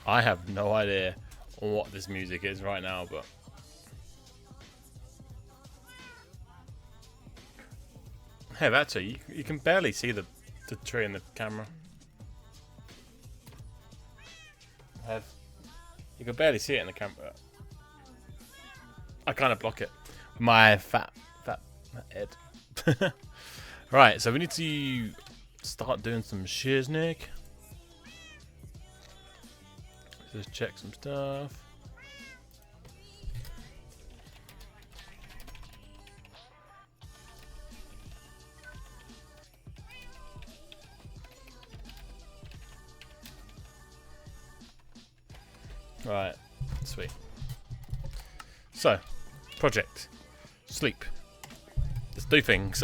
I have no idea what this music is right now, but hey, that's it. You can barely see the tree in the camera. You can barely see it in the camera. I kind of block it with my fat head. Right, so we need to start doing some shears, Nick. Just check some stuff. Right, sweet. So, project. Sleep. Let's do things.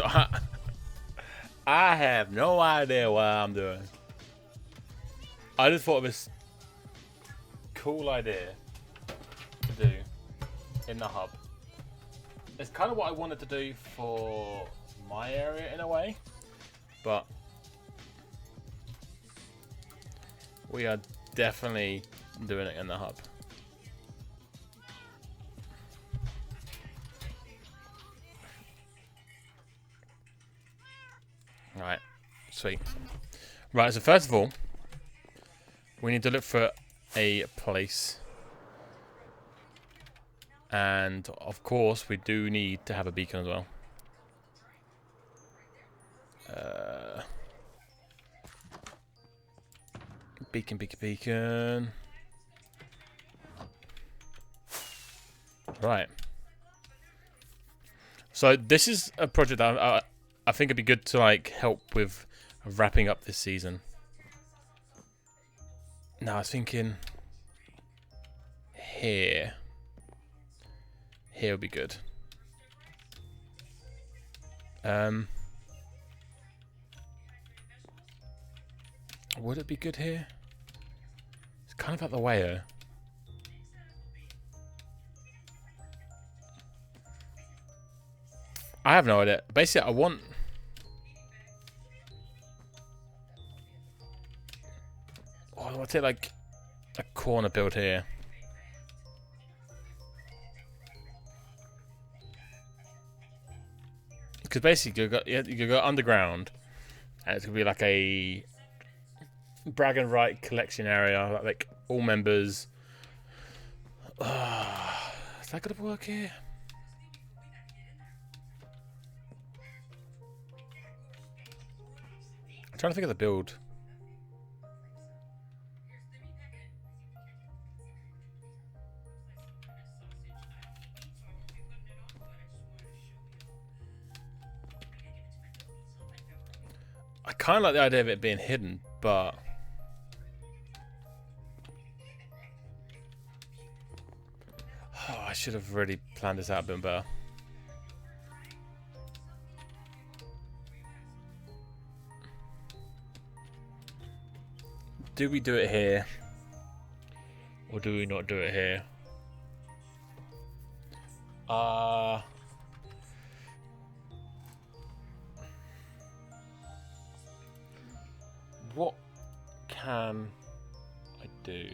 I have no idea what I'm doing. I just thought of this cool idea to do in the hub. It's kind of what I wanted to do for my area in a way, but we are definitely doing it in the hub. Right, sweet. Right, so first of all, we need to look for a place. And of course, we do need to have a beacon as well. Beacon. Right. So this is a project that I think it'd be good to like help with wrapping up this season. Now I was thinking here. Here would be good. Would it be good here? It's kind of out the way though. I have no idea. Basically, I want... Oh, I want to take like a corner build here. Because basically, you go underground, and it's gonna be like a brag and right collection area, like all members. Is that gonna work here? I'm trying to think of the build. I kind of like the idea of it being hidden, but I should have really planned this out a bit better. Do we do it here? Or do we not do it here? What can I do?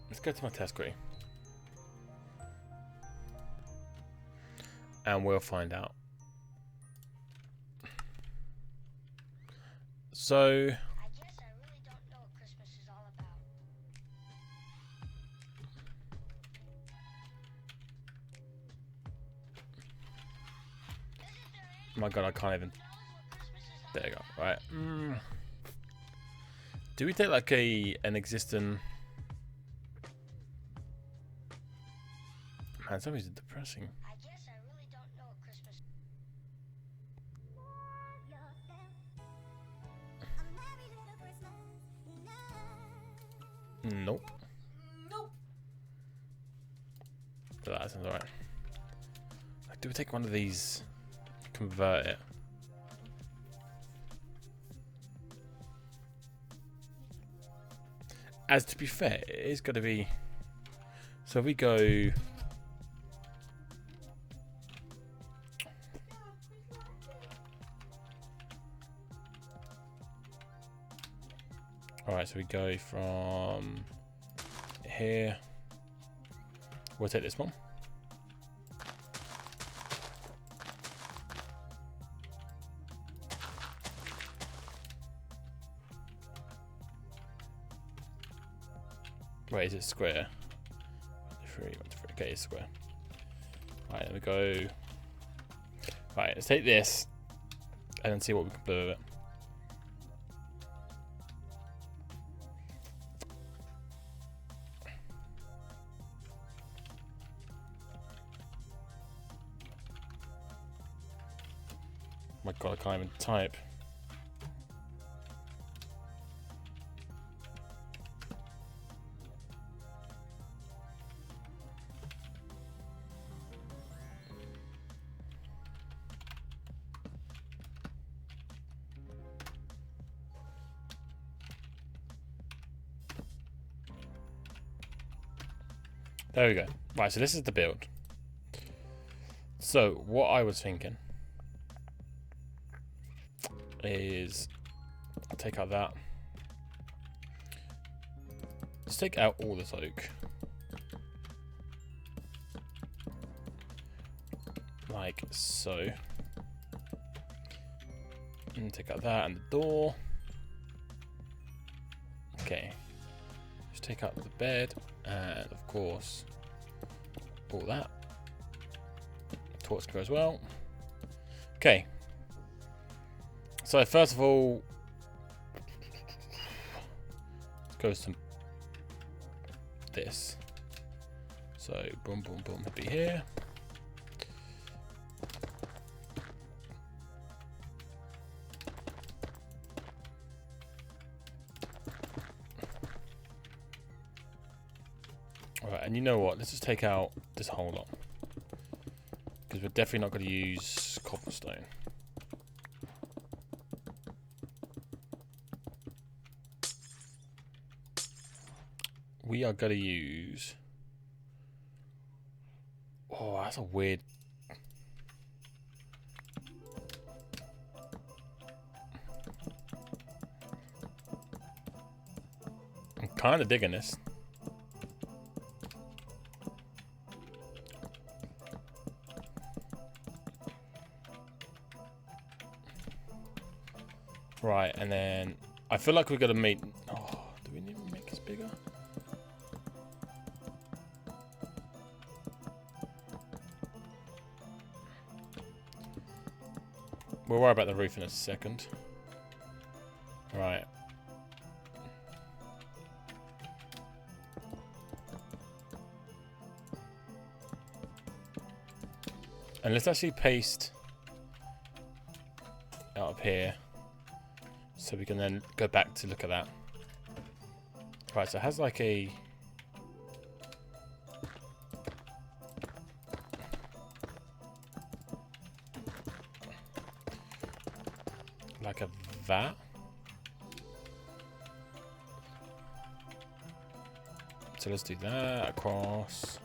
Let's go to my test screen. And we'll find out. So, I guess I really don't know what Christmas is all about. oh my god, I can't even. There you go. Right. Do we take like an existing? Man, some of these are depressing. I guess I really don't know what Christmas. Nope. But that sounds alright. Like, do we take one of these? Convert it. As to be fair, it is going to be. So if we go. Alright, so we go from here. We'll take this one. Wait, is it square? 3, 1, 2, 3. Okay, it's square. Alright, then we go. Right, let's take this and then see what we can do with it. Oh my god, I can't even type. There we go. Right, so this is the build. So, what I was thinking is take out that. Let's take out all this oak. Like so. And take out that and the door. Okay. Just take out the bed and of course all that. Torch can go as well. Okay. So first of all, let's go to this. So boom, boom, boom, it'll be here. All right, and you know what? Let's just take out this whole lot because we're definitely not going to use cobblestone. We are going to use... Oh, that's a weird... I'm kind of digging this. Right, and then I feel like we've got to make... Oh, do we need to make this bigger? We'll worry about the roof in a second. Right. And let's actually paste out up here so we can then go back to look at that. Right, so it has like a... like a that. So let's do that across.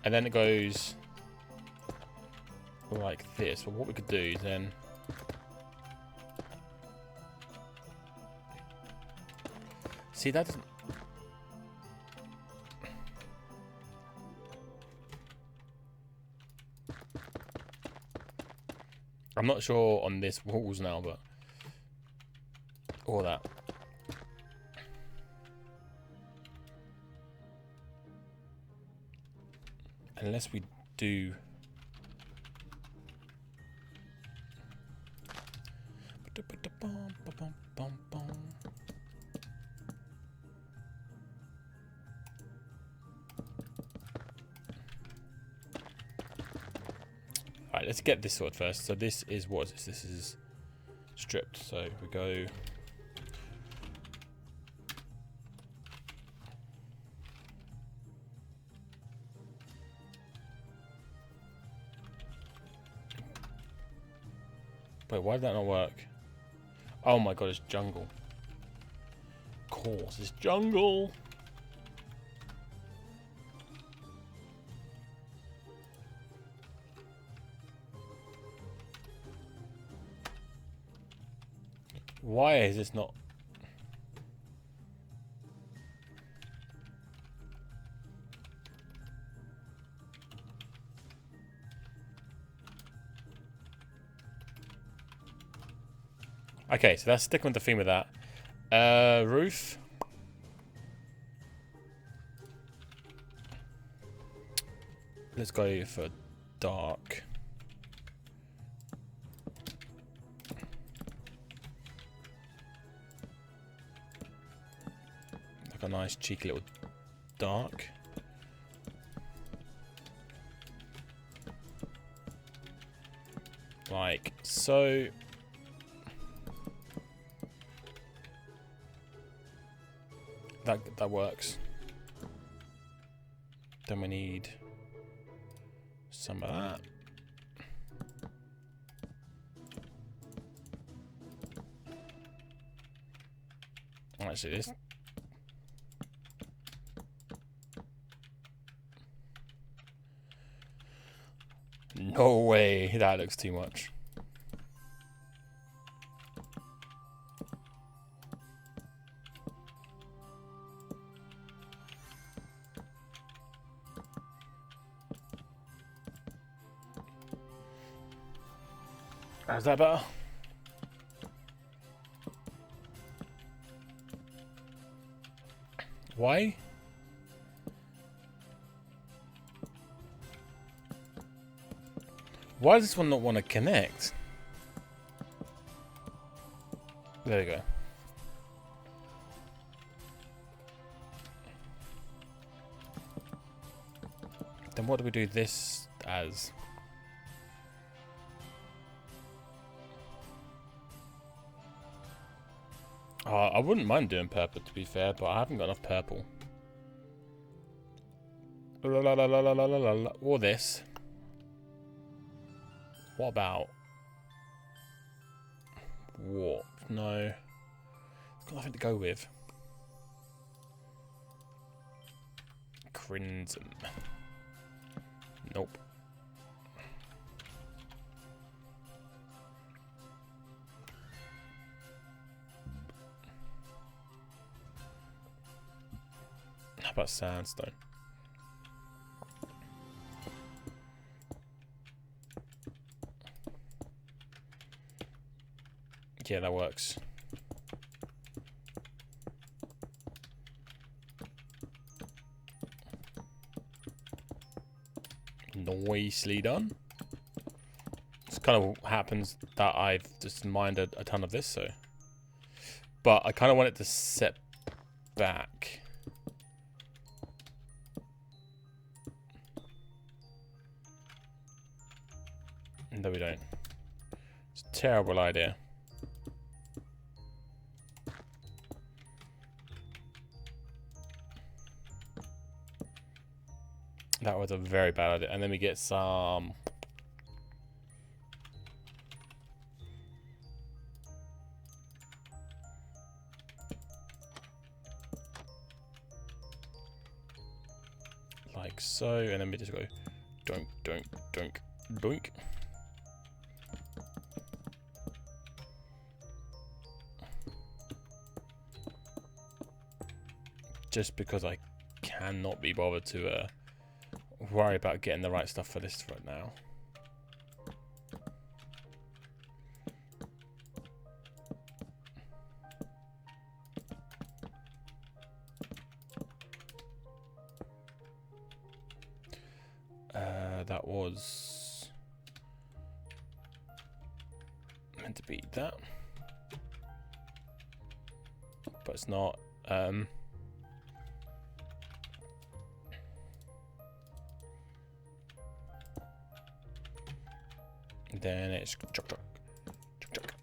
And then it goes like this. But what we could do is then... See, that doesn't... I'm not sure on this walls now, but... all that. Unless we do... Alright, let's get this sorted first. So this is what is this? This is stripped. So we go... Wait, why did that not work? Oh my god, it's jungle. Of course, it's jungle. Why is this not... Okay, so that's sticking with the theme of that. Roof. Let's go for dark. Like a nice cheeky little dark. Like so. That works. Then we need some of that. Actually, this. No way, that looks too much. How's that better? Why? Why does this one not want to connect? There we go. Then what do we do this as? I wouldn't mind doing purple, to be fair, but I haven't got enough purple. La, la, la, la, la, la, la, la. Or this. What about warp? No. It's got nothing to go with. Crimson. Nope. How about sandstone? Yeah, that works. Nicely done. It's kind of happens that I've just mined a ton of this, so. But I kind of want it to set back. No, we don't. It's a terrible idea. That was a very bad idea. And then we get some... like so. And then we just go... doink, doink, doink, doink. Just because I cannot be bothered to... worry about getting the right stuff for this right now. That was meant to be that, but it's not. Then it's chuck, chuck, chuck, chuck,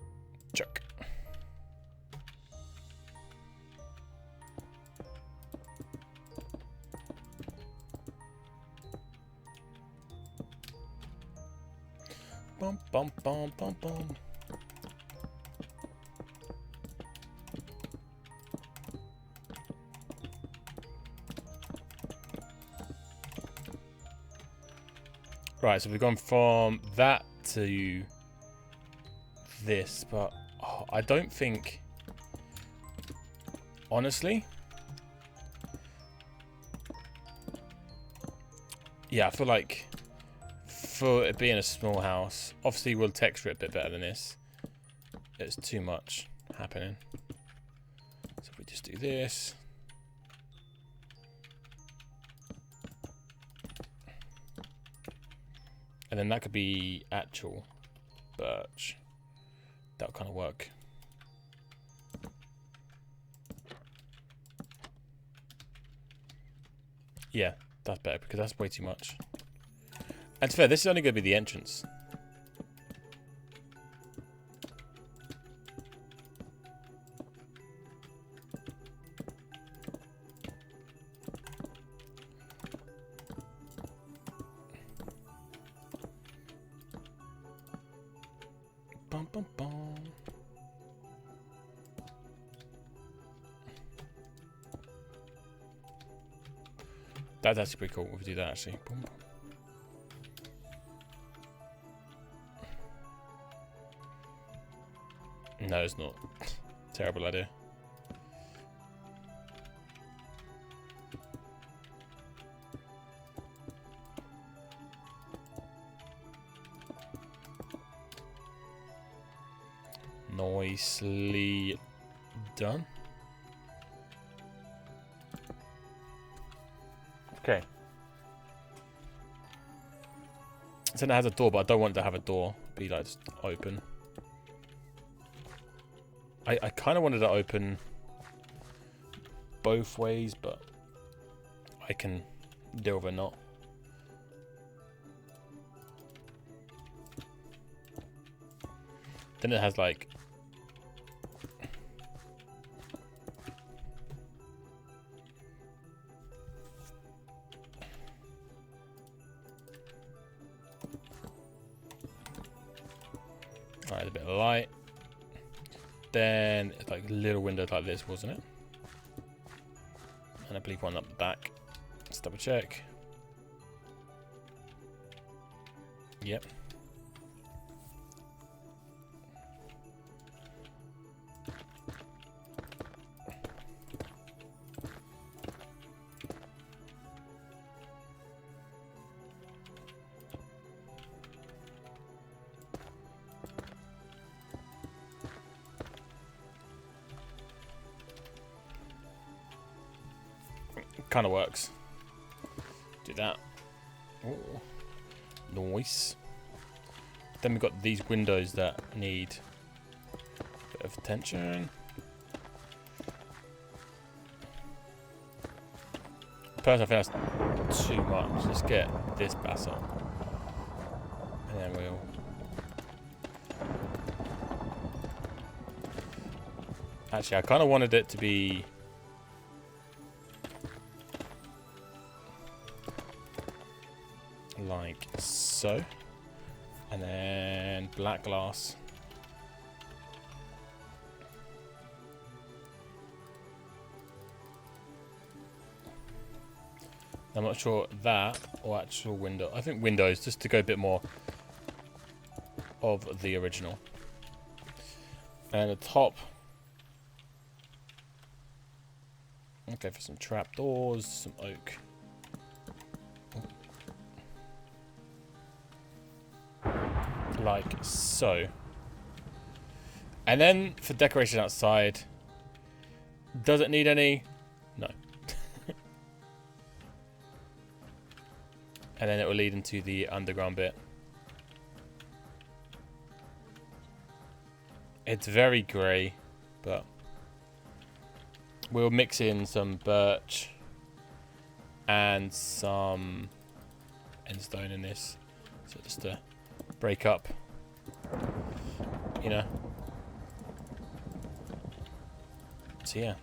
chuck. Bum, bum, bum, bum, bum. Right, so we've gone from that to this, but I don't think, honestly, yeah, I feel like for it being a small house, obviously we'll texture it a bit better than this, It's too much happening. So if we just do this. And then that could be actual birch. That'll kind of work. Yeah, that's better because that's way too much. And to be fair, this is only going to be the entrance. Bum, bum, bum. That's actually pretty cool if we do that actually. Boom. No, it's not. Terrible idea. Nicely done. Okay. So it has a door, but I don't want it to have a door. Be like just open. I kind of wanted to open both ways, but I can deal with it not. Then it has like alright, a bit of light. Then it's like little windows like this, wasn't it? And I believe one up the back. Let's double check. Yep. Kind of works. Do that. Oh, nice. Then we've got these windows that need a bit of attention. Personally, I think that's too much. Let's get this basalt. And then we'll... Actually, I kind of wanted it to be... like so. And then black glass. I'm not sure that or actual window. I think windows, just to go a bit more of the original. And the top. Okay, for some trapdoors, some oak. Like so. And then for decoration outside, does it need any? No. And then it will lead into the underground bit. It's very grey, but we'll mix in some birch and some endstone in this. So just to break up, you know. So yeah.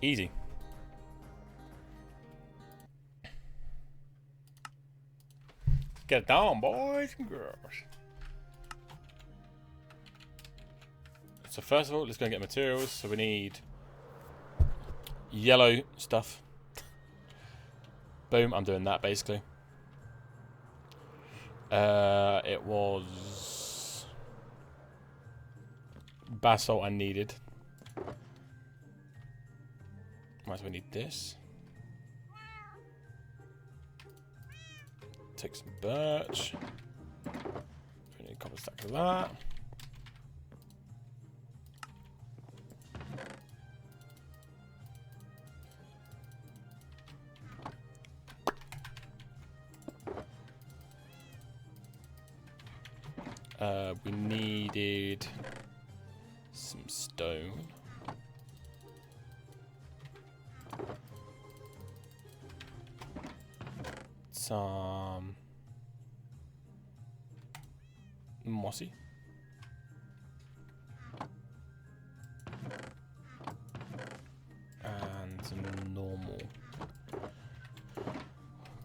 Easy. Get it down, boys and girls. So first of all, let's go and get materials. So we need yellow stuff. Boom, I'm doing that basically. It was basalt I needed. Might as well need this. Take some birch. We need a couple of stacks of that. We needed some stone. Some mossy. And some normal.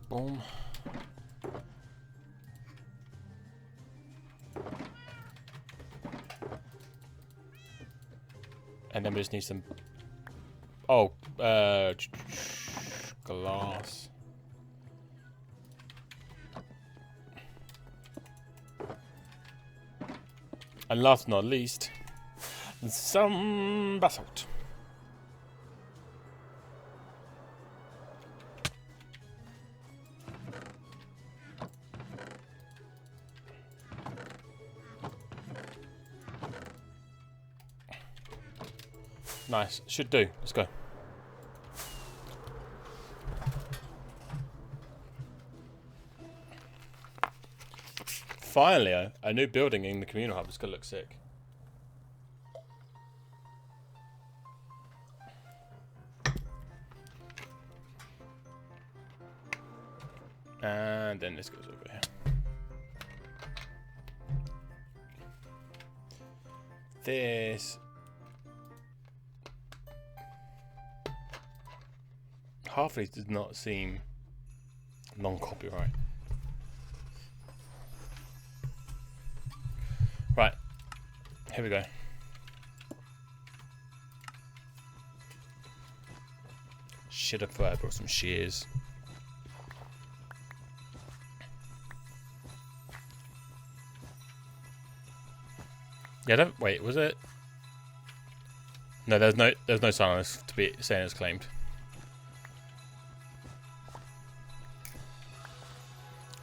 Boom. And then we just need some... Oh, glass. And last but not least, some basalt. Nice. Should do. Let's go. Finally, a new building in the communal hub. It's going to look sick. And then this goes over here. This... Half of these does not seem non-copyright. Right, here we go. Should have brought some shears. Yeah, don't wait. Was it? No, there's no sign on this to be saying it's claimed.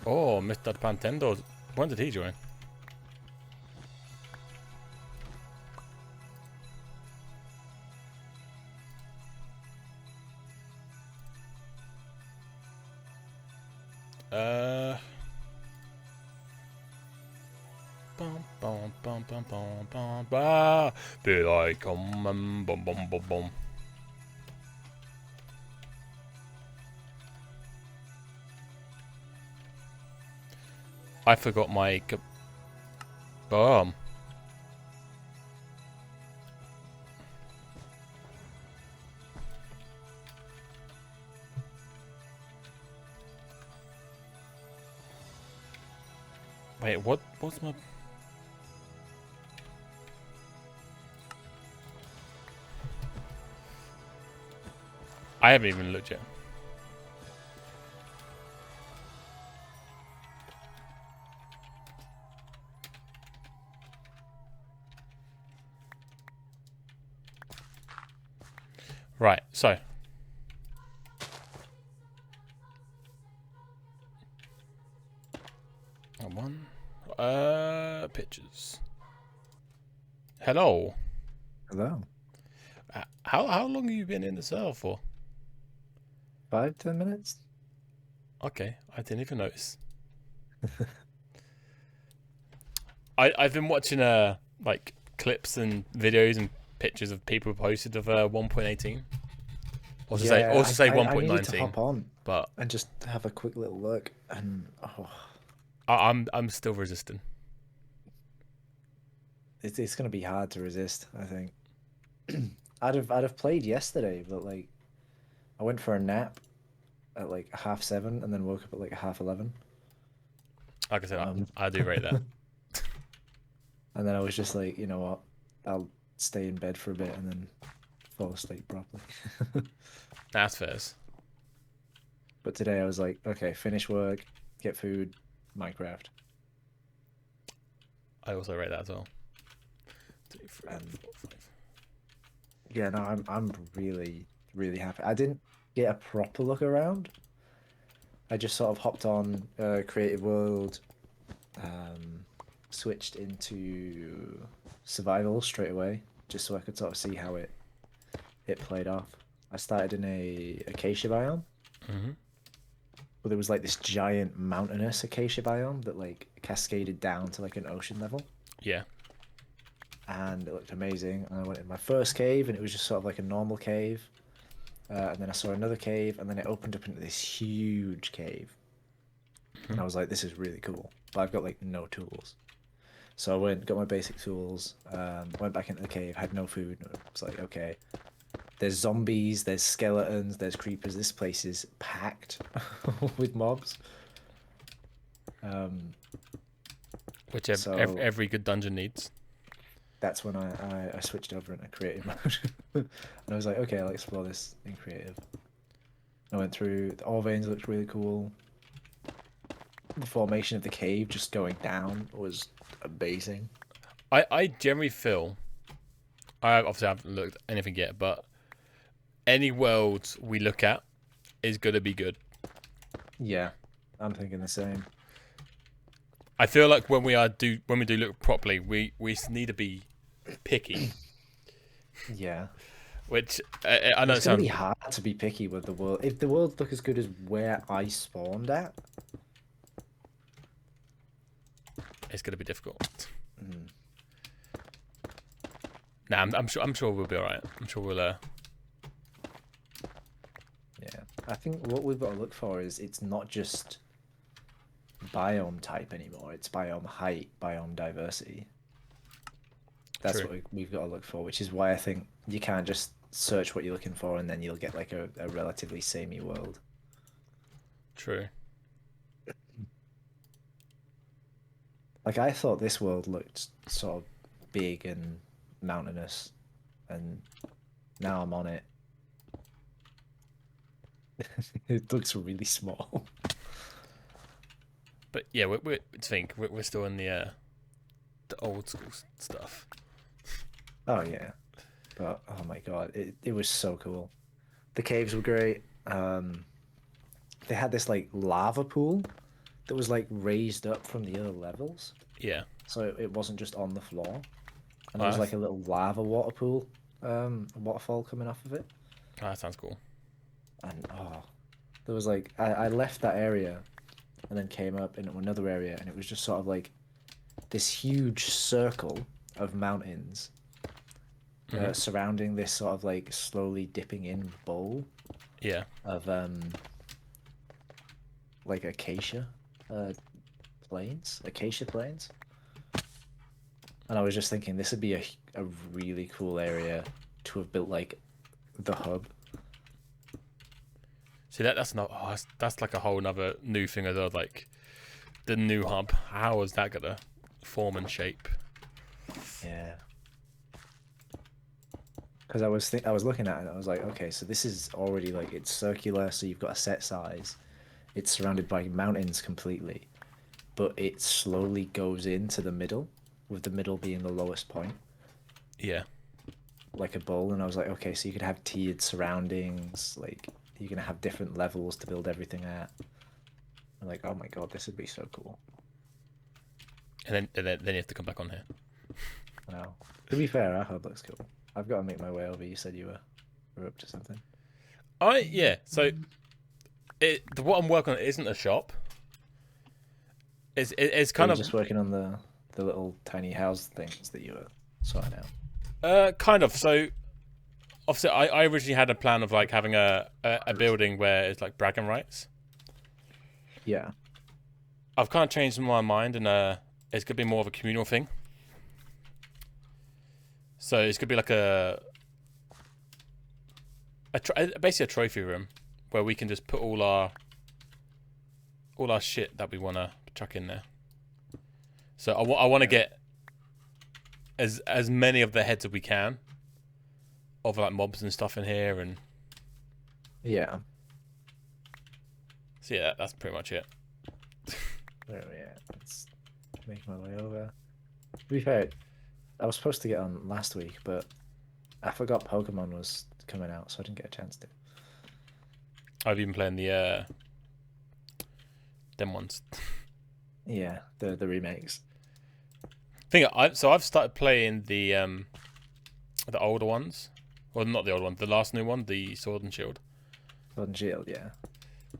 Oh, Mr. Pantendo. When did he join? Bum bum bum bum bum bum ba. Did I come and bum bum bum bum. I forgot my bomb. Wait, what's my... I haven't even looked yet. Right, so. One. Pictures. Hello. Hello. How long have you been in the server for? 5-10 minutes? Okay, I didn't even notice. I've been watching like clips and videos and pictures of people posted of 1.18. Also say 1.19. I needed to hop on, but and just have a quick little look, and I'm still resisting. It's gonna be hard to resist, I think. I'd have played yesterday, but like I went for a nap at like 7:30 and then woke up at like 11:30. Like I said, I do rate that. And then I was just like, you know what, I'll stay in bed for a bit and then fall asleep properly. That's fair. But today I was like, okay, finish work, get food, Minecraft. I also rate that as well. 2, 3, 4, 5. Yeah, no, I'm really really happy. I didn't get a proper look around. I just sort of hopped on Creative World, um, switched into survival straight away, just so I could sort of see how it played off. I started in a acacia biome, Hmm. but there was like this giant mountainous acacia biome that like cascaded down to like an ocean level, Yeah. and it looked amazing. And I went in my first cave, and it was just sort of like a normal cave. And then I saw another cave, and then it opened up into this huge cave. Hmm. And I was like, this is really cool. But I've got like no tools. So I went, got my basic tools, went back into the cave, had no food. And I was like, okay, there's zombies, there's skeletons, there's creepers. This place is packed with mobs. Which So every good dungeon needs. that's when I switched over into creative mode. And I was like, okay, I'll explore this in creative. I went through, the ore veins looked really cool. The formation of the cave just going down was amazing. I generally feel, I obviously haven't looked at anything yet, but any world we look at is gonna be good. Yeah, I'm thinking the same. I feel like when we do look properly, we need to be picky. Yeah. Which I know it It's gonna sounds be hard to be picky with the world. If the world look as good as where I spawned at, it's gonna be difficult. mm, Nah, I'm sure we'll be alright. I'm sure we'll yeah. I think what we've got to look for is it's not just biome type anymore. It's biome height, biome diversity. That's True. what we've got to look for, which is why I think you can't just search what you're looking for and then you'll get like a relatively samey world. True. Like I thought this world looked sort of big and mountainous, and now I'm on it. It looks really small. But yeah, we're still in the old school stuff. Oh yeah, but oh my god, it was so cool. The caves were great. They had this like lava pool that was like raised up from the other levels, Yeah. so it wasn't just on the floor. And Oh, there was like a little lava water pool, waterfall coming off of it. that sounds cool. And oh, there was like I left that area and then came up into another area, and it was just sort of like this huge circle of mountains surrounding this sort of like slowly dipping in bowl Yeah. of like acacia plains. And I was just thinking this would be a really cool area to have built like the hub. See that's not that's like a whole nother new thing as well, like the new hub. How is that gonna form and shape? Yeah. Because I was looking at it and I was like, okay, so this is already like it's circular, so you've got a set size. It's surrounded by mountains completely, but it slowly goes into the middle, with the middle being the lowest point, Yeah. like a bowl. And I was like, okay, so you could have tiered surroundings, like you're gonna have different levels to build everything at. I'm like, oh my god, this would be so cool. And then you have to come back on here. Wow. To be fair, our hub looks cool. I've got to make my way over. You said you were up to something. Yeah. So what I'm working on isn't a shop. It's kind You're of just working on the little tiny house things that you were sorting out. kind of. So obviously I originally had a plan of like having a building where it's like bragging rights. Yeah. I've kind of changed my mind, and it's gonna be more of a communal thing. So it's gonna be like basically a trophy room where we can just put all our shit that we wanna chuck in there. So I want to get as many of the heads as we can of like mobs and stuff in here, and Yeah. so yeah, that's pretty much it. Oh yeah. Let's make my way over. To be fair, I was supposed to get on last week, but I forgot Pokemon was coming out, so I didn't get a chance to. I've been playing the them ones. Yeah, the remakes. I've started playing the older ones. Well, not the old one, the last new one, the Sword and Shield. Sword and Shield, yeah.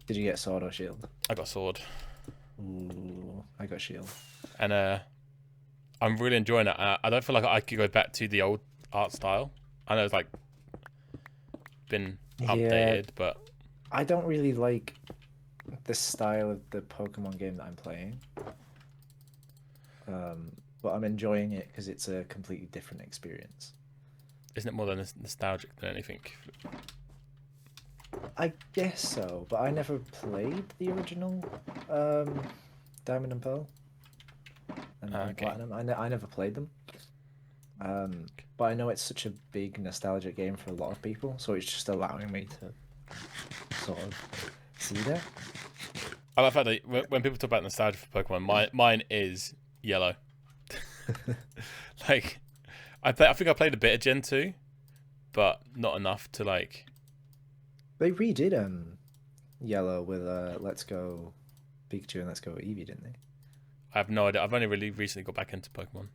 Did you get Sword or Shield? I got Sword. Ooh, I got Shield. And I'm really enjoying it. I don't feel like I could go back to the old art style. I know it's like been updated, but I don't really like the style of the Pokemon game that I'm playing. But I'm enjoying it because it's a completely different experience. isn't it more than nostalgic than anything? I guess so, but I never played the original Diamond and Pearl and Okay. Platinum. I never played them. But I know it's such a big nostalgic game for a lot of people, so it's just allowing me to sort of see that. I like the fact that when people talk about nostalgia for Pokemon, mine is yellow. Like, I think I played a bit of Gen 2, but not enough to like. They redid Yellow with Let's Go Pikachu and Let's Go Eevee, didn't they? I have no idea. I've only really recently got back into Pokemon,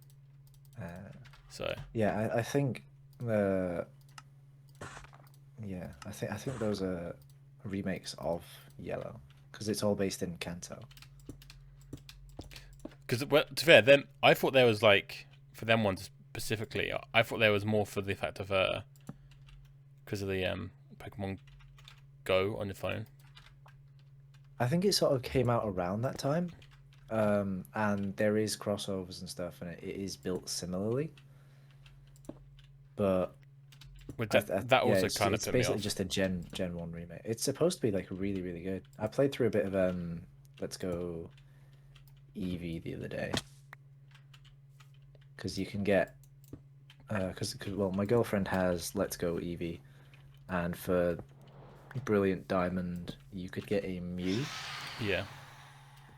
so yeah, I think yeah, I think those are remakes of Yellow because it's all based in Kanto. because to be fair, then I thought there was like for them ones specifically. I thought there was more for the fact of because of the Pokemon Go on your phone. I think it sort of came out around that time, and there is crossovers and stuff, and it is built similarly. But Which that also it's kind of put me basically off. just a Gen 1 remake. It's supposed to be like really really good. I played through a bit of Let's Go Eevee the other day because you can get because well my girlfriend has Let's Go Eevee, and for Brilliant Diamond you could get a Mew Yeah.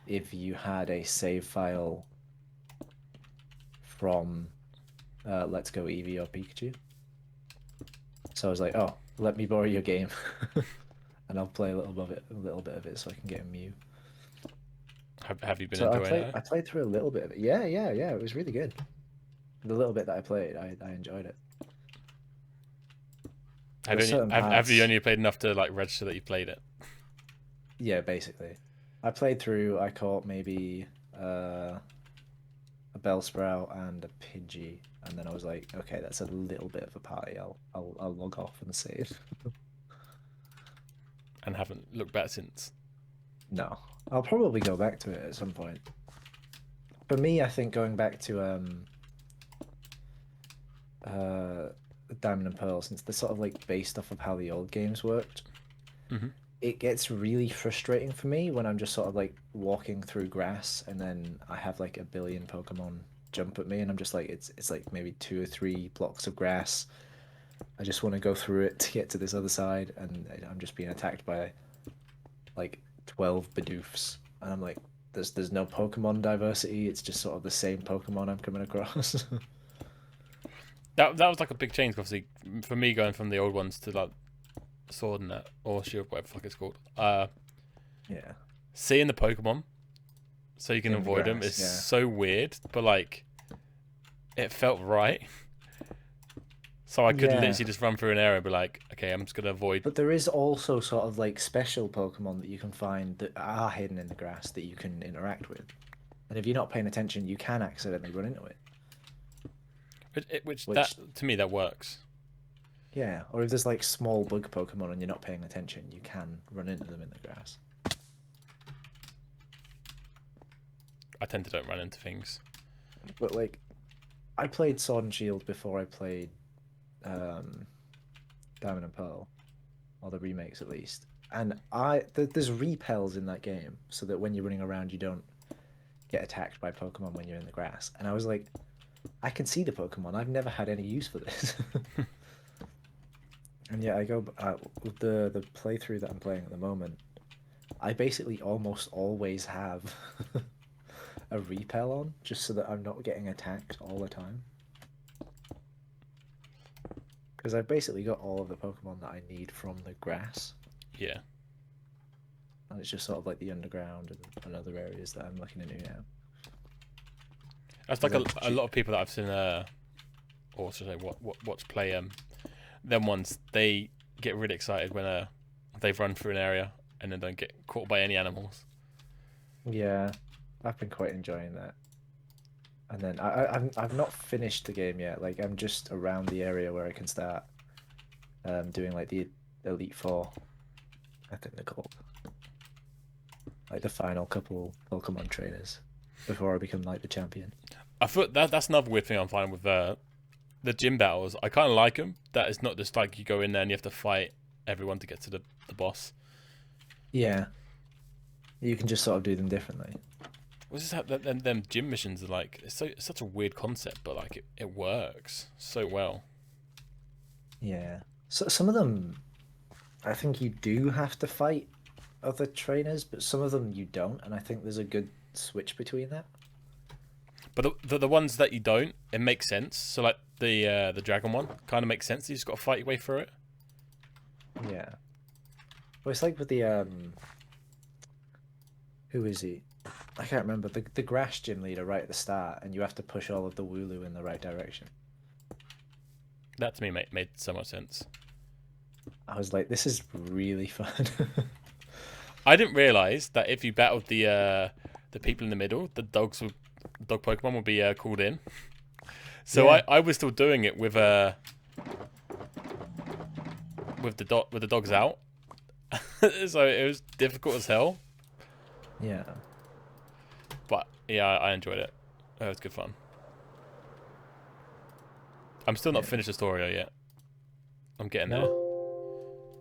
if you had a save file from Let's Go Eevee or Pikachu. So I was like, oh, let me borrow your game, and I'll play a little bit of it, so I can get a Mew. Have you been So enjoying it? I played through a little bit of it. Yeah. It was really good. The little bit that I played, I enjoyed it. Have you only played enough to like register that you played it? Yeah, basically. I played through. I caught maybe a Bellsprout and a Pidgey, and then I was like, okay, that's a little bit of a party. I'll log off and save. And haven't looked back since. No, I'll probably go back to it at some point. For me, I think going back to Diamond and Pearl, since they're sort of like based off of how the old games worked, it gets really frustrating for me when I'm just sort of like walking through grass and then I have like a billion Pokemon jump at me and I'm just like it's like maybe 2 or 3 blocks of grass. I just want to go through it to get to this other side and I'm just being attacked by like 12 Bidoofs and I'm like there's no Pokemon diversity, it's just sort of the same Pokemon I'm coming across. That was like a big change, obviously, for me going from the old ones to like Sword and or Shield, whatever the fuck it's called. Yeah. Seeing the Pokemon so you can In the avoid them grass, is yeah. so weird, but like it felt right. So I could Yeah. literally just run through an area and be like, okay, I'm just gonna avoid. But there is also sort of like special Pokemon that you can find that are hidden in the grass that you can interact with. And if you're not paying attention, you can accidentally run into it. Which Which that to me that works. Yeah, or if there's like small bug Pokemon and you're not paying attention, you can run into them in the grass. I tend to don't run into things. But like, I played Sword and Shield before I played Diamond and Pearl, or the remakes at least. And there's repels in that game, so that when you're running around, you don't get attacked by Pokemon when you're in the grass. And I was like, I can see the Pokemon. I've never had any use for this. And yeah, I go with the playthrough that I'm playing at the moment. I basically almost always have a repel on, just so that I'm not getting attacked all the time. Because I've basically got all of the Pokemon that I need from the grass, Yeah. and it's just sort of like the underground and other areas that I'm looking into now. That's like a lot of people that I've seen. Or should I say, watch play. Them ones, they get really excited when they've run through an area and then don't get caught by any animals. Yeah, I've been quite enjoying that. And then I've not finished the game yet. Like I'm just around the area where I can start doing like the Elite Four, I think they're called. Like the final couple Pokemon trainers before I become like the champion. I thought that's another weird thing I'm finding with the gym battles. I kind of like them. That it's not just like you go in there and you have to fight everyone to get to the boss. Yeah, you can just sort of do them differently. What's this? Them gym missions are like it's such a weird concept, but like it works so well. Yeah, so some of them, I think you do have to fight other trainers, but some of them you don't, and I think there's a good switch between that. But the ones that you don't, it makes sense. So like the dragon one kind of makes sense. You just got to fight your way through it. Yeah. Well, it's like with the who is he? I can't remember the grass gym leader right at the start, and you have to push all of the Wooloo in the right direction. That to me made so much sense. I was like, this is really fun. I didn't realize that if you battled the people in the middle, the dog Pokemon would be called in. So Yeah. I was still doing it with the dogs out. So it was difficult as hell. Yeah. But yeah, I enjoyed it. It was good fun. I'm still not finished the story yet. I'm getting there.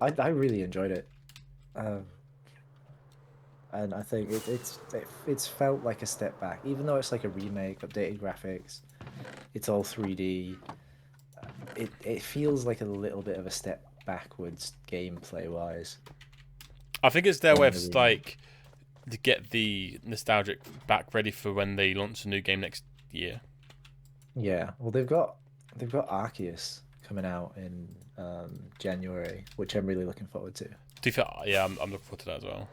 I really enjoyed it, and I think it's felt like a step back, even though it's like a remake, updated graphics, it's all 3D. It feels like a little bit of a step backwards gameplay wise. I think it's their way of Really. like to get the nostalgic back ready for when they launch a new game next year. Yeah, well they've got Arceus coming out in January, which I'm really looking forward to. To be fair, yeah, I'm looking forward to that as well.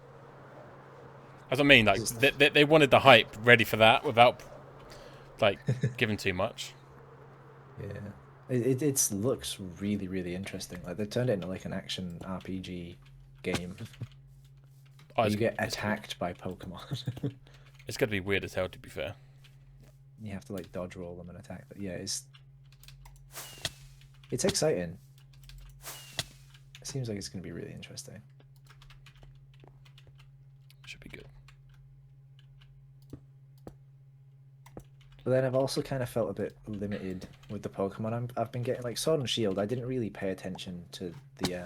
As I mean, like they wanted the hype ready for that without like giving too much. Yeah, it looks really interesting. Like they turned it into like an action RPG game. Oh, You get attacked by Pokemon. It's gonna be weird as hell, to be fair. You have to like dodge roll them and attack. But yeah, it's exciting. It seems like it's going to be really interesting. Should be good. But then I've also kind of felt a bit limited with the Pokemon I've been getting. Like Sword and Shield, I didn't really pay attention to the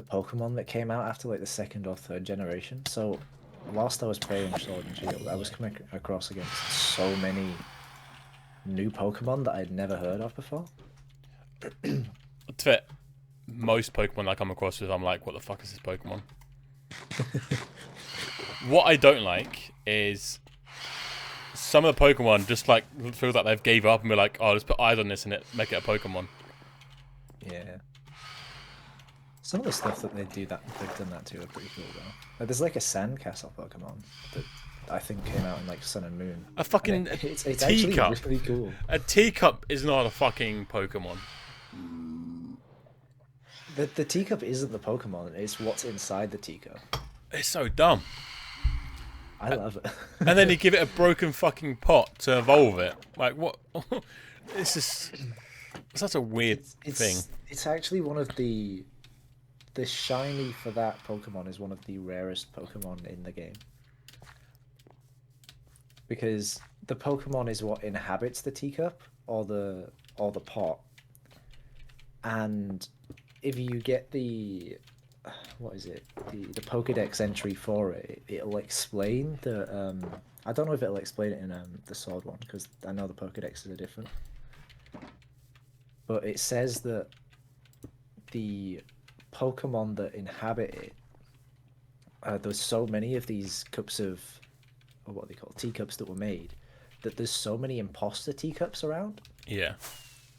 Pokemon that came out after like the second or third generation. So whilst I was playing Sword and Shield, I was coming across against so many new Pokemon that I'd never heard of before. To fit most Pokemon I come across with, I'm like, what the fuck is this Pokemon? What I don't like is some of the Pokemon just like feels like they've gave up and we're like, oh, let's put eyes on this and make it a Pokemon. Yeah. Some of the stuff that they've done that to are pretty cool though. Like, there's like a Sandcastle Pokemon that I think came out in like Sun and Moon. A fucking It's actually teacup. really cool. A teacup is not a fucking Pokemon. The teacup isn't the Pokemon, it's what's inside the teacup. It's so dumb. I love it. And then you give it a broken fucking pot to evolve it. Like, what? This is such a weird thing. It's actually one of the shiny for that Pokemon is one of the rarest Pokemon in the game. Because the Pokemon is what inhabits the teacup or the pot. And if you get the the Pokédex entry for it, it'll explain the I don't know if it'll explain it in the Sword one, because I know the Pokédexes are different. But it says that the Pokemon that inhabit it, there's so many of these cups of, or what they call teacups that were made, that there's so many imposter teacups around. Yeah.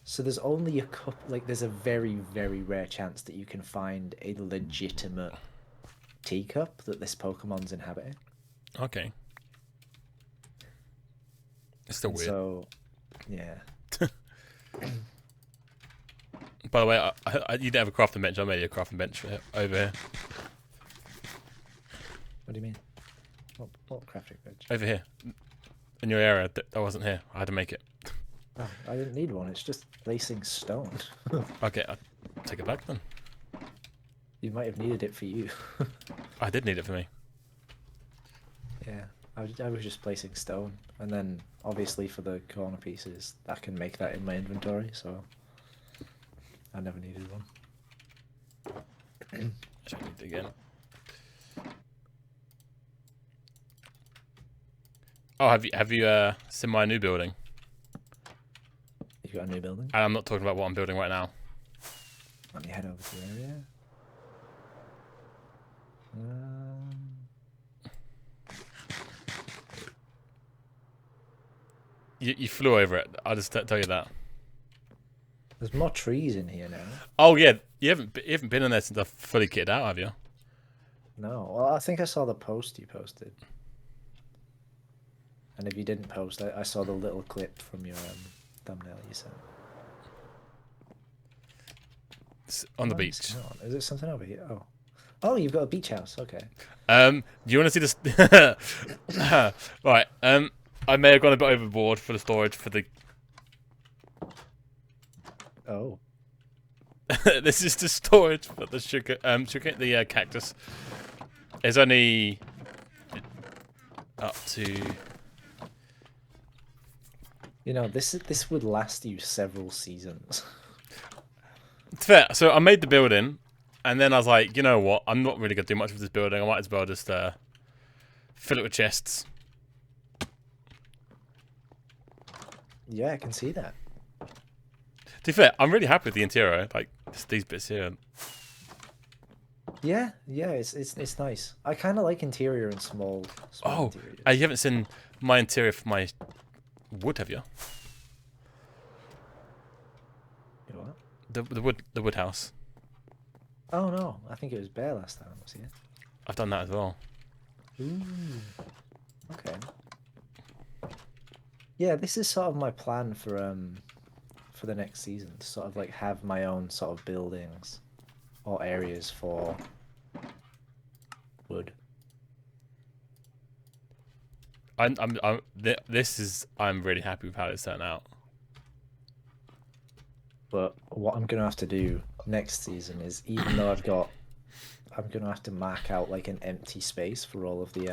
So there's only a couple, like there's a very, very rare chance that you can find a legitimate teacup that this Pokemon's inhabiting. Okay. It's still And weird. so, yeah. By the way, you didn't have a crafting bench. I made you a crafting bench over here. What do you mean? What crafting bench? Over here. In your area. That wasn't here. I had to make it. Oh, I didn't need one. It's just placing stone. Okay, I'll take it back then. You might have needed it for you. I did need it for me. Yeah, I was just placing stone, and then obviously for the corner pieces, I can make that in my inventory, so I never needed one. Actually, I need it again. Oh, have you seen my new building? You got a new building? And I'm not talking about what I'm building right now. Let me head over to the area. You flew over it. I'll just tell you that. There's more trees in here now. Oh yeah, you haven't been in there since I fully kitted out, have you? No, well, I think I saw the post you posted. And if you didn't post, I saw the little clip from your thumbnail you sent. It's on the Oh, beach. it's not. Is it something over here? Oh. Oh, you've got a beach house. Okay. Do you want to see this? Right. I may have gone a bit overboard for the storage for the. Oh. This is the storage for the the cactus. It's only up to. You know, this would last you several seasons. It's fair. So I made the building, and then I was like, you know what? I'm not really gonna do much with this building. I might as well just fill it with chests. Yeah, I can see that. To be fair, I'm really happy with the interior. Like these bits here. Yeah, it's nice. I kind of like interior and small Oh, interiors. you haven't seen my interior for my wood, have you? You know what? The wood house. Oh no, I think it was Bear last time I was here. I've done that as well. Ooh. Okay. Yeah, this is sort of my plan for the next season, to sort of like have my own sort of buildings or areas for wood. I'm really happy with how it's turned out. But what I'm gonna have to do next season is, even though I'm gonna have to mark out like an empty space for all of the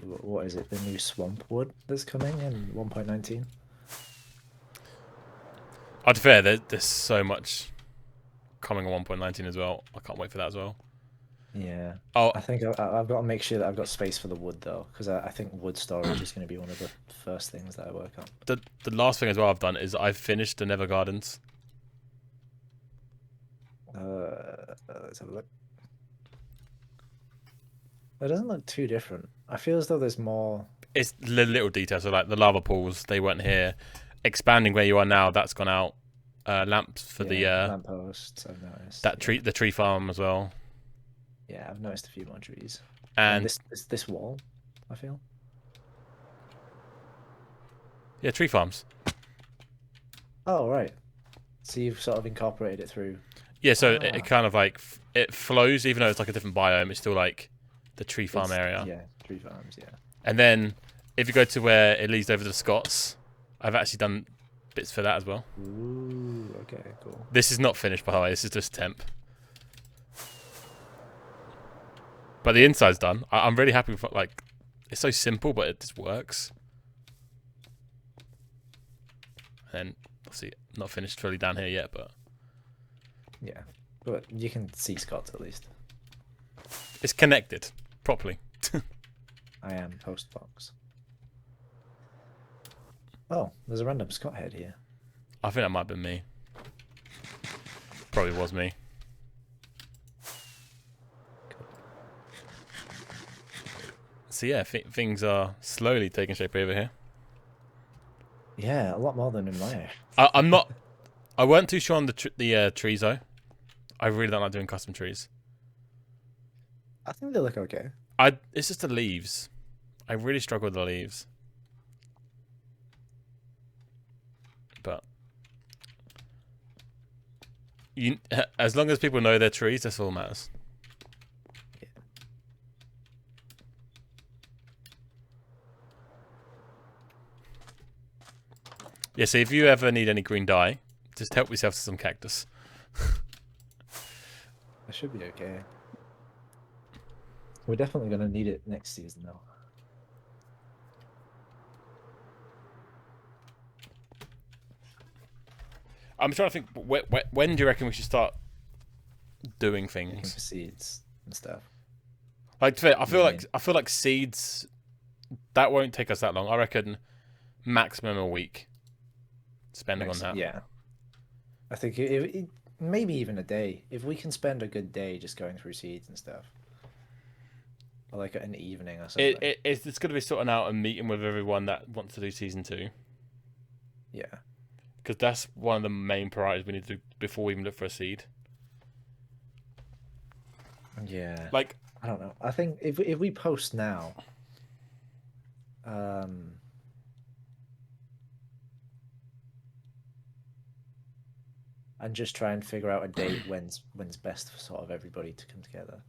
what is it? The new swamp wood that's coming in 1.19. To be fair, there's so much coming on 1.19 as well. I can't wait for that as well. Yeah. Oh, I think I've got to make sure that I've got space for the wood though, because I think wood storage is going to be one of the first things that I work on. the last thing as well I've done is I've finished the Nether Gardens. Let's have a look. It doesn't look too different. I feel as though there's more. It's little details, so like the lava pools, they weren't here. Expanding where you are now, that's gone out. Lamps for the lampposts, I've noticed. the tree farm as well. Yeah, I've noticed a few more trees. And this wall, I feel. yeah, tree farms. Oh right. So you've sort of incorporated it through. Yeah, so it kind of like it flows, even though it's like a different biome. It's still like the tree farm area. Yeah, tree farms. Yeah. And then if you go to where it leads over to the Scots, I've actually done bits for that as well. Ooh. Okay. Cool. This is not finished, by the way. This is just temp. But the inside's done. I'm really happy with like it's so simple, but it just works. And obviously not finished fully down here yet, but Yeah, but you can see Scots at least. it's connected properly. I am postbox. Oh, there's a random Scott head here. I think that might have been me. Probably was me. So yeah, things are slowly taking shape over here. Yeah, a lot more than in my area. I'm not. I weren't too sure on the trees though. I really don't like doing custom trees. I think they look okay. It's just the leaves. I really struggle with the leaves. But as long as people know their trees, that's all that matters. Yeah, so if you ever need any green dye, just help yourself to some cactus. That should be okay. We're definitely going to need it next season, though. I'm trying to think, when do you reckon we should start doing Looking things? for seeds and stuff. Like, I feel like seeds, that won't take us that long. I reckon maximum a week, spending on that. Yeah. I think maybe even a day. If we can spend a good day just going through seeds and stuff. Or like an evening or something. It's going to be sorting out a meeting with everyone that wants to do season 2. Yeah. Because that's one of the main priorities we need to do before we even look for a seed. Yeah. Like, I don't know. I think if we post now, and just try and figure out a date when's best for sort of everybody to come together.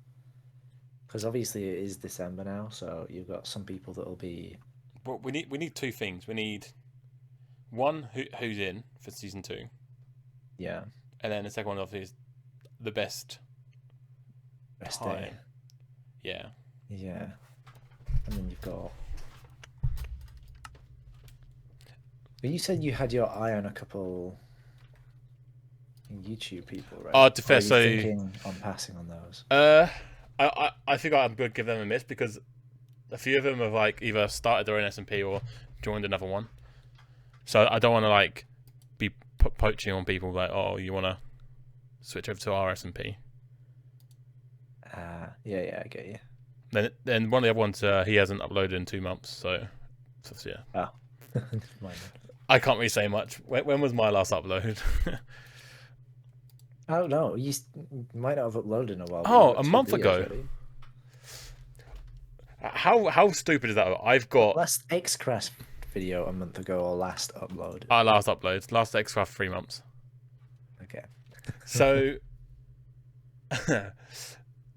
Because obviously it is December now, so you've got some people that'll be. well, we need 2 things. We need one who's in for season 2. Yeah. And then the second one obviously is the best time. Day. Yeah. Yeah. And then you've got. But you said you had your eye on a couple YouTube people, right? Oh, to fair, are you so thinking on passing on those? I think I'm going to give them a miss because a few of them have like either started their own SMP or joined another one. So I don't want to like be poaching on people like, oh, you want to switch over to our SMP. Yeah, I get you. Then one of the other ones he hasn't uploaded in 2 months, so yeah. Oh, never mind. I can't really say much. When was my last upload? I don't know. You might not have uploaded in a while. Oh, a month ago. How stupid is that? I've got last XCraft video a month ago or last upload. Last upload, last XCraft 3 months. Okay. So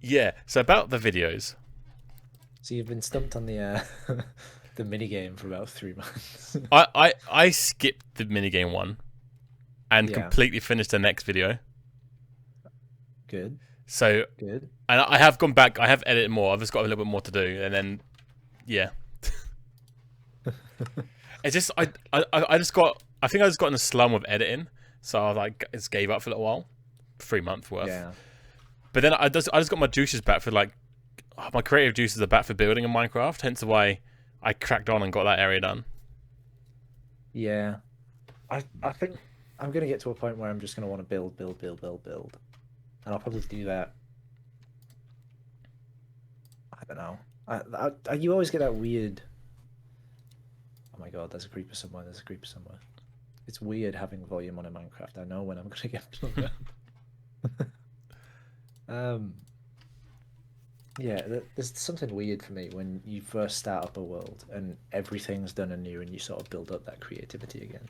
yeah. So about the videos. So you've been stumped on the the minigame for about 3 months. I skipped the minigame one and completely finished the next video. Good. So good. And I have gone back. I have edited more. I've just got a little bit more to do, and then yeah. It's just I just got. I think I just got in a slum of editing, so I like just gave up for a little while, 3 months worth. Yeah. But then I just got my juices back for like my creative juices are back for building in Minecraft. Hence why I cracked on and got that area done. Yeah, I think I'm gonna get to a point where I'm just gonna want to build, and I'll probably do that. I don't know. You always get that weird. Oh my god, there's a creeper somewhere. There's a creeper somewhere. It's weird having volume on in Minecraft. I know when I'm gonna get done. Yeah, there's something weird for me when you first start up a world and everything's done anew and you sort of build up that creativity again.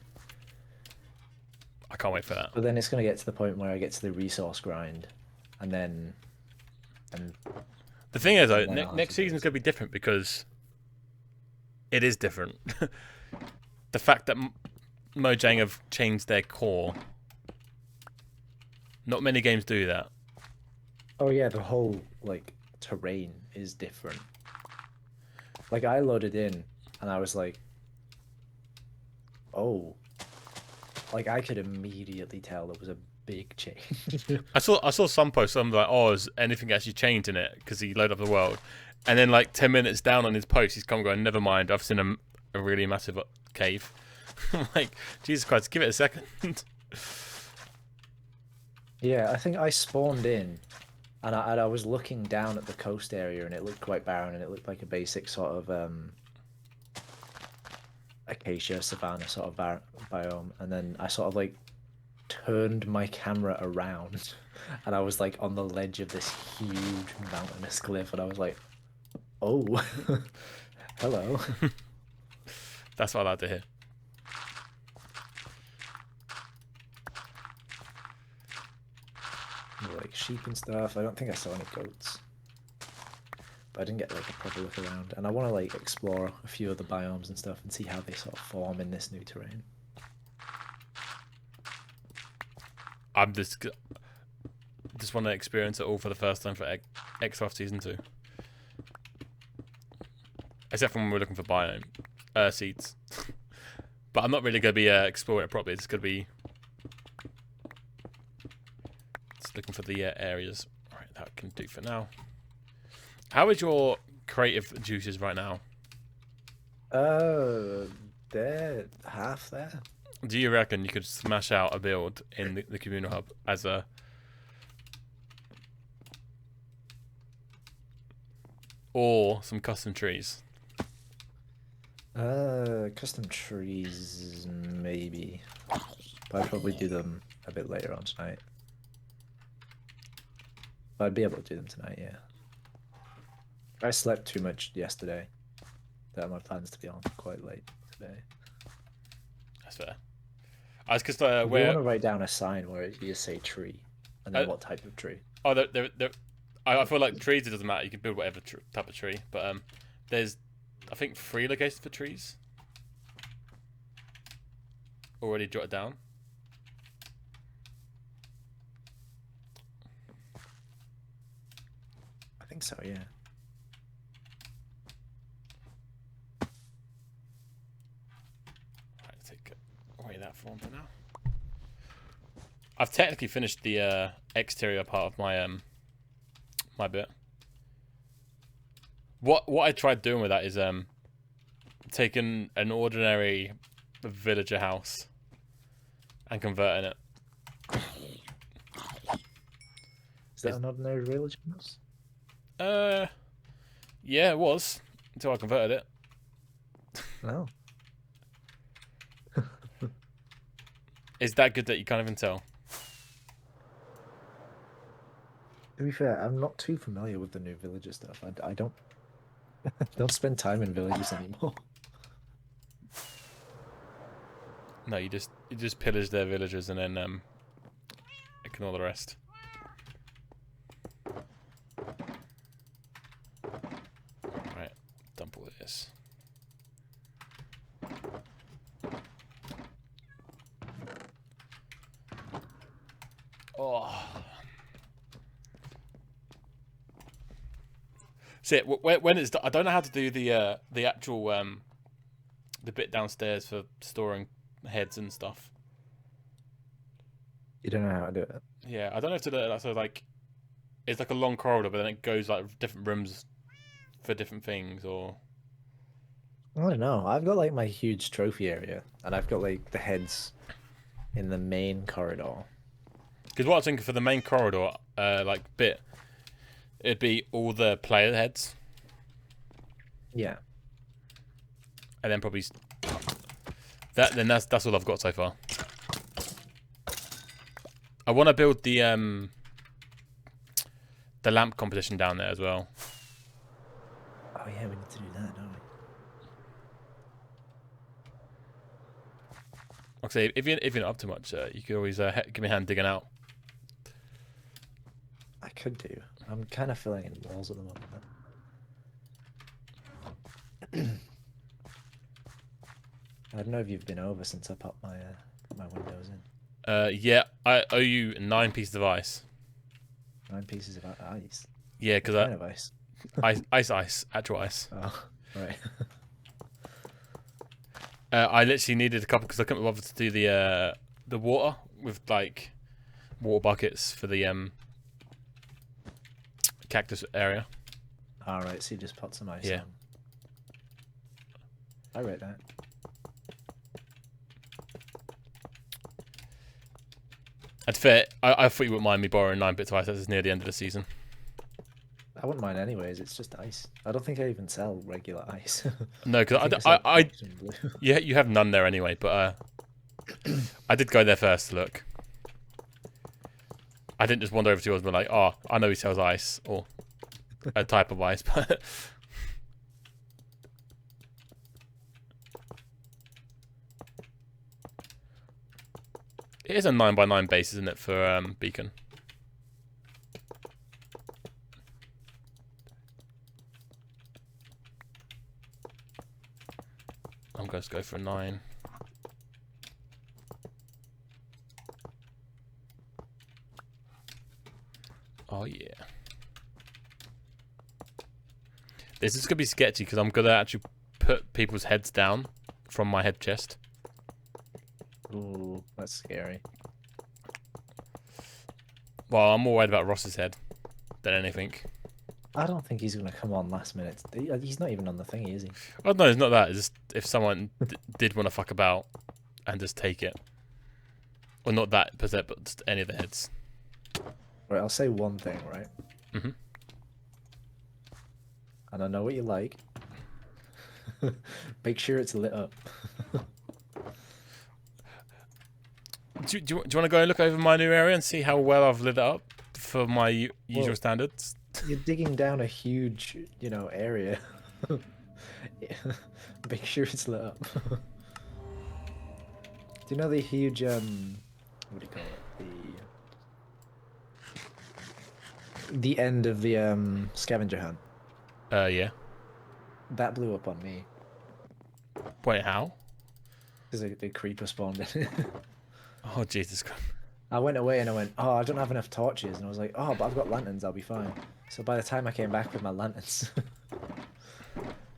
I can't wait for that. But then it's going to get to the point where I get to the resource grind, and then... The thing is, though, next season's going to be different because it is different. The fact that Mojang have changed their core, not many games do that. Oh yeah, the whole, like, terrain is different. Like, I loaded in, and I was like, oh... Like, I could immediately tell there was a big change. I saw some posts, some like, oh, has anything actually changed in it? Because he loaded up the world. And then, like, 10 minutes down on his post, he's come going, never mind, I've seen a really massive cave. I'm like, Jesus Christ, give it a second. Yeah, I think I spawned in, and I was looking down at the coast area, and it looked quite barren, and it looked like a basic sort of, acacia savanna sort of biome, and then I sort of like turned my camera around, and I was like on the ledge of this huge mountainous cliff, and I was like, "Oh, hello." That's what I like to hear. Like sheep and stuff. I don't think I saw any goats, but I didn't get like a proper look around, and I want to like explore a few of the biomes and stuff and see how they sort of form in this new terrain. I'm just want to experience it all for the first time for XCraft Season 2. Except for when we're looking for biome seeds. But I'm not really going to be exploring it properly. It's going to be just looking for the areas. Alright, that can do for now. How is your creative juices right now? They're half there. Do you reckon you could smash out a build in the communal hub as a... or some custom trees? Custom trees, maybe. But I'd probably do them a bit later on tonight. But I'd be able to do them tonight, yeah. I slept too much yesterday. That my plans to be on quite late today. That's fair. I was because We where want to write down a sign where you just say tree, and then what type of tree. oh, I feel like trees, it doesn't matter. You can build whatever type of tree, but there's I think 3 locations for trees. Already jotted down. I think so, yeah. Right, take away that form for now. I've technically finished the exterior part of my my bit. What I tried doing with that is taking an ordinary villager house and converting it. Is that an ordinary village house? Yeah, it was until I converted it. No. Is that good that you can't even tell? To be fair, I'm not too familiar with the new villager stuff. I don't don't spend time in villages anymore. No, you just pillage their villagers and then ignore the rest. Right, dump all this. Oh. See, when it's I don't know how to do the actual the bit downstairs for storing heads and stuff. You don't know how to do it. Yeah, I don't know if to do it. So like, it's like a long corridor, but then it goes like different rooms for different things, or I don't know. I've got like my huge trophy area, and I've got like the heads in the main corridor. because what I was thinking for the main corridor, like bit, it'd be all the player heads, Yeah. and then probably that. Then that's all I've got so far. I want to build the lamp competition down there as well. Oh yeah, we need to do that, don't we? Like I say, if you're not up too much, you could always give me a hand digging out. I could do. I'm kind of filling in walls at the moment. I don't know if you've been over since I popped my my windows in. Yeah, I owe you 9 pieces of ice. 9 pieces of ice. Yeah, because What kind of ice? ice, actual ice. Oh, right. I literally needed a couple because I couldn't bother to do the water with like water buckets for the cactus area. All right, so you just put some ice Yeah. on. I read that. That's fair. I thought you wouldn't mind me borrowing 9 bits of ice. That's near the end of the season. I wouldn't mind anyways. It's just ice. I don't think I even sell regular ice. No, I because think sell I Fox and blue. yeah, you have none there anyway. But I did go there first to look. I didn't just wander over to yours and be like, oh, I know he sells ice or a type of ice, but it is a 9x9 base, isn't it, for beacon? I'm going to go for a 9. Oh yeah. This is going to be sketchy because I'm going to actually put people's heads down from my head chest. Ooh, that's scary. Well, I'm more worried about Ross's head than anything. I don't think he's gonna come on last minute. He's not even on the thingy, is he? Oh no, it's not that. It's just if someone did want to fuck about and just take it. Well, not that per se, but just any of the heads. Right, I'll say one thing, right? Mm-hmm. And I know what you like. Make sure it's lit up. Do you want to go and look over my new area and see how well I've lit it up for my usual standards? You're digging down a huge, area. Make sure it's lit up. Do you know the huge, what do you call it? The end of the scavenger hunt. Yeah. That blew up on me. Wait, how? Because the creeper spawned in it. Oh, Jesus Christ. I went away and I went, oh, I don't have enough torches. And I was like, oh, but I've got lanterns, I'll be fine. So by the time I came back with my lanterns,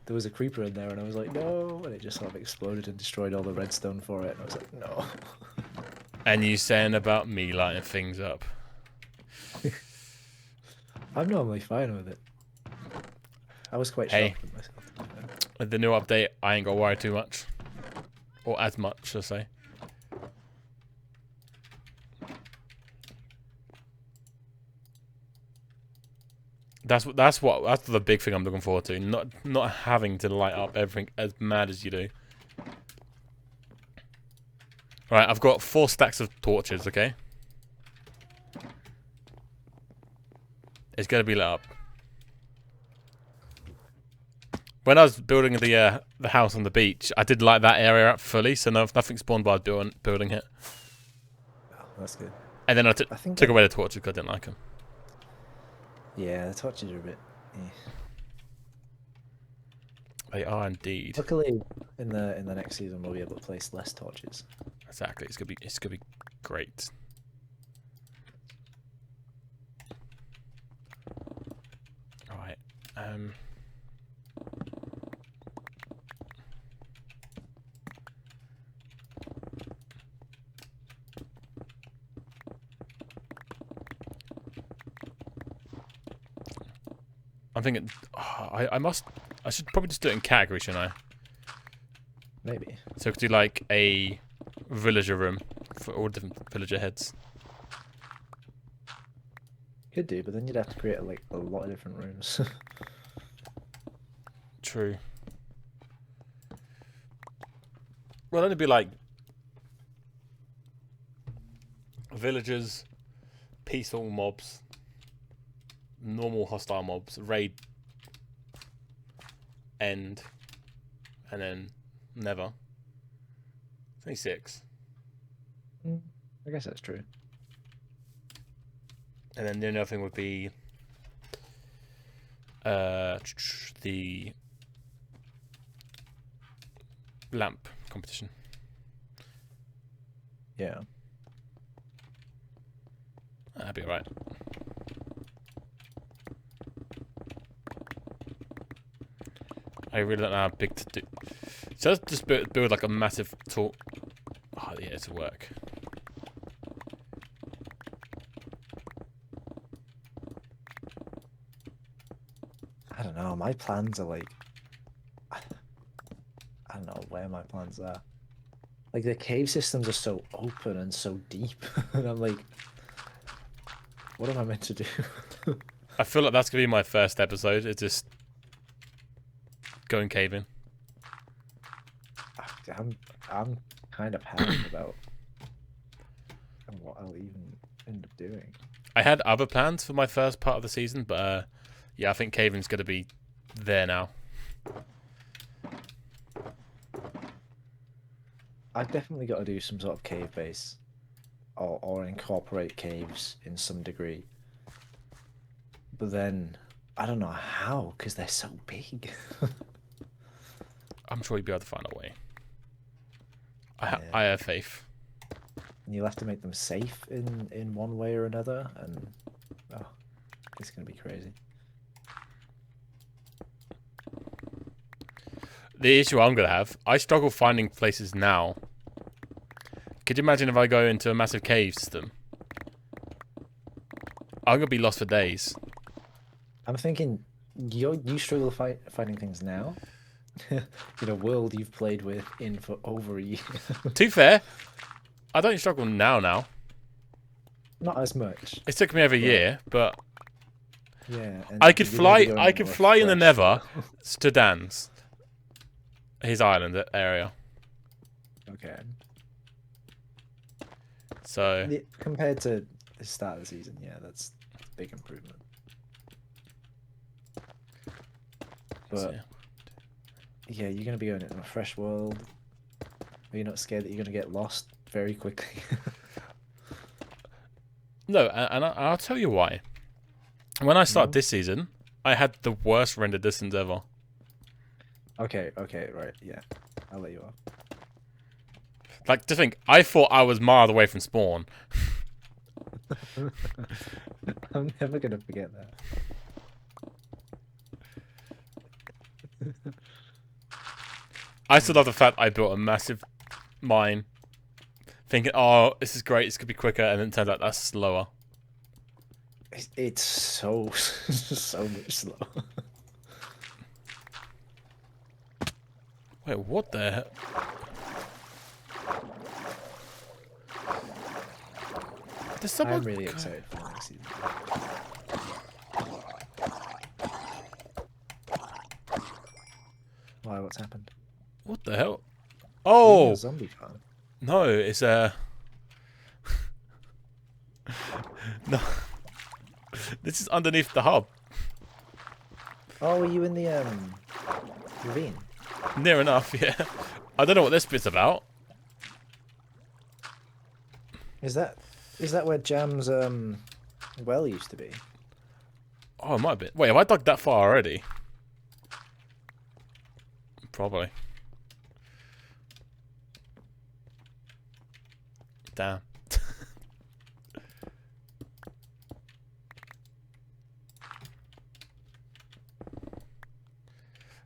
there was a creeper in there and I was like, no. And it just sort of exploded and destroyed all the redstone for it. And I was like, no. And you saying about me lighting things up? I'm normally fine with it. I was quite shocked with myself. With the new update, I ain't got to worry too much. Or as much, I'll say. That's the big thing I'm looking forward to. Not having to light up everything as mad as you do. Alright, I've got 4 stacks of torches, okay? It's gonna be lit up. When I was building the house on the beach, I did light that area up fully, so nothing spawned while building it. Oh, that's good. And then I took away the torches because I didn't like them. Yeah, the torches are a bit. They are indeed. Luckily, in the next season, we'll be able to place less torches. Exactly. It's gonna be great. All right. I'm thinking, I should probably just do it in category, shouldn't I? Maybe. So I could do like a villager room for all different villager heads. Could do, but then you'd have to create like a lot of different rooms. True. Well, it'd be like villagers, peaceful mobs, normal hostile mobs, raid, end, and then never. 26. I guess that's true. And then the only other thing would be the lamp competition. Yeah. That'd be alright. I really don't know how big to do. So let's just build like a massive talk. Oh yeah, it'll work. I don't know. My plans are like, I don't know where my plans are. Like the cave systems are so open and so deep, and I'm like, what am I meant to do? I feel like that's gonna be my first episode. It's just going caving. I'm kind of happy about what I'll even end up doing. I had other plans for my first part of the season, but yeah, I think caving's gonna be there now. I've definitely got to do some sort of cave base, or incorporate caves in some degree. But then I don't know how, because they're so big. I'm sure you'll be able to find a way. Yeah. I have faith. And you'll have to make them safe in one way or another, and oh, it's gonna be crazy. The issue I'm gonna have, I struggle finding places now. Could you imagine if I go into a massive cave system? I'm gonna be lost for days. I'm thinking you struggle finding things now. In a world you've played with for over a year. To be fair, I don't struggle now. Not as much. It took me over a year, but Yeah. And I could you're fly. going I could more fly in the fresh. Nether to Dan's, his island area. Okay. So Compared to the start of the season, yeah, that's a big improvement. But yeah, you're gonna be going into a fresh world. Are you not scared that you're gonna get lost very quickly? no, and I'll tell you why. When I started this season, I had the worst render distance ever. Okay, right, yeah. I'll let you off. Like, to think, I thought I was miles away from spawn. I'm never gonna forget that. I still love the fact I built a massive mine, thinking, oh, this is great, this could be quicker, and then it turns out that's slower. It's so so much slower. Wait, what the hell? There's someone... I'm really excited for the next season. Why? What's happened? What the hell? You're in Oh! a zombie farm. No, it's no. This is underneath the hub. Oh, are you in the ravine? Near enough, yeah. I don't know what this bit's about. Is that where Jam's well used to be? Oh, it might be. Wait, have I dug that far already? Probably. Damn.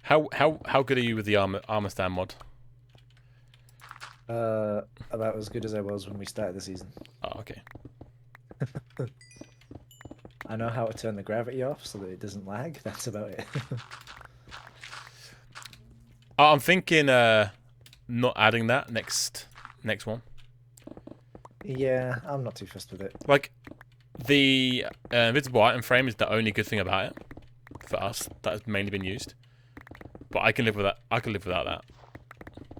How good are you with the armor stand mod? About as good as I was when we started the season. Oh, okay. I know how to turn the gravity off so that it doesn't lag. That's about it. I'm thinking not adding that next one. Yeah, I'm not too fussed with it. Like the invisible item frame is the only good thing about it for us that has mainly been used. But I can live with that. I can live without that.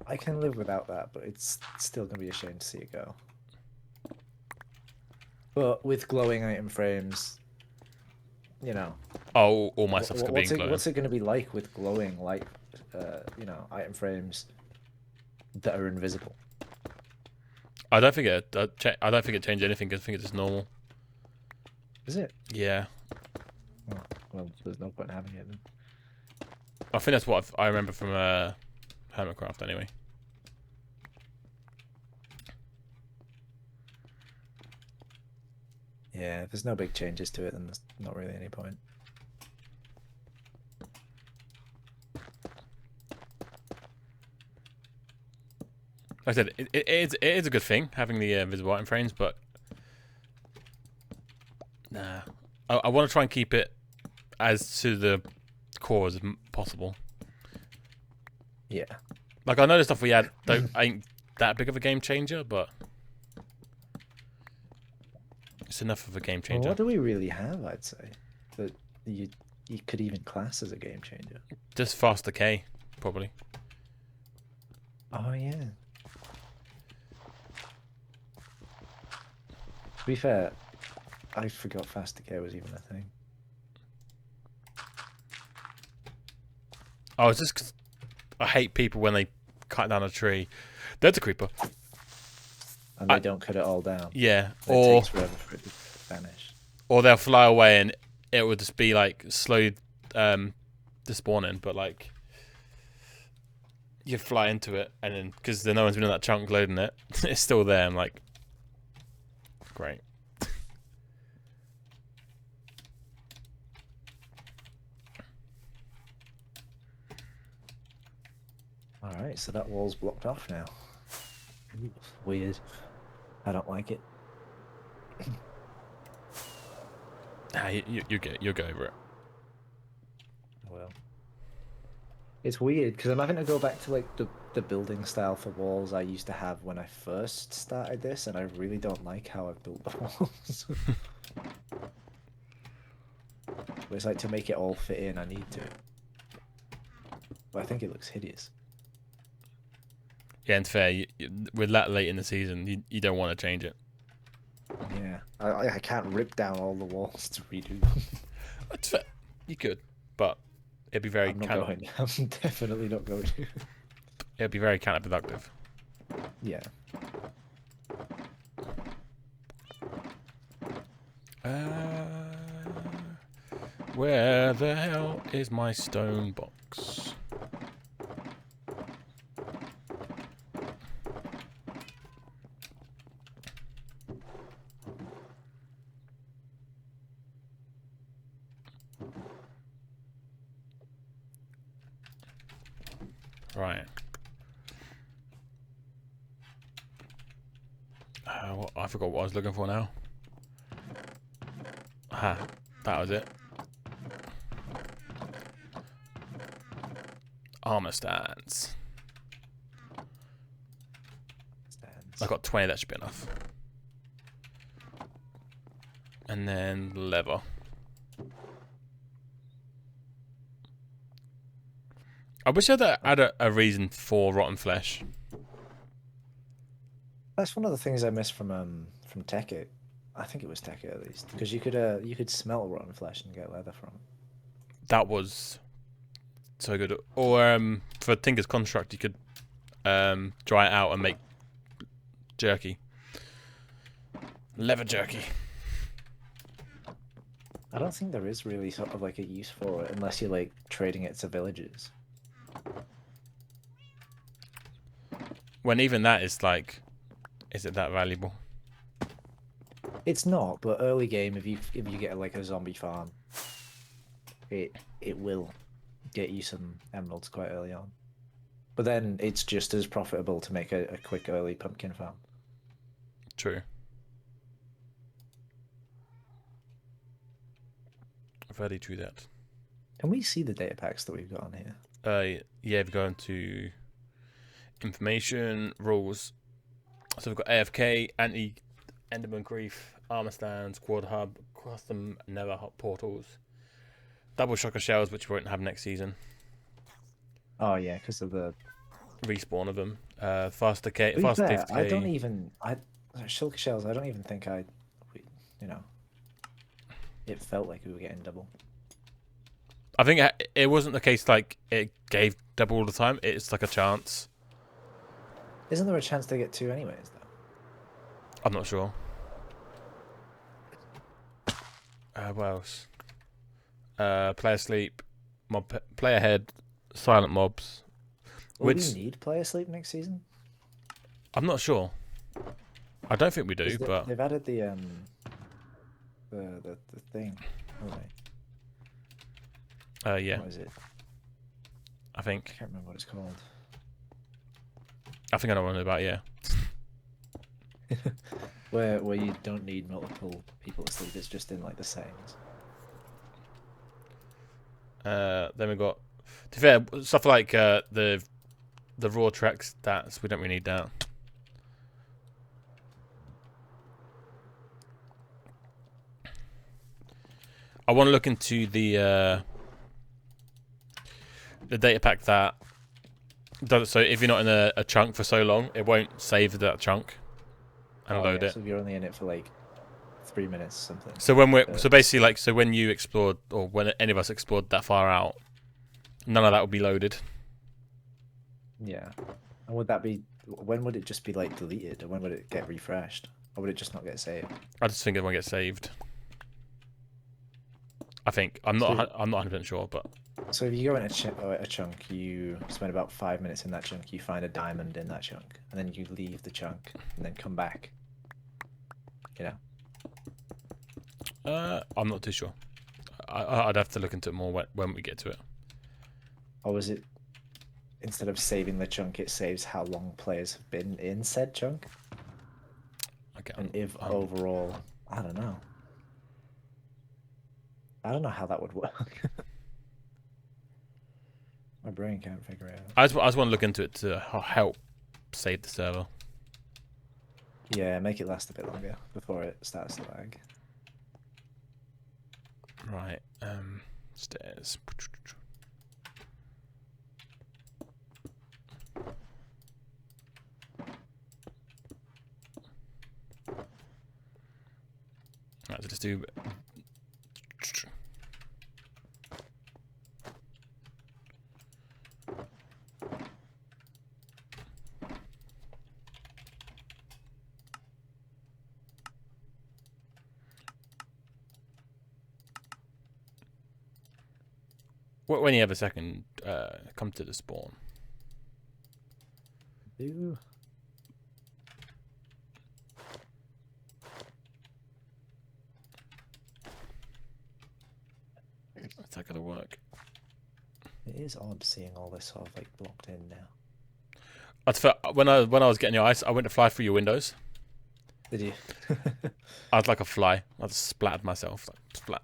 I can live without that, but it's still gonna be a shame to see it go. But with glowing item frames, you know. Oh, all my stuff's gonna be glowing. What's it gonna be like with glowing light, item frames that are invisible? I don't think it changed anything. I think it's just normal. Is it? Yeah. Oh, well, there's no point in having it then. I think that's what I remember from Hermitcraft anyway. Yeah, if there's no big changes to it, then there's not really any point. Like I said, it is a good thing having the invisible item frames, but nah, I want to try and keep it as to the core as possible. Yeah. Like I know the stuff we had ain't that big of a game changer, but it's enough of a game Well, changer. what do we really have? I'd say. that you could even class as a game changer? Just fast decay, probably. Oh yeah. To be fair, I forgot fast decay was even a thing. Oh, it's just 'cause I hate people when they cut down a tree. There's a creeper. And they don't cut it all down. Yeah, It or takes forever for it to vanish. or they'll fly away and it would just be like slow despawning, but like you fly into it and then because no one's been in that chunk loading it, it's still there. I'm like, great. Alright, so that wall's blocked off now. Ooh, weird. I don't like it. You'll go over it. Well, it's weird because I'm having to go back to like the building style for walls I used to have when I first started this, and I really don't like how I've built the walls. But it's like to make it all fit in, I need to. But I think it looks hideous. Yeah, and fair. With that late in the season, you don't want to change it. Yeah, I can't rip down all the walls to redo them. That's fair. You could, but it'd be very. I'm not going. I'm definitely not going to. It'd be very counterproductive. Yeah. Where the hell is my stone box? Right. I forgot what I was looking for now. Ah, that was it. Armor stands. I got 20, that should be enough. And then leather. I wish I had a reason for rotten flesh. That's one of the things I missed from Tekkit. I think it was Tekkit at least, because you could smelt rotten flesh and get leather from it. That was so good. Or for Tinker's Construct, you could dry it out and make jerky. Leather jerky. I don't think there is really sort of like a use for it unless you're like trading it to villages. When even that is like, is it that valuable? It's not, but early game, if you get like a zombie farm, it will get you some emeralds quite early on. But then it's just as profitable to make a quick early pumpkin farm. True. Very true that. Can we see the data packs that we've got on here? Yeah, we go into information, rules. So we've got AFK, anti Enderman Grief, armor stands, quad hub, custom nether hub portals, double shocker shells, which we won't have next season. Oh yeah, because of the respawn of them. Fast decay. Shulker shells. I don't even think it felt like we were getting double. I think it wasn't the case like it gave double all the time. It's like a chance. Isn't there a chance to get two anyways, though? I'm not sure. What else? Player sleep, player head, silent mobs. Will we need player sleep next season? I'm not sure. I don't think we do, but they've added the thing, haven't they? Yeah. What is it? I think. I can't remember what it's called. I think I know what I'm about. Yeah. where you don't need multiple people to sleep. It's just in like the settings. Then we got, to be fair, stuff like the raw track stats. We don't really need that. I want to look into the data pack that does it so if you're not in a chunk for so long, it won't save that chunk and load it. So if you're only in it for like 3 minutes or something. So when so basically like when you explored or when any of us explored that far out, none of that will be loaded. Yeah. And would that be, when would it just be like deleted, or when would it get refreshed, or would it just not get saved? I just think it won't get saved. I think I'm not 100% sure, but So if you go in a chunk, you spend about 5 minutes in that chunk, you find a diamond in that chunk, and then you leave the chunk and then come back. You know? I'm not too sure. I'd have to look into it more when we get to it. Or was it, instead of saving the chunk, it saves how long players have been in said chunk? Okay. And if overall, I don't know. I don't know how that would work. My brain can't figure it out. I just want to look into it to help save the server. Yeah, make it last a bit longer before it starts to lag. Right. Stairs. Right, so let's do. When you have a second, come to the spawn. Ooh. Is that gonna work? It is odd seeing all this sort of like blocked in now. When I was getting your ice, I went to fly through your windows. Did you? I was like a fly. I just splattered myself. Like splat.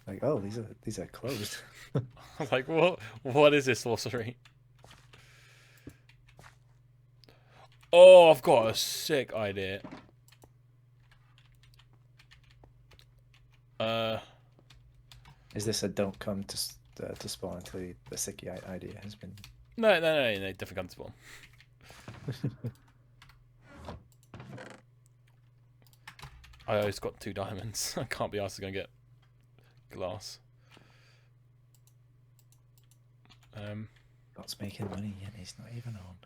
Like, oh, these are closed. I was like, what is this sorcery? Oh, I've got a sick idea. Is this a don't come to spawn until the sicky idea has been? No, definitely come to spawn. I always got 2 diamonds. I can't be asked to go and get glass. God's making money and he's not even on.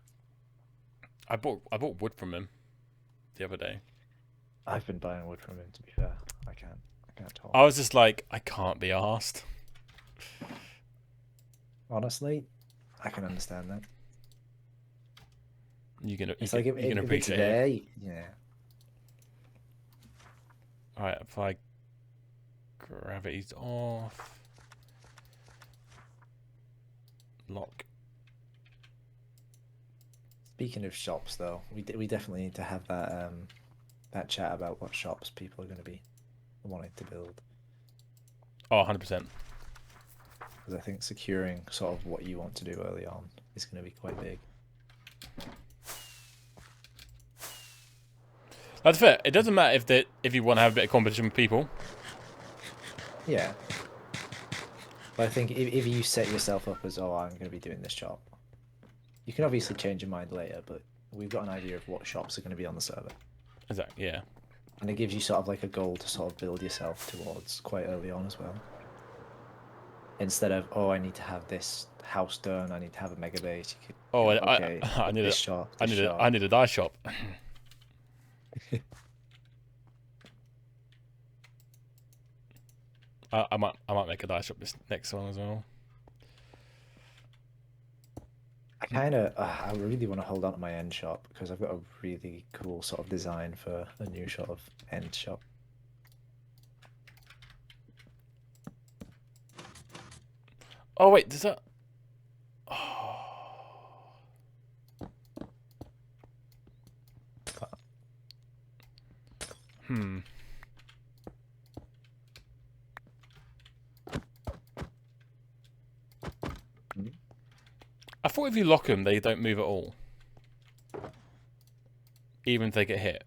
I bought wood from him the other day. I've been buying wood from him, to be fair. I can't talk. I was just like, I can't be asked. Honestly, I can understand that. You can It's you like can, if you can it's appreciate it. there, yeah. Alright, apply gravity's off. Lock. Speaking of shops, though, we definitely need to have that chat about what shops people are going to be wanting to build. Oh, 100%. Because I think securing sort of what you want to do early on is going to be quite big. That's fair. It doesn't matter if you want to have a bit of competition with people. Yeah. But I think if you set yourself up as, oh, I'm going to be doing this shop, you can obviously change your mind later, but we've got an idea of what shops are going to be on the server. Exactly, yeah. And it gives you sort of like a goal to sort of build yourself towards quite early on as well. Instead of, oh, I need to have this house done, I need to have a mega base. You could, Oh, okay, I need this a shop, I this need shop. I need a dye shop. I might make a dye shop this next one as well. I really want to hold on to my end shop because I've got a really cool sort of design for a new sort of end shop. Oh wait, does that? Hmm. I thought if you lock them, they don't move at all. Even if they get hit.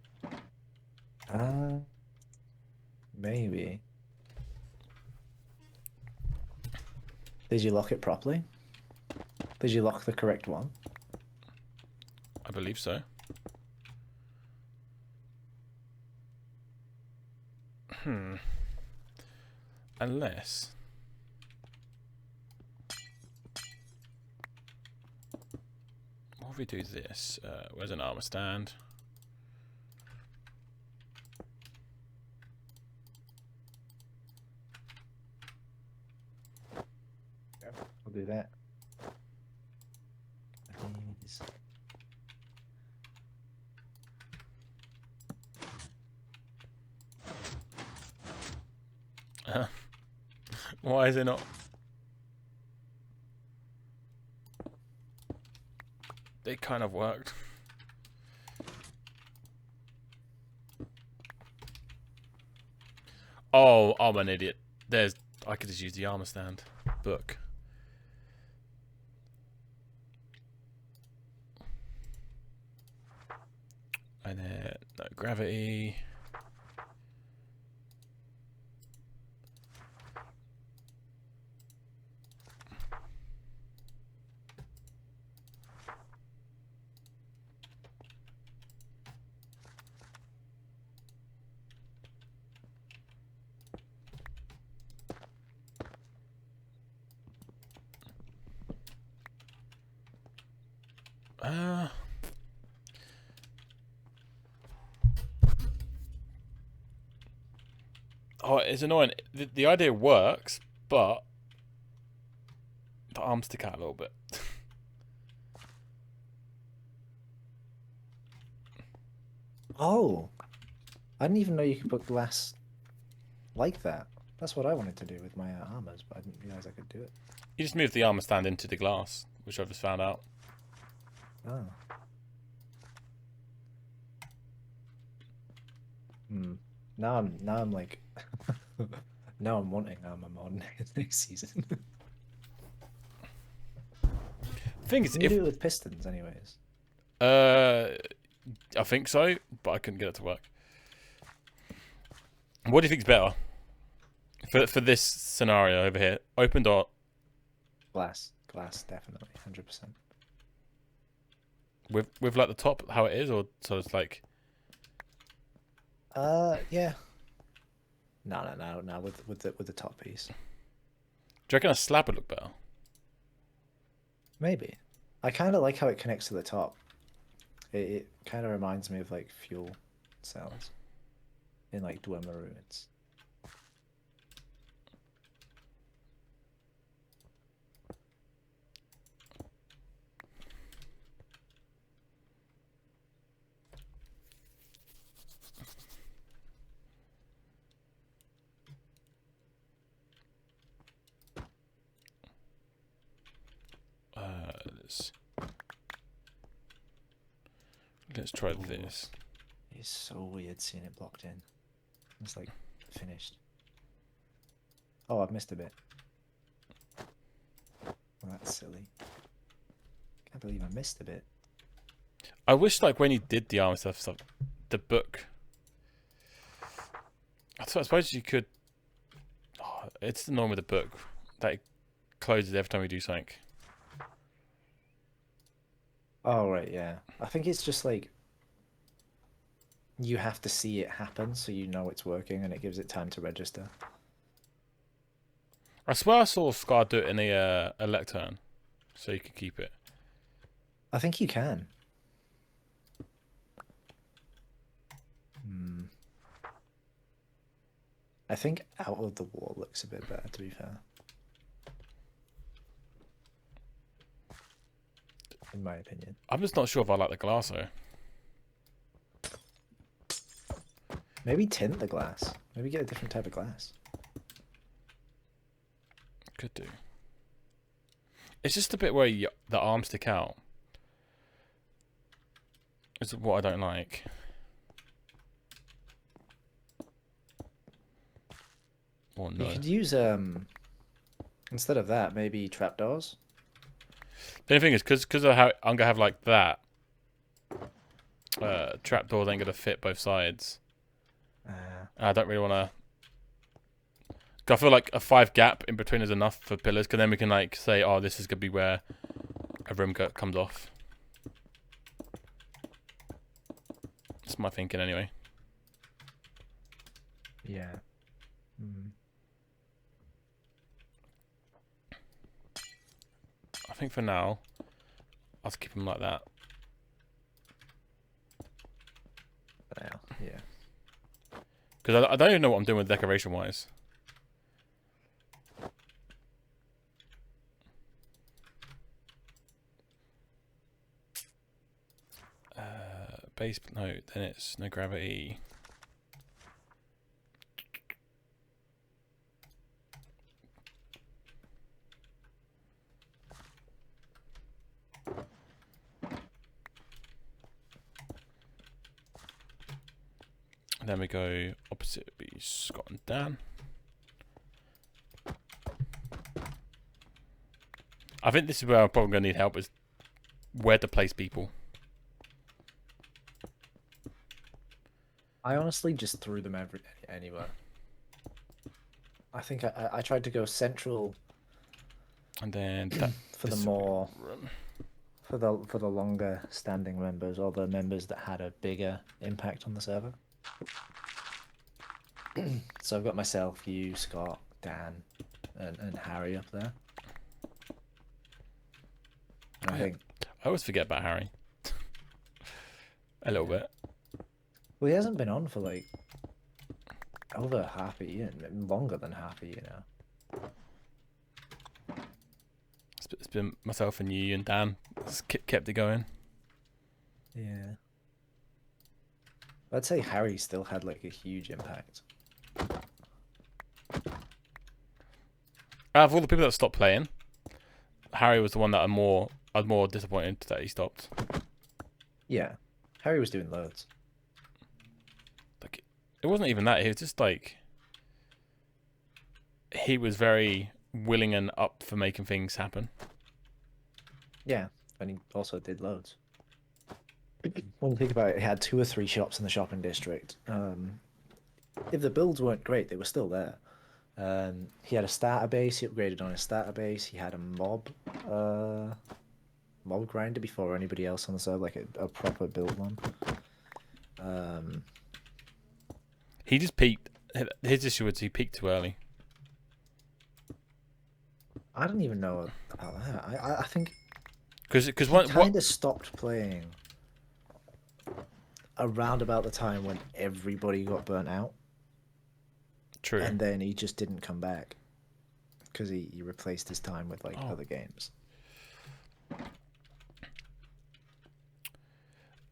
Maybe. Did you lock it properly? Did you lock the correct one? I believe so. Unless... What if we do this? Where's an armor stand? I'll do that. These. Why is it not? It kind of worked. Oh, I'm an idiot. I could just use the armor stand book. And then no gravity. Oh, it's annoying. The idea works, but the arms stick out a little bit. Oh, I didn't even know you could put glass like that. That's what I wanted to do with my armors, but I didn't realize I could do it. You just move the armor stand into the glass, which I've just found out. Oh. Now I'm like now I'm wanting armor mod next season. Thing is, Can you do it with pistons anyways? I think so, but I couldn't get it to work. What do you think's better for this scenario over here? Open door. Glass, definitely, 100%. With like the top how it is, or so it's like. Yeah. No. With the top piece. Do you reckon a slab would look better? Maybe. I kind of like how it connects to the top. It kind of reminds me of like fuel cells in like Dwemer ruins. Let's try this. It's so weird seeing it blocked in. It's like finished. Oh, I've missed a bit. Well, that's silly. Can't believe I missed a bit. I wish, like, when you did the armor stuff, the book. I suppose you could. Oh, it's the norm with the book that it closes every time you do something. Oh, right, yeah. I think it's just like you have to see it happen so you know it's working and it gives it time to register. I swear I saw Scar do it in a lectern, so you could keep it. I think you can. I think out of the wall looks a bit better, to be fair. In my opinion. I'm just not sure if I like the glass though. Maybe tint the glass. Maybe get a different type of glass. Could do. It's just a bit where the arms stick out. Is what I don't like. Or no. You could use instead of that, maybe trapdoors. The only thing is, because of how I'm gonna have like that, trapdoors ain't gonna fit both sides. I don't really want to 'Cause I feel like a 5 gap in between is enough for pillars, because then we can like say, oh, this is gonna be where a room comes off. That's my thinking anyway. Yeah. Mm. I think for now, I'll just keep them like that. Now, yeah. Because I don't even know what I'm doing with decoration wise. Base, no, then it's no gravity. And then we go opposite, would be Scott and Dan. I think this is where I'm probably going to need help, is where to place people. I honestly just threw them anywhere. I think I tried to go central And then for the more for the longer standing members, or the members that had a bigger impact on the server. So I've got myself, you, Scott, Dan, and Harry up there. And I think I always forget about Harry. A little bit. well, he hasn't been on for like over half a year, longer than half a year now. It's been myself and you and Dan. It's kept it going. Yeah. I'd say Harry still had like a huge impact. Out of all the people that stopped playing, Harry was the one that I was more disappointed that he stopped. Yeah. Harry was doing loads. Like, it wasn't even that. He was just like, he was very willing and up for making things happen. Yeah, and he also did loads. When you think about it, he had 2 or 3 shops in the shopping district. If the builds weren't great, they were still there. He had a starter base. He upgraded on his starter base. He had a mob grinder before anybody else on the server, like a proper build one. He just peaked. His issue was he peaked too early. I don't even know about that. I think Because he kind of stopped playing around about the time when everybody got burnt out. True. And then he just didn't come back because he replaced his time with like other games.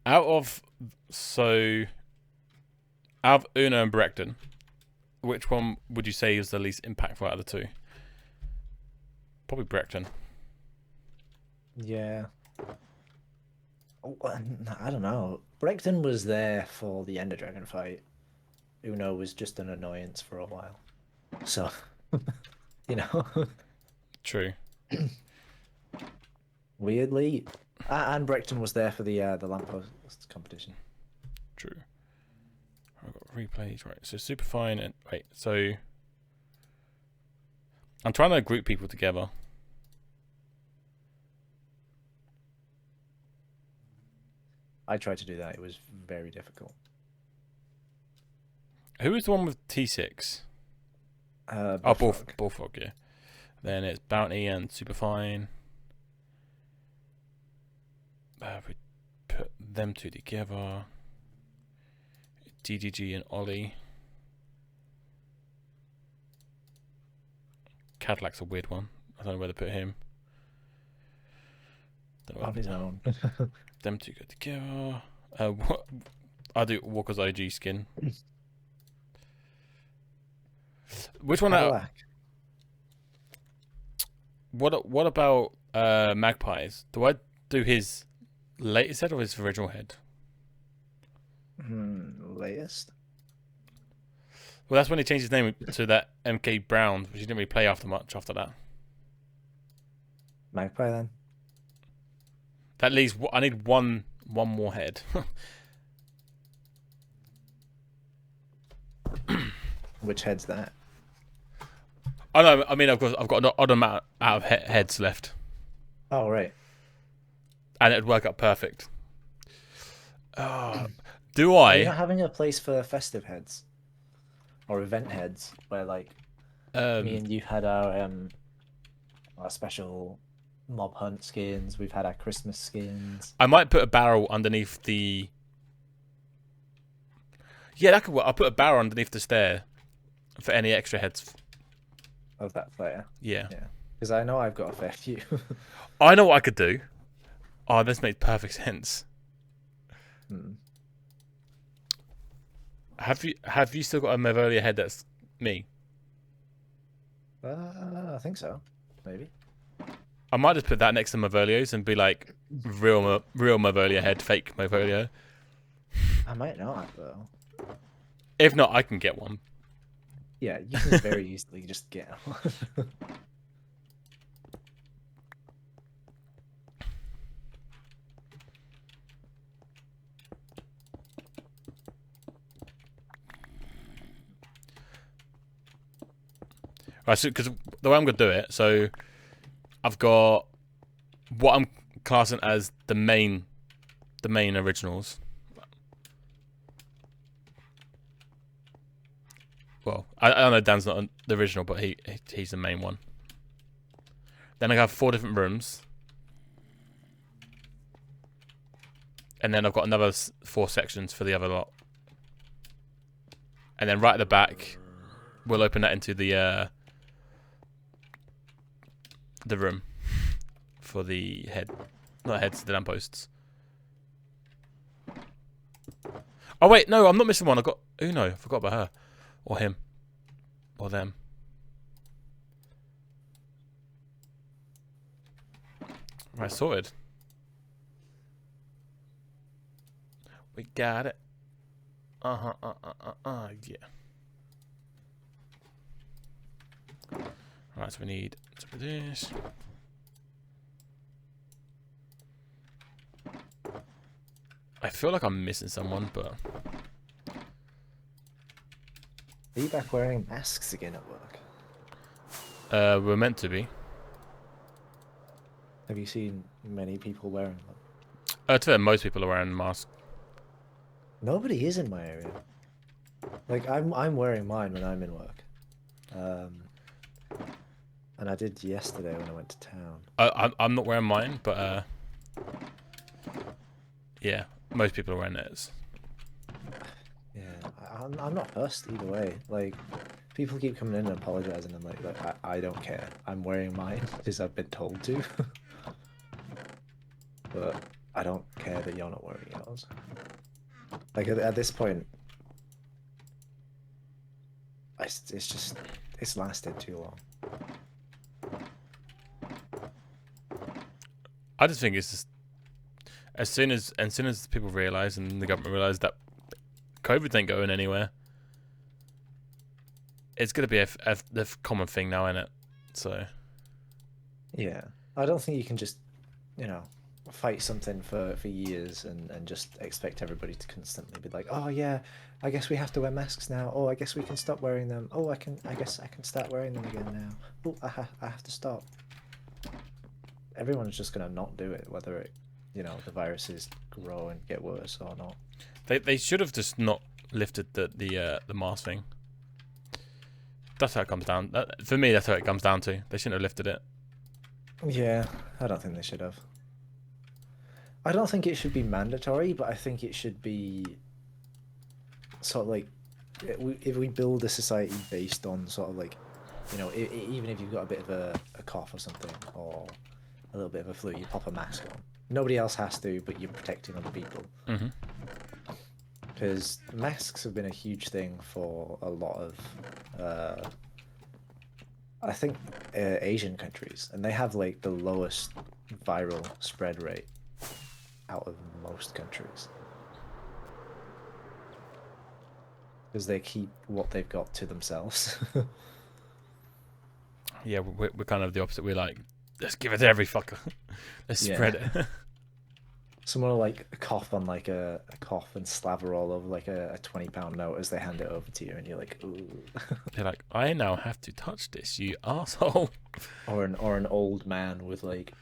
Out of Una and Brecton, which one would you say is the least impactful out of the two? Probably Brecton. Yeah. Oh, I don't know. Brecton was there for the Ender Dragon fight. Uno was just an annoyance for a while. So, you know. True. Weirdly. And Brecton was there for the lamppost competition. True. I've got replays, right. So Superfine and wait, so I'm trying to group people together. I tried to do that. It was very difficult. Who is the one with T6? Bullfrog, yeah. Then it's Bounty and Superfine. We put them two together. DGG and Ollie. Cadillac's a weird one. I don't know where to put him. On his own. Them two go together. I do Walker's OG skin. Which one? What about Magpies? Do I do his latest head or his original head? Latest. Well, that's when he changed his name to that MK Brown, which he didn't really play after much after that. Magpie then. That leaves. I need one more head. Which head's that? Oh no, I mean I've got an odd amount out of heads left, Oh right. and it'd work out perfect. Do Are you I? not having a place for festive heads or event heads where like me and you had our special mob hunt skins, we've had our Christmas skins. I might put a barrel underneath the. Yeah, that could work. I'll put a barrel underneath the stair for any extra heads. Of that player. Yeah. Yeah. Because I know I've got a fair few. I know what I could do. Oh, this makes perfect sense. Hmm. Have you still got a Mavolia head that's me? I think so. Maybe. I might just put that next to Mavolio's and be like real Mavolia head, fake Mavolia. I might not though. If not, I can get one. Yeah, you can very easily just get one. Right, so because the way I'm gonna do it, so I've got what I'm classing as the main originals. Well, I know Dan's not the original, but he's the main one. Then I have 4 different rooms, and then I've got another 4 sections for the other lot. And then right at the back, we'll open that into the room for the not heads, the lampposts. Oh wait, no, I'm not missing one. I got Uno. I forgot about her, or him, or them. Right, sorted. We got it. Yeah. Right, so we need some of this. I feel like I'm missing someone, but Are you back wearing masks again at work? we're meant to be. Have you seen many people wearing them? To fair, most people are wearing masks. Nobody is in my area. Like I'm wearing mine when I'm in work. And I did yesterday when I went to town. I'm not wearing mine, but yeah, most people are wearing theirs. Yeah, I'm not fussed either way. Like, people keep coming in and apologizing. I'm like, look, I don't care. I'm wearing mine because I've been told to. But I don't care that you're not wearing yours. Like, at this point, it's lasted too long. I just think it's just as soon as people realise and the government realise that COVID ain't going anywhere, it's gonna be the common thing now, isn't it? So Yeah, I don't think you can just, fight something for years and just expect everybody to constantly be like, oh yeah, I guess we have to wear masks now. Oh, I guess we can stop wearing them. Oh, I guess I can start wearing them again now. Oh, I have to stop. Everyone's just gonna not do it, whether it, the viruses grow and get worse or not. they should have just not lifted the mask thing. That's how it comes down. For me, that's how it comes down to. They shouldn't have lifted it. Yeah, I don't think they should have. I don't think it should be mandatory, but I think it should be sort of like, if we build a society based on sort of like, even if you've got a bit of a cough or something, or a little bit of a flu, you pop a mask on. Nobody else has to, but you're protecting other people. Mm-hmm. Because masks have been a huge thing for a lot of, I think, Asian countries, and they have like the lowest viral spread rate out of most countries. Because they keep what they've got to themselves. Yeah, we're kind of the opposite. We're like, let's give it to every fucker. Let's spread it. Someone will like cough on like a cough and slaver all over like a £20 note as they hand it over to you, and you're like, ooh. They're like, I now have to touch this, you asshole. Or an old man with like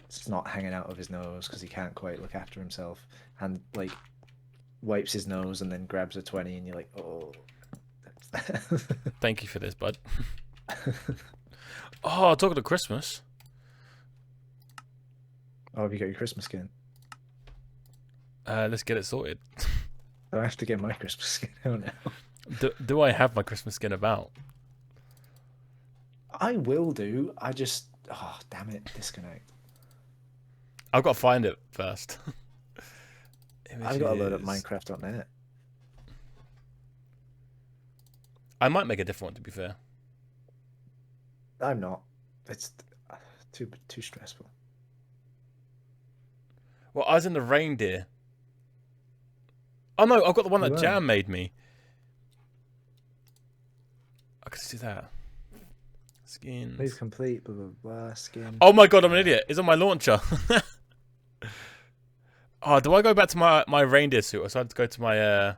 snot hanging out of his nose because he can't quite look after himself, and like wipes his nose and then grabs a 20, and you're like, oh. Thank you for this, bud. Oh, talking of Christmas. Oh, have you got your Christmas skin? Let's get it sorted. I have to get my Christmas skin out now. Do I have my Christmas skin about? I will do. I just, oh damn it, disconnect. I've got to find it first. I've got to load up Minecraft.net. I might make a different one, to be fair. I'm not. It's too stressful. Well, I was in the reindeer. Oh no, I've got the one that You were. Jam made me. I could see that. Skins. Please complete, blah, blah, blah, skin. Oh my god, I'm an idiot. It's on my launcher. Oh, do I go back to my reindeer suit, or so I have to go to my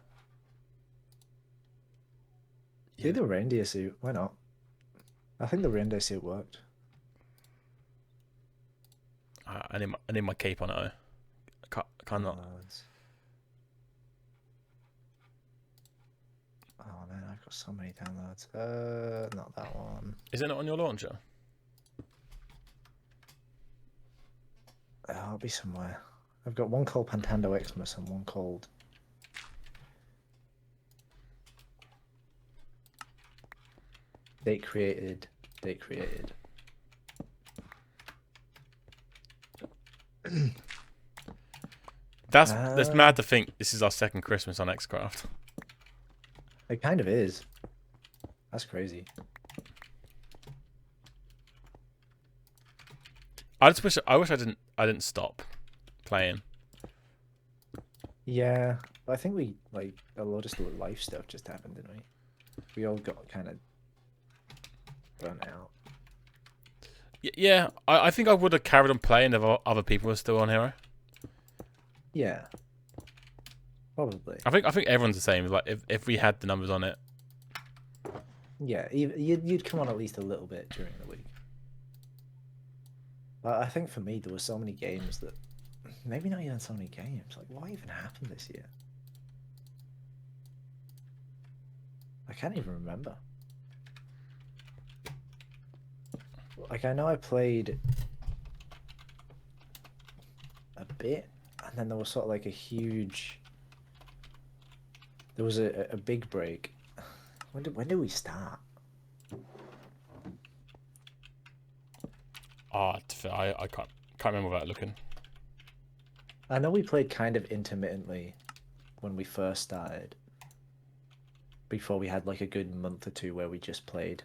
Do the reindeer suit. Why not? I think the reindeer suit worked. I need my cape on it. I can't not. Oh man, I've got so many downloads. Not that one. Is it not on your launcher? I'll be somewhere. I've got one called Pantando Xmas and one called Date Created. That's mad to think this is our second Christmas on XCraft. It kind of is. That's crazy. I wish I didn't stop playing. Yeah, but I think we like a lot of life stuff just happened, didn't we? We all got kind of burnt out. Yeah, I think I would have carried on playing if other people were still on Hero. Yeah, probably. I think everyone's the same. Like if we had the numbers on it. Yeah, you'd come on at least a little bit during the week. But I think for me there were so many games that maybe not even so many games. Like what even happened this year? I can't even remember. Like I know I played a bit, and then there was sort of like a huge. There was a big break. When did we start? Oh, I can't remember without looking. I know we played kind of intermittently when we first started. Before we had like a good month or two where we just played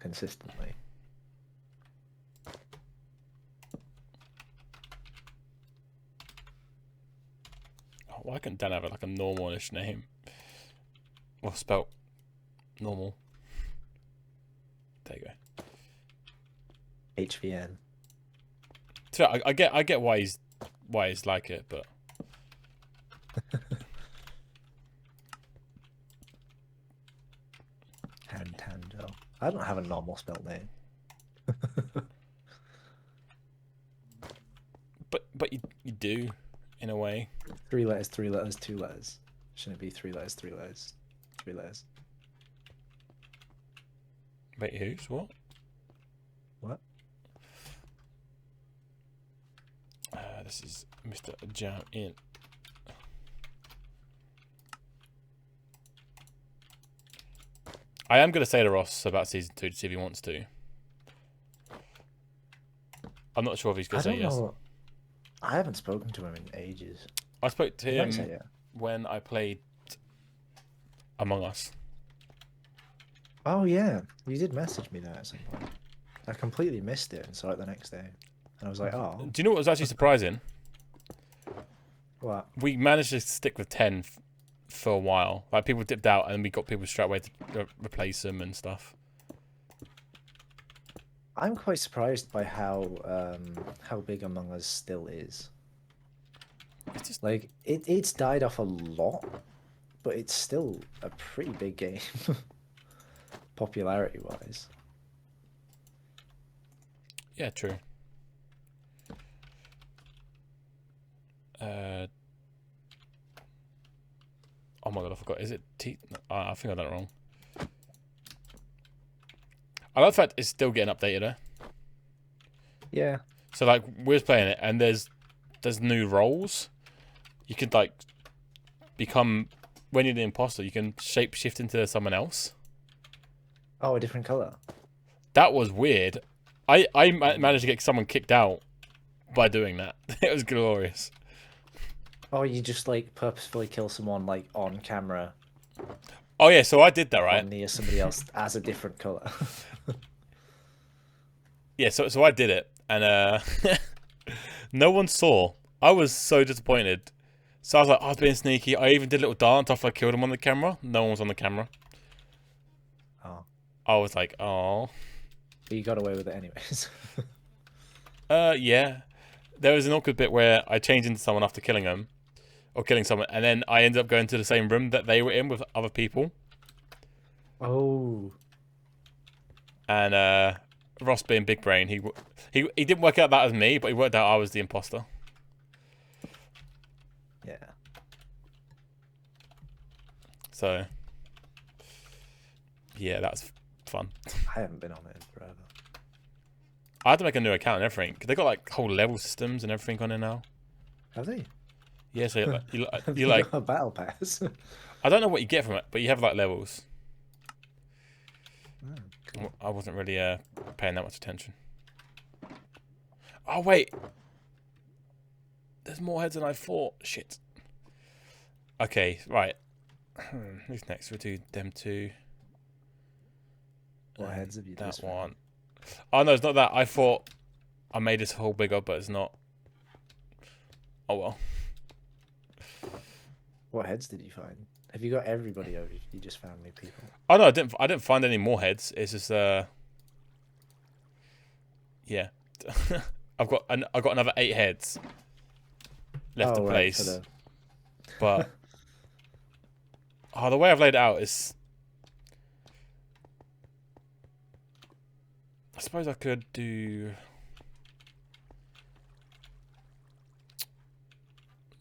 consistently. Oh, why can't Dan have like a normalish name? Well, spelt normal. There you go. HVN. So I get why he's like it, but Pantando. I don't have a normal spelled name. but you do, in a way. 3 letters, 2 letters. Shouldn't it be 3 letters, 3 letters, 3 letters? Wait, who's what? What? This is Mr. Jam in. I am going to say to Ross about season 2 to see if he wants to. I'm not sure if he's going to say yes. I haven't spoken to him in ages. I spoke to him Yeah. when I played Among Us. Oh yeah, you did message me that at some point. I completely missed it and saw it the next day. And I was like, oh. Do you know what was actually surprising? What? We managed to stick with 10 for a while. Like, people dipped out and we got people straight away to replace them and stuff. I'm quite surprised by how big Among Us still is. just Like it's died off a lot, but it's still a pretty big game, popularity wise. yeah, true. Oh my god, I forgot. Is it T? I think I done it wrong. I love the fact it's still getting updated, though. Yeah. So like we was playing it, and there's new roles. You could like become when you're the imposter. You can shape shift into someone else. Oh, a different color. That was weird. I managed to get someone kicked out by doing that. It was glorious. Oh, you just like purposefully kill someone like on camera Oh yeah, so I did that or right. near somebody else as a different color. Yeah, so I did it, and no one saw. I was so disappointed. So I was like, I was being sneaky. I even did a little dance after I killed him on the camera. No one was on the camera. Oh, I was like, oh. but you got away with it anyways. Yeah. There was an awkward bit where I changed into someone after killing them, or killing someone, and then I ended up going to the same room that they were in with other people. Oh. And Ross, being big brain, he didn't work out that as me, but he worked out I was the imposter. Yeah. So yeah, that's fun. I haven't been on it in forever. I had to make a new account and everything, because they got like whole level systems and everything on it now. Have they? Yeah, so Have you they like got a battle pass? I don't know what you get from it, but you have like levels. Oh, cool. I wasn't really paying that much attention. Oh wait, there's more heads than I thought. Shit. Okay, right. Who's next? We'll do them two. What heads have you That just one. found? Oh no, it's not that. I thought I made this whole bigger, but it's not. Oh well. What heads did you find? Have you got everybody over? You just found new people. Oh no, I didn't find any more heads. It's just yeah. I've got another 8 heads left to Right, place. But the way I've laid it out is, I suppose I could do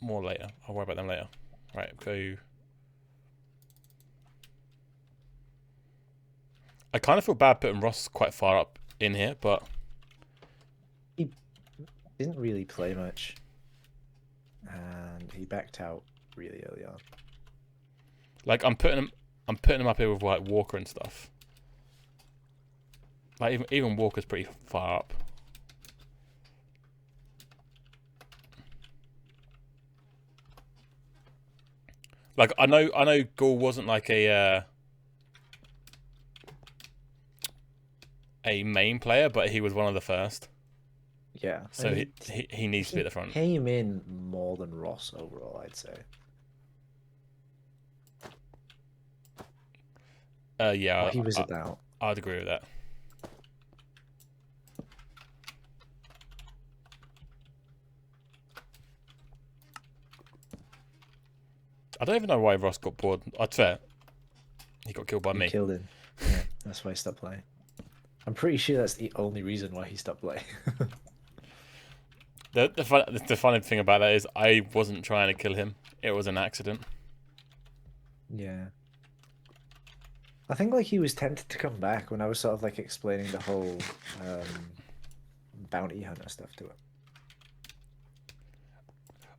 more later. I'll worry about them later. Right, go. I kind of feel bad putting Ross quite far up in here, but He didn't really play much, and he backed out really early on. like I'm putting him up here with like Walker and stuff. Like even Walker's pretty far up. Like I know Ghoul wasn't like a main player, but he was one of the first. Yeah. So he needs to be at the front. Came in more than Ross overall, I'd say. Yeah, What he was about. I'd agree with that. I don't even know why Ross got bored. That's fair. He got killed by You me. killed him. Yeah, that's why he stopped playing. I'm pretty sure that's the only reason why he stopped playing. The funny thing about that is I wasn't trying to kill him. It was an accident. Yeah. I think like he was tempted to come back when I was sort of like explaining the whole bounty hunter stuff to him.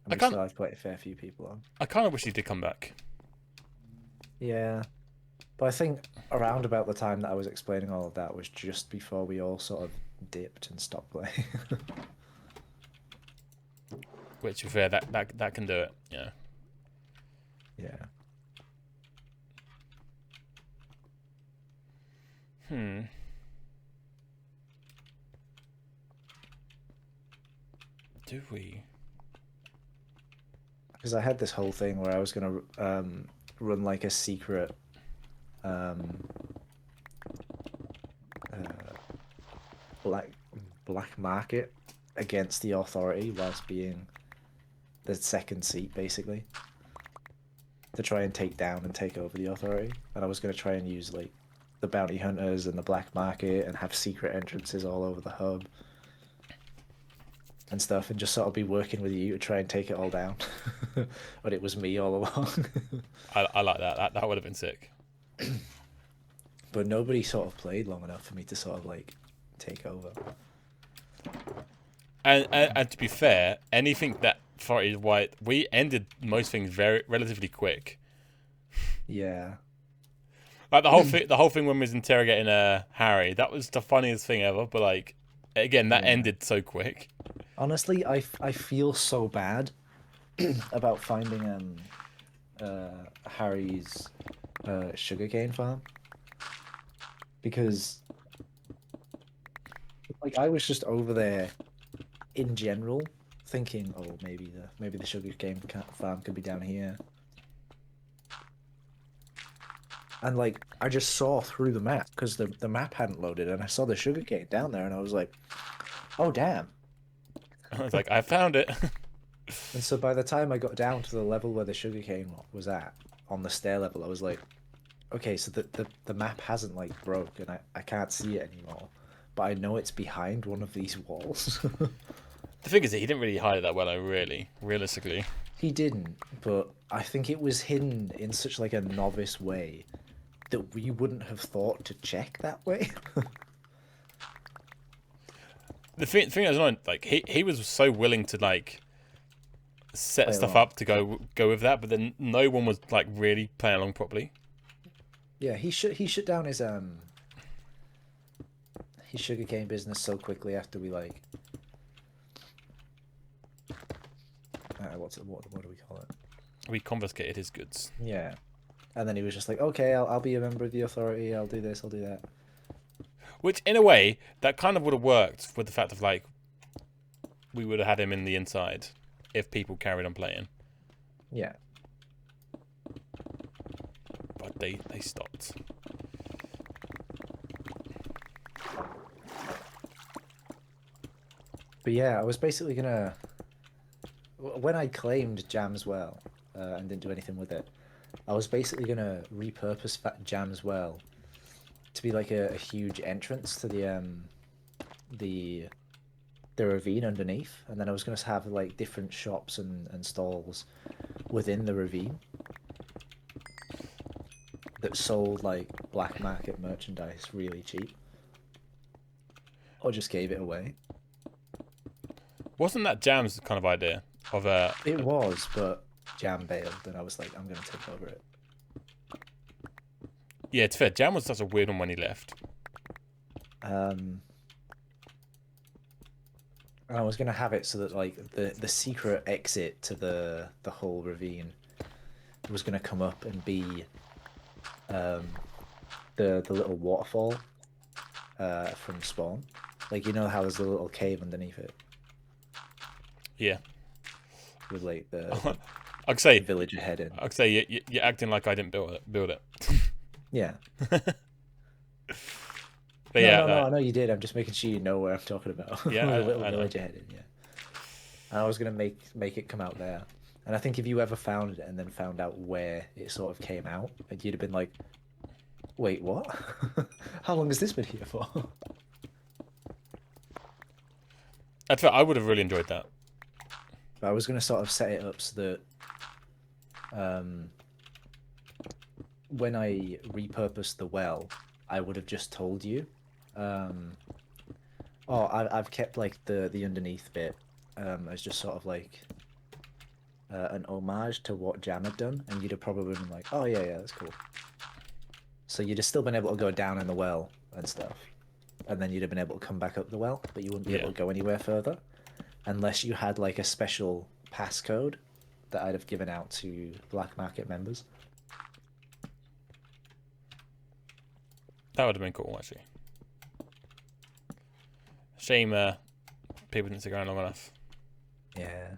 And we still have quite a fair few people on. I kind of wish he did come back. Yeah. But I think around about the time that I was explaining all of that was just before we all sort of dipped and stopped playing. Which, to be fair, that can do it. Yeah. Yeah. Do we? Because I had this whole thing where I was gonna run like a secret black market against the authority whilst being the second seat basically, to try and take down and take over the authority. And I was going to try and use like the bounty hunters and the black market and have secret entrances all over the hub and stuff, and just sort of be working with you to try and take it all down. But it was me all along. I like that. That would have been sick. But nobody sort of played long enough for me to sort of like take over. And to be fair, anything that Authority White, we ended most things relatively quick. Yeah. Like the whole thing when we was interrogating Harry, that was the funniest thing ever. But like, again, that ended so quick. Honestly, I feel so bad about finding Harry's sugarcane farm, because like I was just over there in general thinking, oh, maybe the sugarcane farm could be down here. And like I just saw through the map because the map hadn't loaded, and I saw the sugarcane down there, and I was like, oh damn. I was like, I found it. And so by the time I got down to the level where the sugarcane was at, on the stair level, I was like, okay, so the map hasn't like broke, and I can't see it anymore, but I know it's behind one of these walls. The thing is that he didn't really hide it that well, realistically. He didn't, but I think it was hidden in such like a novice way that we wouldn't have thought to check that way. The thing that's annoying, like he was so willing to like set Play stuff along. up to go with that, but then no one was like really playing along properly. Yeah, he shut down his sugarcane business so quickly after we like what do we call it? We confiscated his goods. Yeah. And then he was just like, okay, I'll be a member of the authority, I'll do this, I'll do that. Which, in a way, that kind of would have worked with the fact of, like, we would have had him in the inside if people carried on playing. Yeah. But they stopped. But yeah, I was basically gonna... When I claimed Jam's Well and didn't do anything with it, I was basically gonna repurpose that Jam's Well to be like a huge entrance to the ravine underneath, and then I was gonna have like different shops and stalls within the ravine that sold like black market merchandise really cheap, or just gave it away. Wasn't that Jam's kind of idea of It was, but Jam bailed, and I was like, I'm gonna take over it. Yeah, it's fair. Jam was such a weird one when he left. And I was gonna have it so that like the secret exit to the whole ravine was gonna come up and be the little waterfall from spawn. Like, you know how there's a little cave underneath it Yeah. with like the I'd say village ahead in. I'd say you're acting like I didn't build it. Yeah. But yeah, No, I know you did. I'm just making sure you know where I'm talking about. Yeah, The little I know. village ahead in, yeah. And I was gonna make it come out there. And I think if you ever found it and then found out where it sort of came out, you'd have been like, wait, what? How long has this been here for? That's fair. I would have really enjoyed that. But I was gonna sort of set it up so that when I repurposed the well, I would have just told you. I've kept like the underneath bit as just sort of like an homage to what Jam had done, and you'd have probably been like, oh yeah, that's cool. So you'd have still been able to go down in the well and stuff, and then you'd have been able to come back up the well, but you wouldn't be able to go anywhere further unless you had like a special passcode that I'd have given out to black market members. That would have been cool, actually. Shame people didn't stick around long enough. Yeah.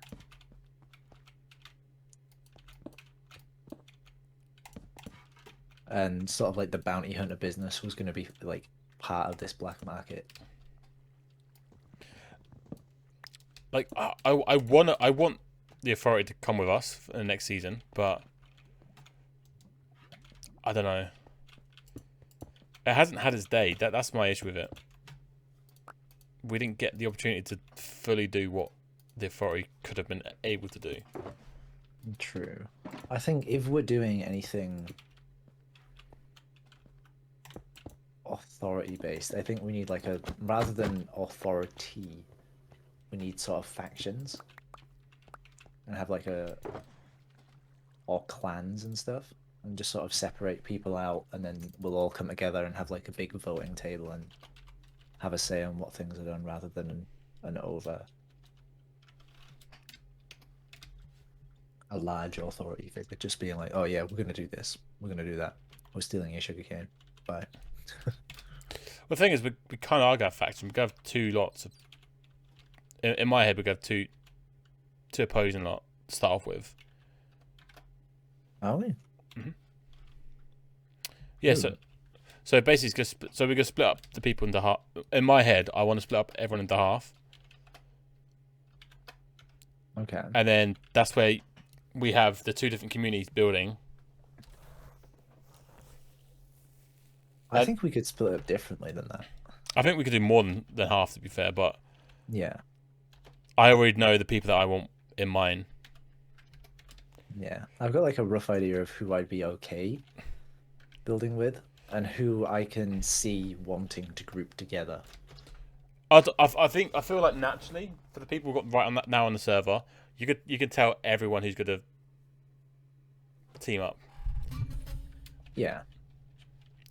And sort of like the bounty hunter business was going to be like part of this black market. Like I want the authority to come with us for the next season, but I don't know. It hasn't had its day. That's my issue with it. We didn't get the opportunity to fully do what the authority could have been able to do. True. I think if we're doing anything authority based, I think we need like a, rather than authority, we need sort of factions and have like a, or clans and stuff, and just sort of separate people out, and then we'll all come together and have like a big voting table and have a say on what things are done, rather than an over a large authority figure just being like, oh yeah, we're gonna do this, we're gonna do that, we're stealing your sugarcane, bye. The thing is, we kind of are going to have factions. We have two lots of. In my head, we have two opposing lot to start off with. Are we? Mm-hmm. Yeah, so basically, it's gonna so we're gonna split up the people into half. In my head, I want to split up everyone into half. Okay. And then that's where we have the two different communities building. I think we could split it up differently than that. I think we could do more than half, to be fair, but Yeah. I already know the people that I want in mine. Yeah. I've got like a rough idea of who I'd be okay building with, and who I can see wanting to group together. I feel like naturally, for the people we've got right on that now on the server, you could tell everyone who's gonna team up. Yeah.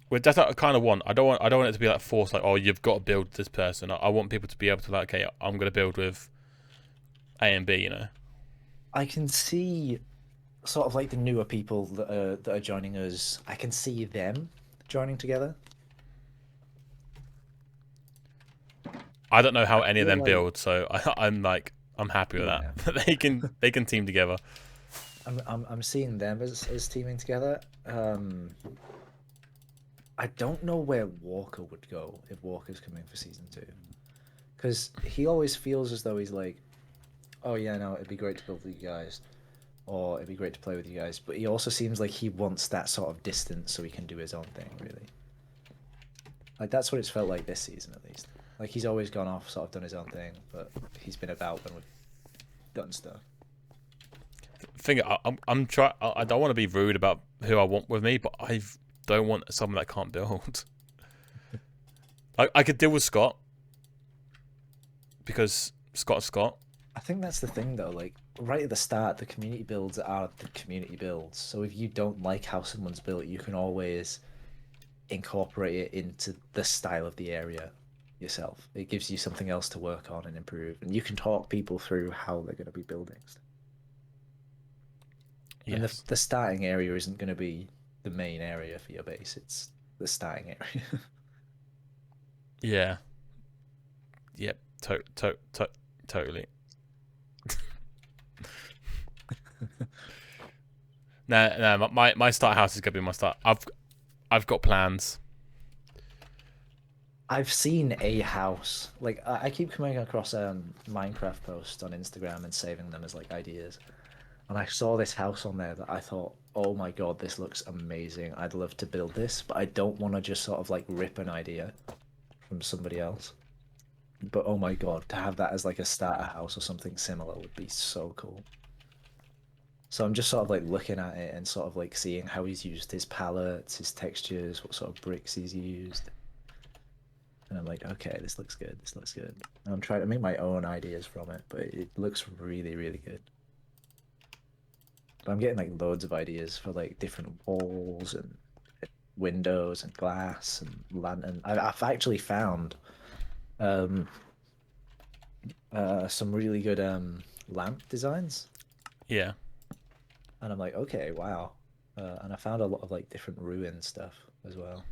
Well, that's what I kind of want. I don't want it to be like forced, like, oh, you've got to build this person. I want people to be able to, like, okay, I'm gonna build with A and B, you know. I can see sort of like the newer people that are joining us. I can see them joining together. I don't know how any of them like- build, so I'm happy with that. They can team together. I'm seeing them as teaming together. I don't know where Walker would go if Walker's coming for season 2, because he always feels as though he's like, oh yeah, no, it'd be great to build with you guys, or it'd be great to play with you guys, but he also seems like he wants that sort of distance so he can do his own thing, really. Like, that's what it's felt like this season, at least. Like, he's always gone off, sort of done his own thing, but he's been about when we've done stuff. I'm trying. I don't want to be rude about who I want with me, but I don't want someone that can't build. I could deal with Scott because Scott's Scott. I think that's the thing, though. Like, right at the start, the community builds are the community builds. So if you don't like how someone's built, you can always incorporate it into the style of the area yourself. It gives you something else to work on and improve, and you can talk people through how they're going to be building stuff. Yes. And the starting area isn't going to be the main area for your base. It's the starting area. Yeah. Yep. Totally. No. My start house is gonna be my start. I've got plans. I've seen a house. Like, I keep coming across Minecraft posts on Instagram and saving them as like ideas. And I saw this house on there that I thought, oh my god, this looks amazing. I'd love to build this, but I don't want to just sort of like rip an idea from somebody else. But oh my god, to have that as like a starter house or something similar would be so cool. So I'm just sort of like looking at it and sort of like seeing how he's used his palettes, his textures, what sort of bricks he's used. And I'm like, okay, this looks good, this looks good. And I'm trying to make my own ideas from it, but it looks really, really good. But I'm getting like loads of ideas for like different walls and windows and glass and lantern. I've actually found some really good lamp designs. Yeah. And I'm like, okay, wow. And I found a lot of like different ruin stuff as well.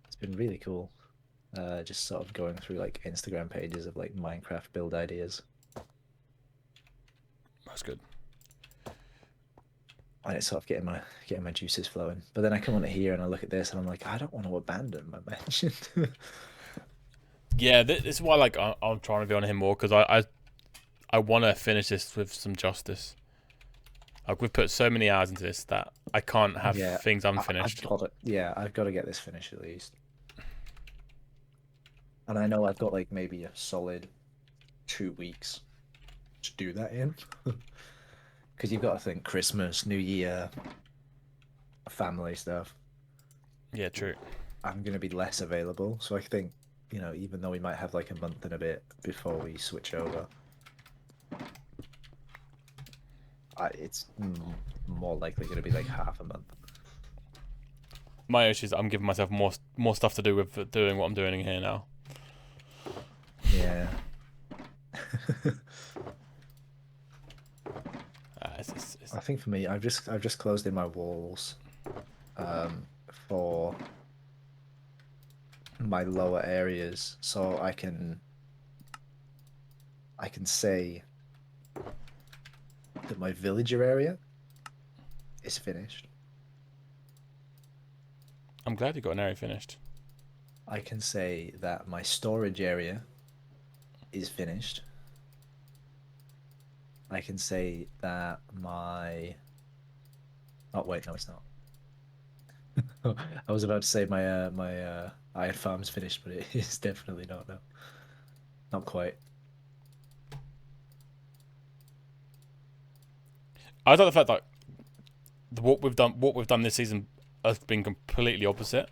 It's been really cool. Just sort of going through like Instagram pages of like Minecraft build ideas. That's good. And it's sort of getting my juices flowing. But then I come on here and I look at this and I'm like, I don't want to abandon my mansion. Yeah, this is why like I'm trying to be on him more, because I want to finish this with some justice. Like we've put so many hours into this that I can't have Yeah, things unfinished. I've got to get this finished at least. And I know I've got like maybe a solid 2 weeks to do that in. Because you've got to think Christmas, New Year, family stuff. Yeah, true. I'm going to be less available. So I think, even though we might have like a month and a bit before we switch over, it's more likely going to be like half a month. My issue is I'm giving myself more stuff to do with doing what I'm doing here now. Yeah. I think for me, I've just closed in my walls for my lower areas, so I can say that my villager area is finished. I'm glad you got an area finished. I can say that my storage area is finished. I can say that my... Oh, wait, no, it's not. I was about to say my iron farm's finished, but it is definitely not, no. Not quite. I thought the fact that what we've done this season has been completely opposite.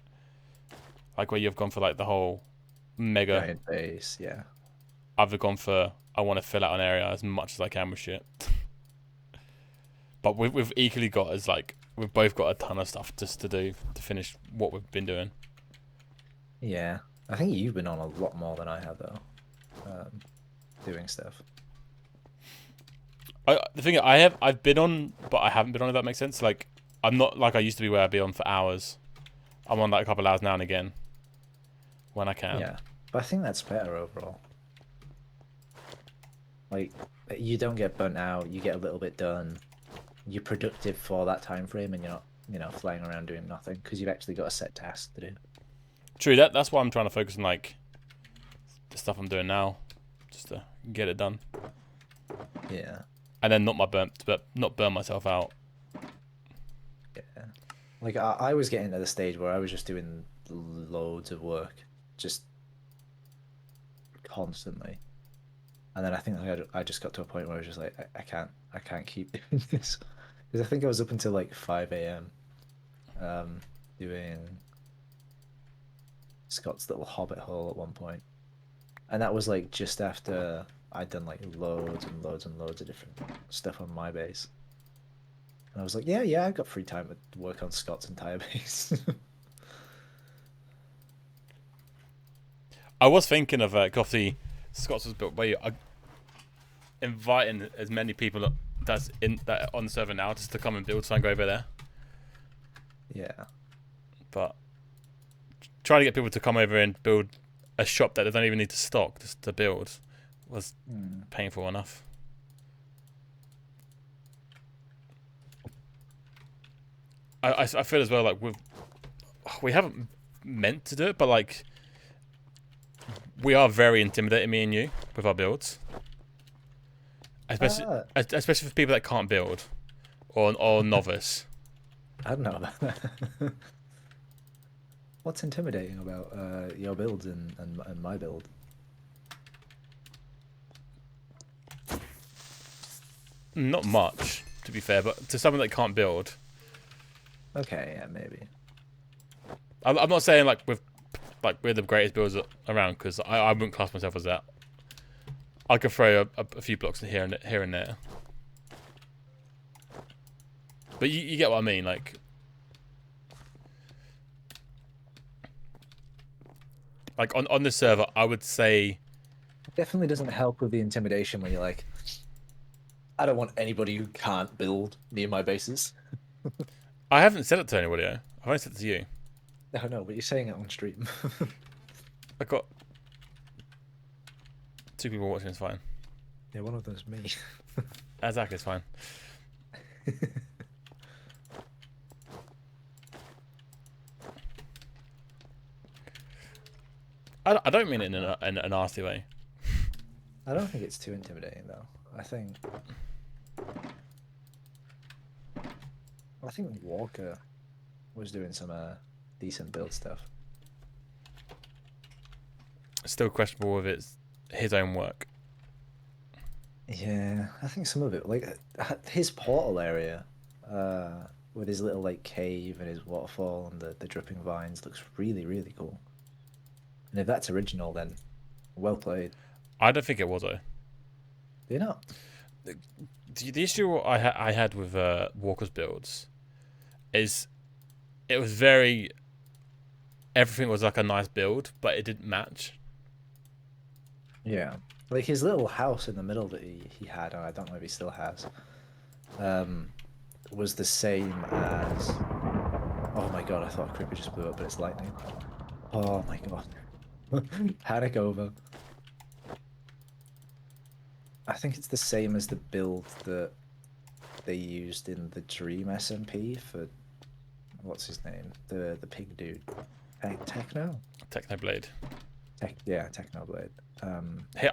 Like where you've gone for like the whole mega Giant base, yeah. I've gone for I want to fill out an area as much as I can with shit. But we've equally got as like we've both got a ton of stuff just to do to finish what we've been doing. Yeah, I think you've been on a lot more than I have though, doing stuff. The thing I've been on, but I haven't been on. If that makes sense. Like I'm not like I used to be where I'd be on for hours. I'm on like a couple of hours now and again when I can. Yeah, but I think that's better overall. Like you don't get burnt out. You get a little bit done. You're productive for that time frame, and you're not, flying around doing nothing because you've actually got a set task to do. True. That's why I'm trying to focus on like the stuff I'm doing now, just to get it done. Yeah. And then not burn myself out. Yeah. Like I was getting to the stage where I was just doing loads of work, just constantly. And then I think I just got to a point where I was just like, I can't keep doing this. Because I think I was up until like 5 a.m. Doing Scott's little hobbit hole at one point. And that was like just after I'd done like loads and loads and loads of different stuff on my base. And I was like, yeah, I've got free time to work on Scott's entire base. I was thinking of obviously Scott's was built by you. Inviting as many people that on the server now just to come and build, so I can go over there. Yeah. But trying to get people to come over and build a shop that they don't even need to stock just to build was painful enough. I feel as well like we haven't meant to do it, but like we are very intimidating, me and you, with our builds. Especially for people that can't build or novice. I don't know about that. What's intimidating about your builds and my build? Not much, to be fair, but to someone that can't build. Okay, yeah, maybe. I'm not saying like we're the greatest builders around, because I wouldn't class myself as that. I could throw a few blocks here and there. But you get what I mean, like. Like on this server, I would say. It definitely doesn't help with the intimidation when you're like, I don't want anybody who can't build near my bases. I haven't said it to anybody. I've only said it to you. No, but you're saying it on stream. I got 2 people watching. It's fine. Yeah, one of them's me. Exactly, it's fine. I don't mean it in a nasty way. I don't think it's too intimidating though. I think Walker was doing some decent build stuff. Still questionable if it's his own work. Yeah, I think some of it, like his portal area, with his little like cave and his waterfall and the dripping vines looks really, really cool. And if that's original, then well played. I don't think it was though. Do you know? The issue I had with Walker's builds is it was very everything was like a nice build, but it didn't match. Yeah, like his little house in the middle that he had, and I don't know if he still has, was the same as. Oh my god! I thought a creeper just blew up, but it's lightning. Oh my god! Panic over. I think it's the same as the build that they used in the Dream SMP for what's his name? The pig dude. Techno? Technoblade. Yeah, Technoblade.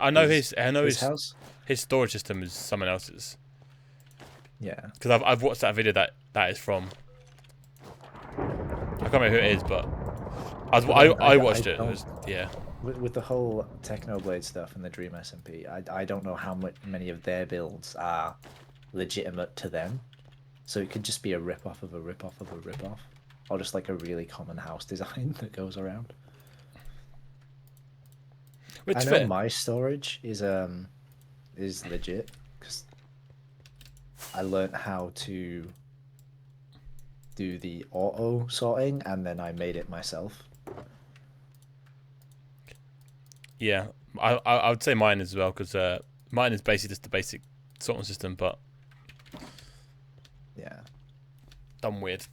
I know his house. His storage system is someone else's. Yeah. Because I've watched that video that is from. I can't remember who it is, but I watched it. It was, yeah. With the whole Technoblade stuff and the Dream SMP, I don't know how many of their builds are legitimate to them. So it could just be a rip-off of a rip-off of a rip-off. Or just like a really common house design that goes around. Which I know my storage is legit because I learned how to do the auto sorting and then I made it myself. Yeah, I would say mine as well because mine is basically just the basic sorting system, but yeah, done weird.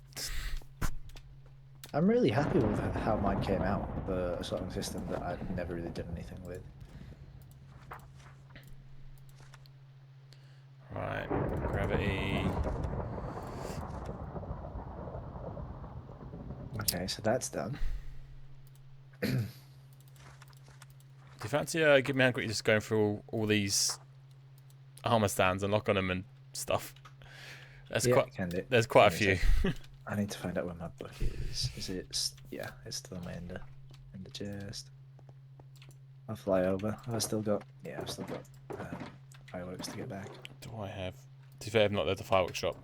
I'm really happy with how mine came out for a sorting system that I've never really done anything with. Right, gravity. Okay, so that's done. Do you fancy give me a hand quickly just going through all these armor stands and lock on them and stuff? There's there's quite a few. I need to find out where my book is. Is it? Yeah, it's still in my ender chest. I'll fly over. I've still got fireworks to get back. Do I have? To be fair, I've not left the fireworks shop.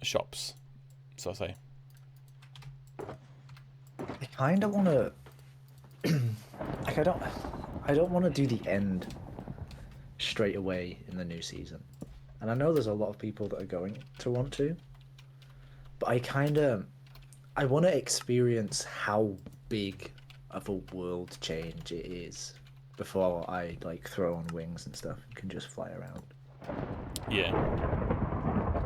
Shops, so I say. I kind of want to. Like I don't want to do the end straight away in the new season. And I know there's a lot of people that are going to want to, but I want to experience how big of a world change it is before I like throw on wings and stuff and can just fly around. Yeah.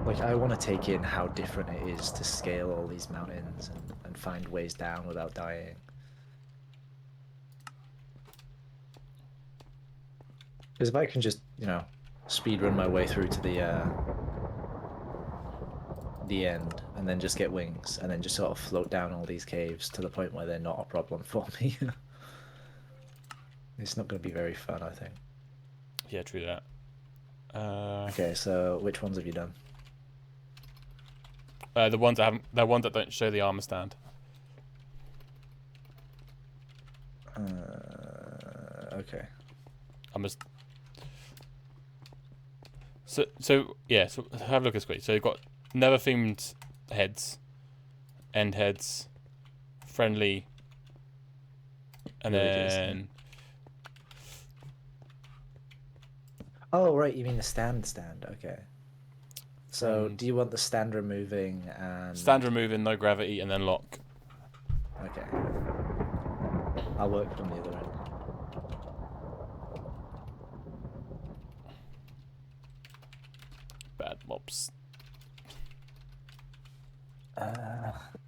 Like I want to take in how different it is to scale all these mountains and find ways down without dying. Because if I can just, speed run my way through to the end and then just get wings and then just sort of float down all these caves to the point where they're not a problem for me. It's not going to be very fun, I think. Yeah, true that. Okay, so which ones have you done? The ones that don't show the armor stand. Okay. I'm just. So have a look at this quick. So you've got never themed heads, end heads, friendly, and then. Oh right, you mean the stand? Okay. So do you want the stand removing and stand removing, no gravity, and then lock? Okay. I'll work from the other end. Bad mobs.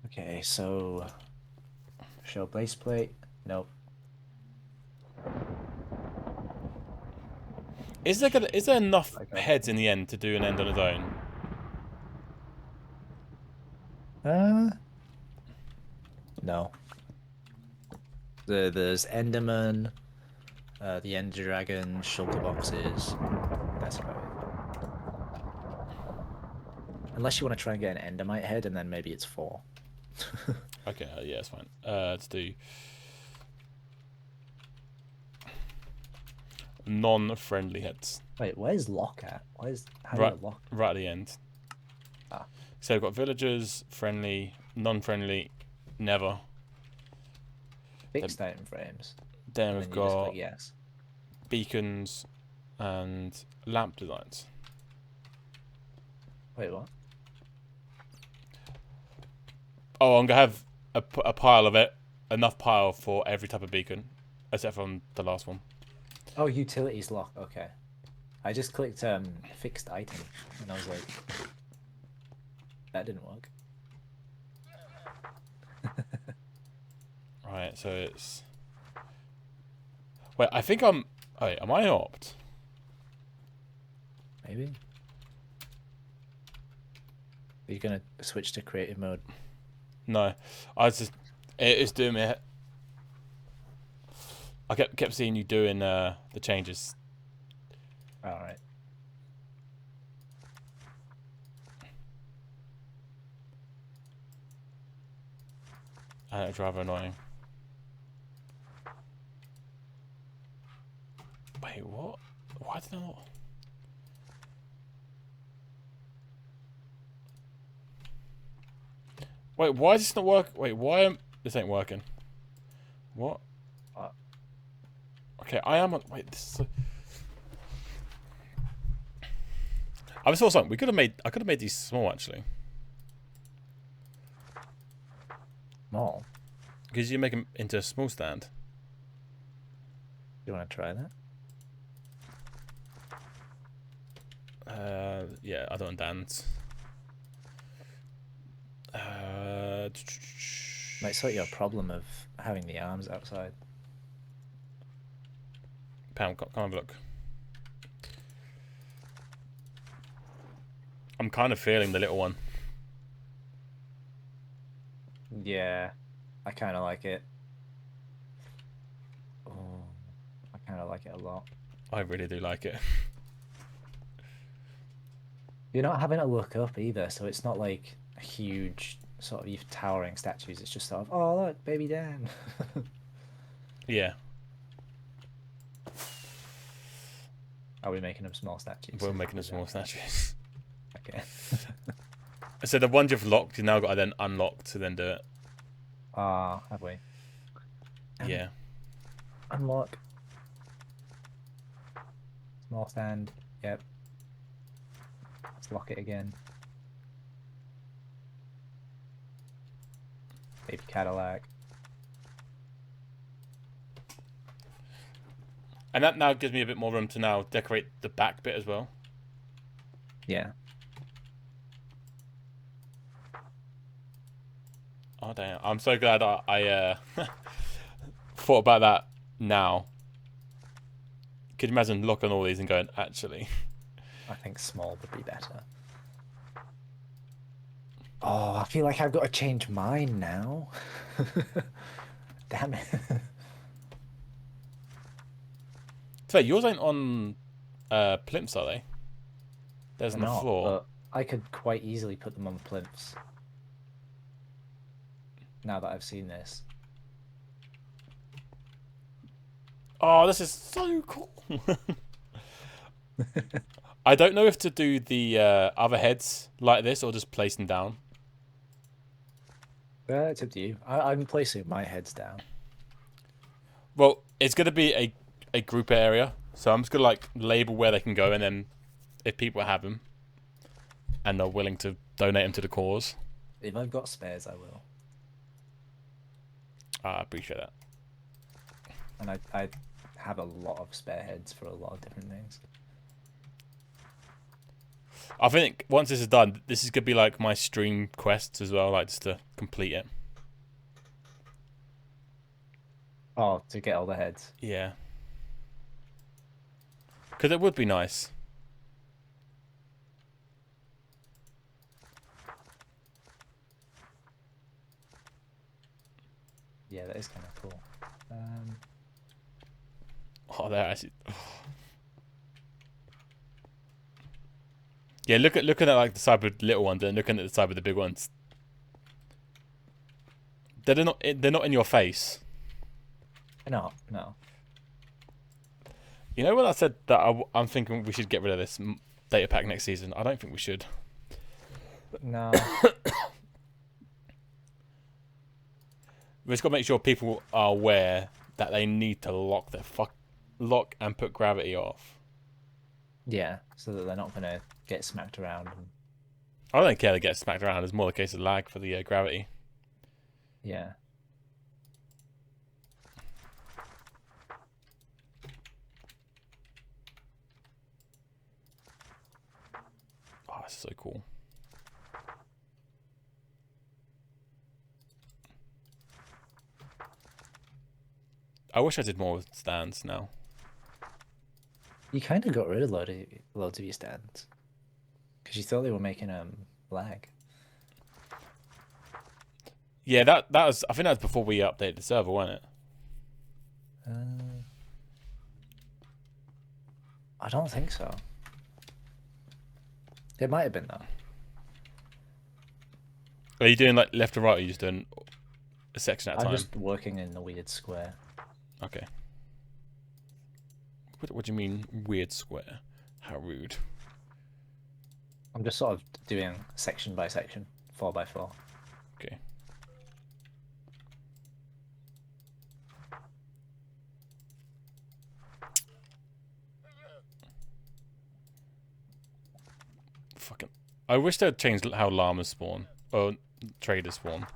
Okay, so show base plate. Nope. Is there enough heads in the end to do an end on its own? No. There's Enderman, The Ender Dragon, shulker boxes. That's about it. Unless you want to try and get an Endermite head, and then maybe it's 4. Okay, yeah, it's fine. Let's do non-friendly heads. Wait, where's Lock at? How Right, do you Lock? right at the end. Ah. So we've got villagers, friendly, non-friendly, never. Fixed item frames. Then And we've then you just got click yes. beacons and lamp designs. Wait, what? Oh, I'm gonna have a pile of it, enough pile for every type of beacon, except from the last one. Oh, utilities lock. Okay. I just clicked fixed item, and I was like, that didn't work. Right, so it's. Wait, I think I'm. Wait, am I opt? Maybe. Are you gonna switch to creative mode? No, I was just. It's doing me. I kept seeing you doing the changes. All right. And it's rather annoying. Wait, what? Why did I not? Wait, why is this not work? Wait, why am this ain't working? What? Okay, I am on. Wait, this is. I saw something. We could have made. I could have made these small actually. Small. Because you make them into a small stand. You want to try that? Yeah, I don't dance. Might sort your problem of having the arms outside. Pam, come have a look. I'm kind of feeling the little one. Yeah, I kind of like it. Oh, I kind of like it a lot. I really do like it. You're not having to look up either, so it's not like a huge sort of towering statues. It's just sort of, oh look, baby Dan. Yeah. Are we making them small statues? We're making them small statues. Okay. So the ones you've locked, you've now got to then unlock to then do it. Ah, have we? Yeah. Unlock. Small stand. Yep. Let's lock it again. Baby Cadillac. And that now gives me a bit more room to now decorate the back bit as well. Yeah. Oh damn! I'm so glad I thought about that now. Could you imagine locking all these and going, actually? I think small would be better. Oh, I feel like I've got to change mine now. Damn it. So yours ain't on plimps, are they? There's on the Not, floor. but I could quite easily put them on plinths. Now that I've seen this. Oh, this is so cool. I don't know if to do the other heads like this or just place them down. It's up to you. I'm placing my heads down. Well, it's going to be a group area, so I'm just going to like label where they can go, and then if people have them and are willing to donate them to the cause. If I've got spares, I will. I appreciate that. And I have a lot of spare heads for a lot of different things. I think once this is done, this is going to be like my stream quests as well, like just to complete it. Oh, to get all the heads. Yeah. Because it would be nice. Yeah, that is kind of cool. Oh, they're actually. Yeah, looking at like the side with the little ones and looking at the side with the big ones. They're not in your face. No, no. You know when I said that I'm thinking we should get rid of this data pack next season? I don't think we should. No. We've just got to make sure people are aware that they need to lock and put gravity off. Yeah, so that they're not gonna get smacked around. And... I don't care they get smacked around. It's more a case of lag for the gravity. Yeah. Oh, it's so cool. I wish I did more with stands now. You kind of got rid of loads of your stands because you thought they were making lag. Yeah, that was. I think that was before we updated the server, wasn't it? I don't think so. It might have been though. Are you doing like left to right, or are you just doing a section at a time? I'm just working in the weird square. Okay. What do you mean weird square? How rude. I'm just sort of doing section by section, 4 by 4. Okay. Fucking. I wish they'd changed how llamas spawn. Or traders spawn.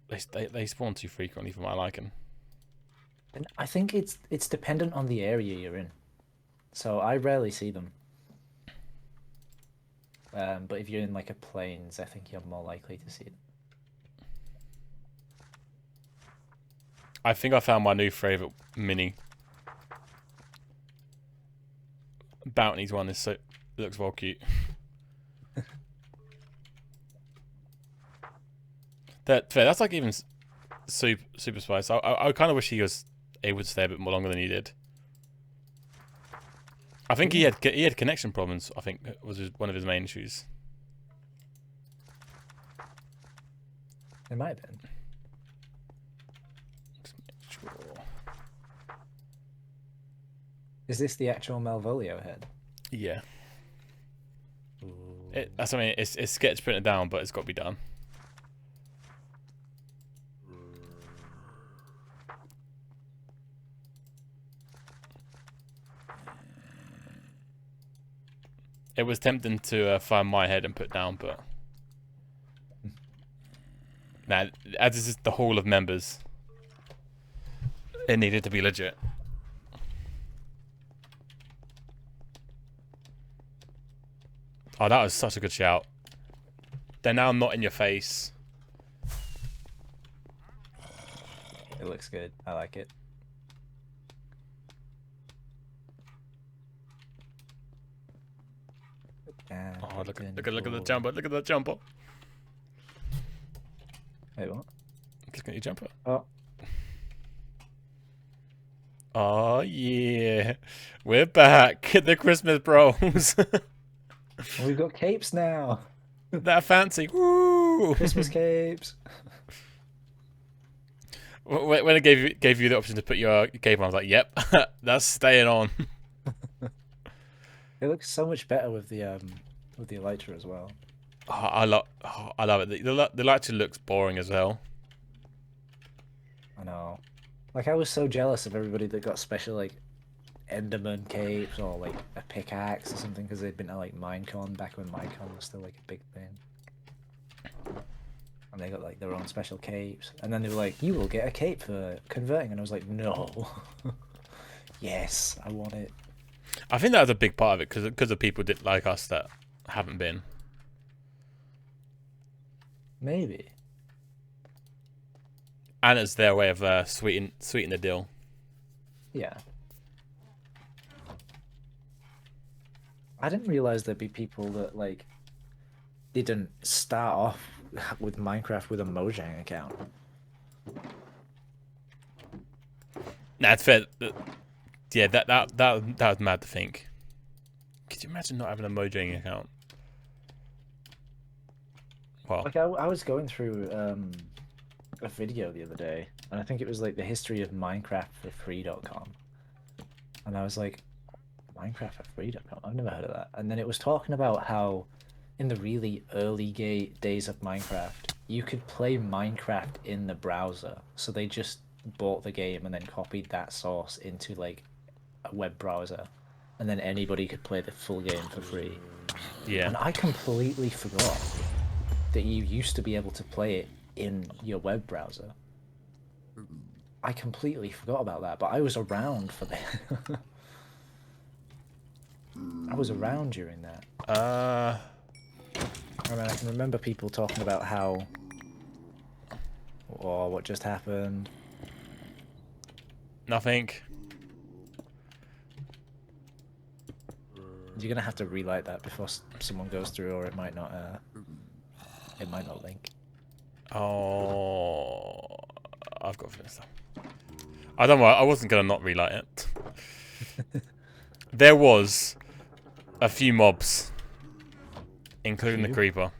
They spawn too frequently for my liking. And I think it's dependent on the area you're in. So I rarely see them. But if you're in like a plains, I think you're more likely to see them. I think I found my new favourite mini. Bounty's one is it looks well cute. That's like even super spice. I kind of wish he was able to stay a bit more longer than he did. I think he had connection problems. I think was one of his main issues. It might have been. Just make sure. Is this the actual Malvolio head? Yeah. That's I mean it's sketch printed down, but it's got to be done. It was tempting to find my head and put down, but nah, as this is the hall of members, it needed to be legit. Oh, that was such a good shout. They're now not in your face. It looks good. I like it. Oh, look at the jumper! Look at the jumper! Wait, what? Look at your jumper! Oh, Oh yeah, we're back, the Christmas bros. we've got capes now. That fancy, woo! Christmas capes. When I gave you the option to put your cape on, I was like, "Yep, that's staying on." It looks so much better with the elytra as well. Oh, I love it. The elytra looks boring as hell. I know. Like I was so jealous of everybody that got special like Enderman capes or like a pickaxe or something because they'd been to like Minecon back when Minecon was still like a big thing. And they got like their own special capes. And then they were like, "You will get a cape for converting," and I was like, "No." Yes, I want it. I think that was a big part of it because of people did like us that haven't been. Maybe. And it's their way of sweeten the deal. Yeah. I didn't realize there'd be people that like didn't start off with Minecraft with a Mojang account. Nah, it's fair. Yeah, that was mad to think. Could you imagine not having a Mojang account? Well, Like I was going through a video the other day, and I think it was like the history of Minecraft for free.com, and I was like, Minecraft for free.com? I've never heard of that. And then it was talking about how in the really early days of Minecraft, you could play Minecraft in the browser. So they just bought the game and then copied that source into like a web browser, and then anybody could play the full game for free. yeah. And I completely forgot that you used to be able to play it in your web browser. I completely forgot about that, but I was around for that. I was around during that. I mean, I can remember people talking about how, oh, what just happened. Nothing. You're gonna have to relight that before someone goes through, or it might not. It might not link. Oh, I've got to finish that. I don't know. I wasn't gonna not relight it. There was a few mobs, including the creeper.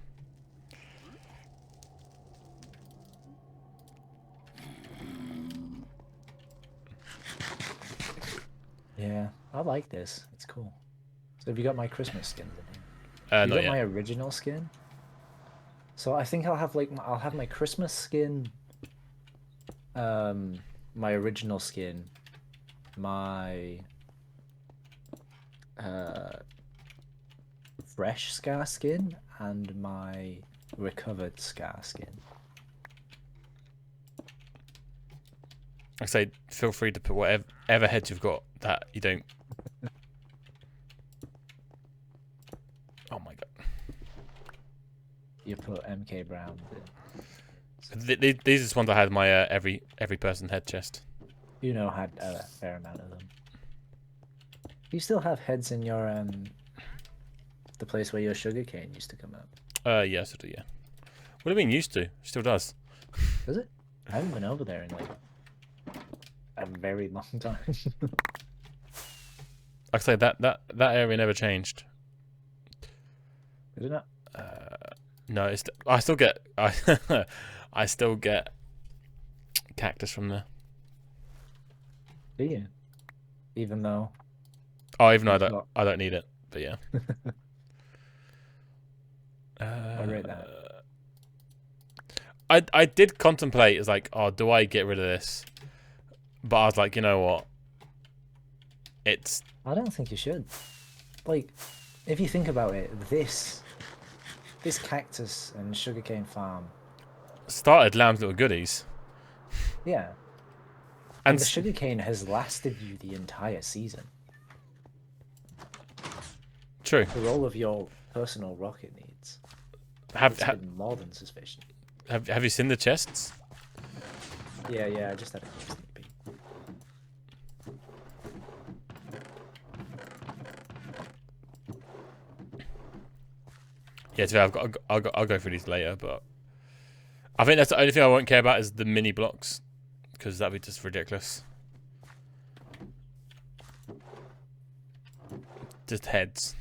Yeah, I like this. It's cool. So have you got my Christmas skins in here? You Not got yet. my original skin? So I think I'll have like I'll have my Christmas skin, my original skin, my fresh scar skin, and my recovered scar skin. I say, feel free to put whatever heads you've got that you don't. Oh my god. You put MK Brown in. These are the ones I had in my every person head chest. You know, had a fair amount of them. You still have heads in your the place where your sugarcane used to come up. Yes, I do. Yeah. What do you mean used to? Still does. Does it? I haven't been over there in like a very long time. Like I say, that area never changed. Did it not? No, I still get I still get cactus from there. Do you? Even though. Oh, even though I don't need it, but yeah. I rate that. I did contemplate as like, oh, do I get rid of this? But I was like, you know what? I don't think you should. Like, if you think about it, this cactus and sugarcane farm started Lamb's Little Goodies. Yeah. And the sugarcane has lasted you the entire season. True. For all of your personal rocket needs. It's been more than sufficient. Have you seen the chests? Yeah, I just had a quick sneak peek. Yeah, I'll go through these later, but I think that's the only thing I won't care about is the mini blocks, because that'd be just ridiculous. Just heads.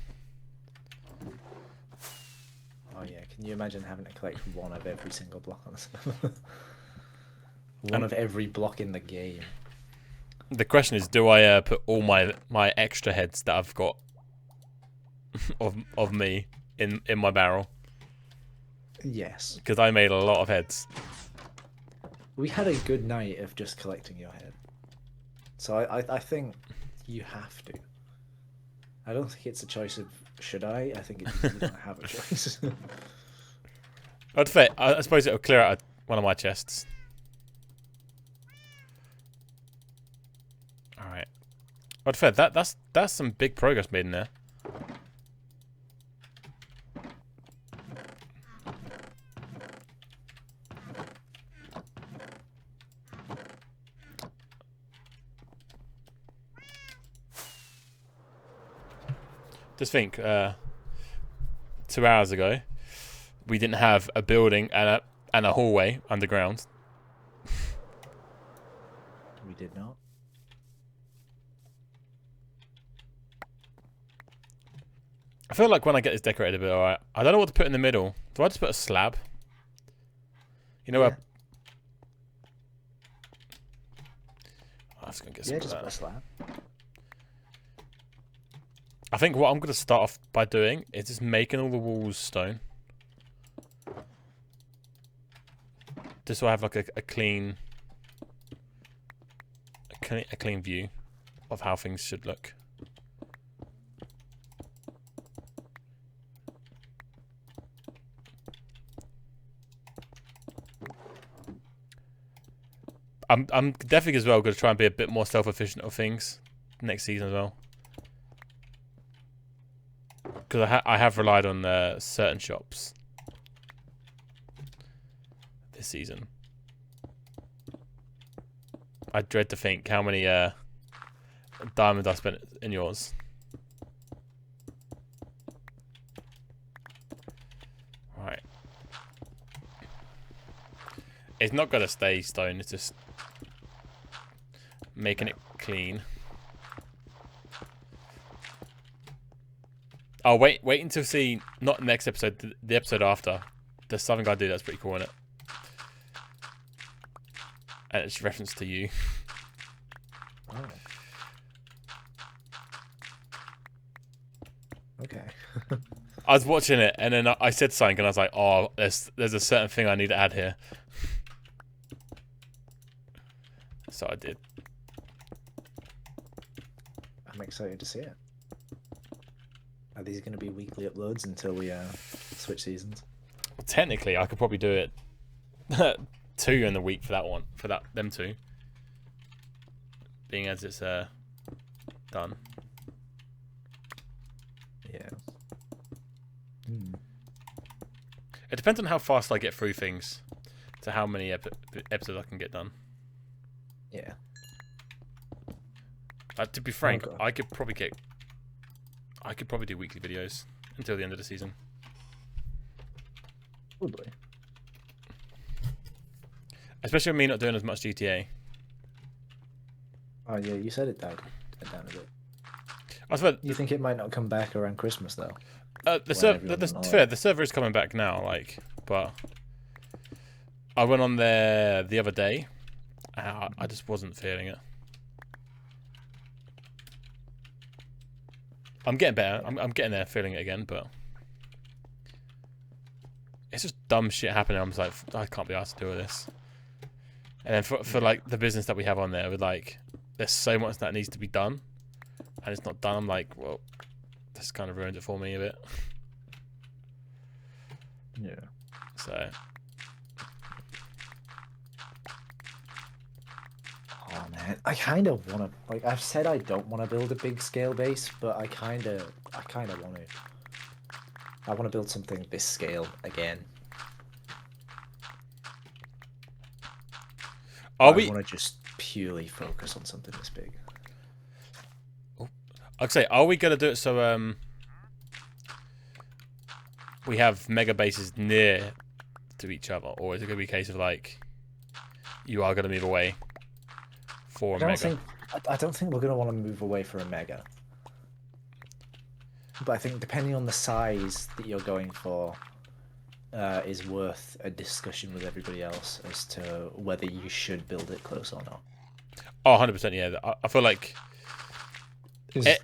Oh yeah, can you imagine having to collect one of every single block on this? One of every block in the game. The question is, do I put all my extra heads that I've got of me in my barrel? Yes. Because I made a lot of heads. We had a good night of just collecting your head. So I think you have to. I don't think it's a choice of should I? I think you don't have a choice. I suppose it'll clear out one of my chests. Alright. I'd fair, that's some big progress made in there. Just think, 2 hours ago, we didn't have a building and a hallway underground. We did not. feel like when I get this decorated a bit, alright. I don't know what to put in the middle. Do I just put a slab? You know where? I was gonna get some of just that. put a slab. I think what I'm gonna start off by doing is just making all the walls stone. Just so I have like a clean view of how things should look. I'm definitely as well going to try and be a bit more self-efficient of things next season as well, because I have relied on certain shops this season. I dread to think how many diamonds I spent in yours. Right. It's not going to stay stone, it's just making it clean. Oh, wait until see, not next episode, the episode after. There's something I do that's pretty cool in it. And it's reference to you. Oh. Okay. I was watching it, and then I said something, and I was like, oh, there's a certain thing I need to add here. So I did. I'm excited to see it. Are these going to be weekly uploads until we switch seasons? Well, technically, I could probably do it 2 in the week for that one, for them 2. Being as it's done. Yeah. It depends on how fast I get through things, to how many episodes I can get done. Yeah. To be frank, Okay. I could probably do weekly videos until the end of the season. Probably. Especially with me not doing as much GTA. Oh yeah, you said it died down a bit. I suppose You think it might not come back around Christmas though? the server is coming back now, like, but I went on there the other day. I just wasn't feeling it. I'm getting better. I'm getting there, feeling it again, but it's just dumb shit happening. I'm just like, I can't be asked to do all this. And then for like the business that we have on there, with like, there's so much that needs to be done, and it's not done. I'm like, well, this kind of ruined it for me a bit. Yeah. So. Oh man, I kind of want to. Like I've said, I don't want to build a big scale base, but I kind of want to. I want to build something this scale again. I want to just purely focus on something this big. I'd say, are we gonna do it so we have mega bases near to each other, or is it gonna be a case of like you are gonna move away for a mega? I don't think we're gonna want to move away for a mega. But I think depending on the size that you're going for, is worth a discussion with everybody else as to whether you should build it close or not. Oh, 100%, yeah. I feel like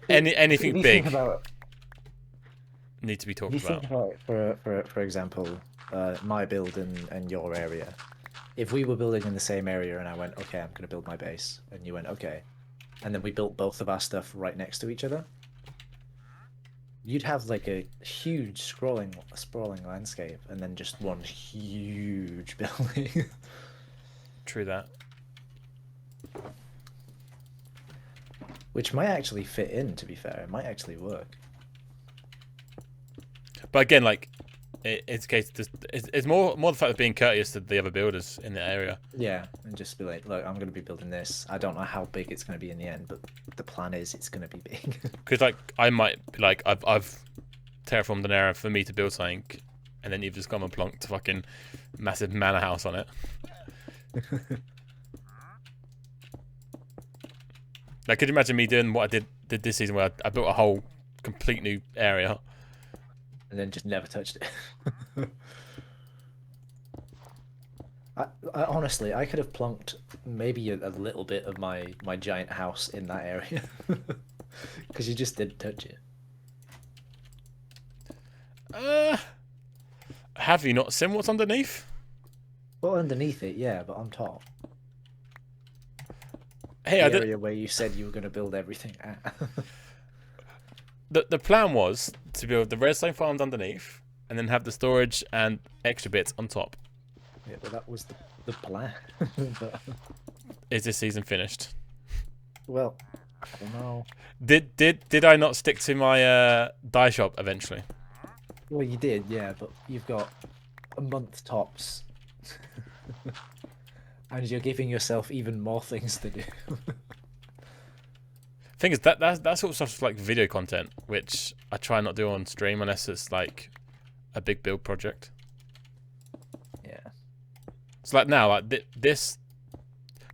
anything big need to be talked about. Think about it, for example, my build and your area. If we were building in the same area and I went, okay, I'm going to build my base, and you went, okay, and then we built both of our stuff right next to each other, you'd have like a huge sprawling landscape and then just one huge building. True that. Which might actually fit in, to be fair. It might actually work. But again, like, it's a case. It's more the fact of being courteous to the other builders in the area. Yeah, and just be like, look, I'm going to be building this. I don't know how big it's going to be in the end, but the plan is it's going to be big. Because like I might be like I've terraformed an area for me to build something, and then you've just gone and plonked a fucking massive manor house on it. Like, could you imagine me doing what I did this season, where I built a whole complete new area, and then just never touched it. I honestly, I could have plunked maybe a little bit of my giant house in that area because you just didn't touch it. Have you not seen what's underneath? Well, underneath it, yeah, but on top, Hey, the I did. area where you said you were going to build everything at. The plan was to build the redstone farms underneath, and then have the storage and extra bits on top. Yeah, well, that was the plan. But, Is this season finished? well, I don't know. Did I not stick to my dye shop eventually? Well, you did, yeah, but you've got a month tops. And you're giving yourself even more things to do. Thing is that sort of stuff's like video content, which I try not to do on stream unless it's like a big build project. Yeah. It's like now, like this.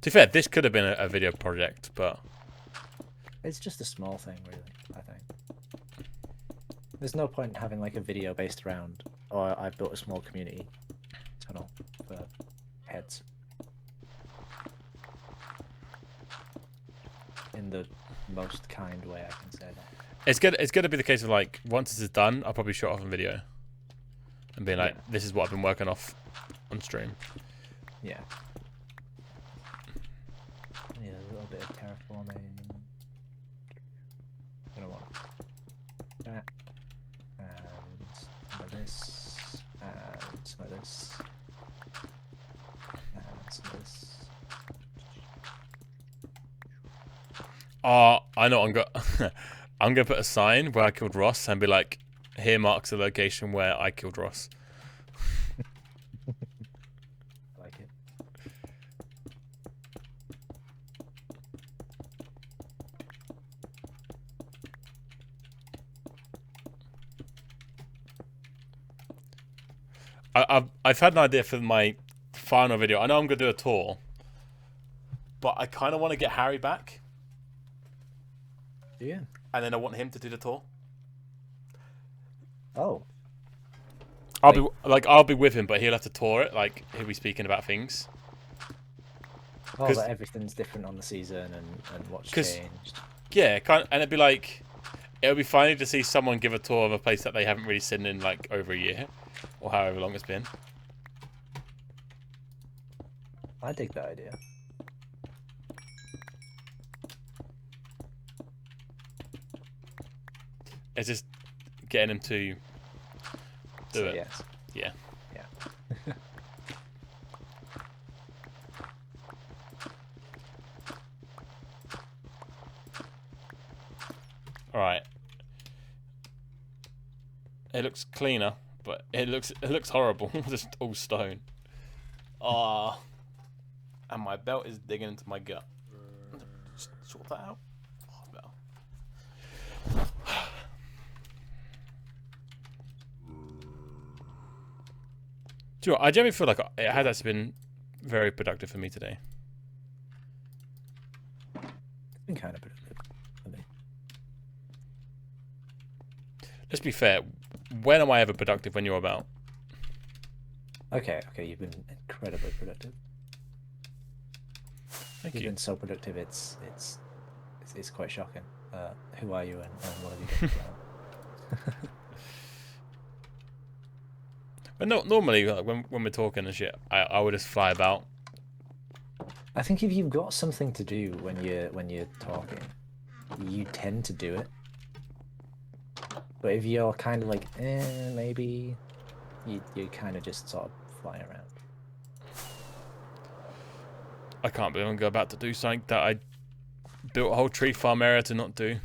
To be fair, this could have been a video project, but It's just a small thing, really, I think. There's no point in having like a video based around, or I've built a small community tunnel for heads. In the most kind way I can say that. it's gonna be the case of like once this is done, I'll probably show it off on video and be like, this is what I've been working off on stream. Yeah. Need a little bit of terraforming. Gonna want that, and some of this, and some of this, and some of this. Oh, I know. I'm gonna put a sign where I killed Ross and be like, here marks the location where I killed Ross. I like it. I've had an idea for my final video. I know I'm gonna do a tour, but I kind of want to get Harry back, Yeah. and then I want him to do the tour. Oh. I'll be with him, but he'll have to tour it. Like he'll be speaking about things. Oh, 'Cause- that everything's different on the season and what's 'cause- changed. Yeah, and it'd be like, it'll be funny to see someone give a tour of a place that they haven't really seen in like over a year, or however long it's been. I dig that idea. It's just getting him to do So, it. yes. Yeah. Yeah. All right. It looks cleaner, but it looks horrible. Just all stone. Ah. And my belt is digging into my gut. Just sort that out. Oh, belt. Do you know what, I generally feel like it has actually been very productive for me today. It's been kind of productive for me. Let's be fair. When am I ever productive when you're about? Okay, you've been incredibly productive. Thank You've you. been so productive, it's quite shocking. Who are you and what have you done? But no, normally like, when we're talking and shit, I would just fly about. I think if you've got something to do when you're talking, you tend to do it. But if you're kind of like, maybe, you kind of just sort of fly around. I can't believe I'm about to do something that I built a whole tree farm area to not do.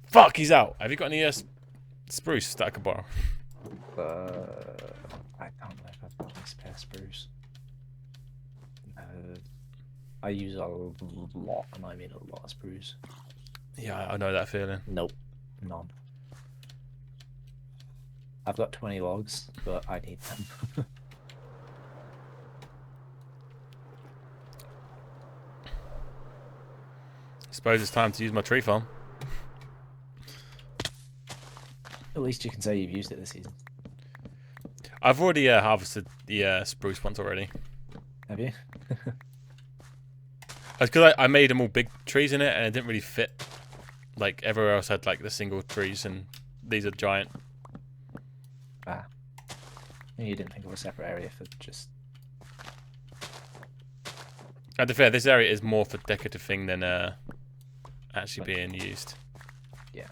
Fuck, he's out. Have you got any spruce that I can borrow? I don't know if I've got any spare spruce. I use a lot, and I mean a lot of spruce. Yeah, I know that feeling. Nope, none. I've got 20 logs, but I need them. Suppose it's time to use my tree farm. Oh least you can say you've used it this season. I've already harvested the spruce once already. Have you? It's because I made them all big trees in it, and it didn't really fit. Like everywhere else had like the single trees, and these are giant. Ah. You didn't think of a separate area for just... And to be fair, this area is more for decorative thing than actually Like- being used. Yeah.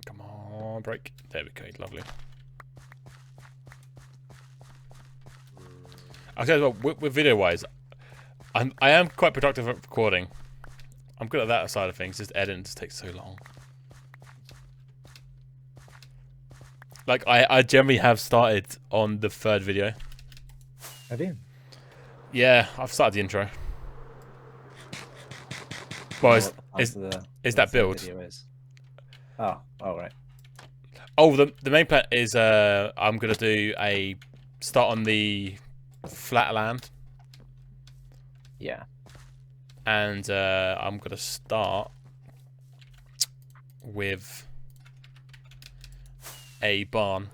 Come on, break. There we go, lovely. I'll tell you what, with video-wise, I am quite productive at recording. I'm good at that side of things. Just editing just takes so long. Like I generally have started on the third video. Have you? Yeah, I've started the intro. Well, What the part is of the that third build? video is? Oh, right. Oh, the main plan is I'm gonna do a start on the flat land, Yeah. and I'm gonna start with a barn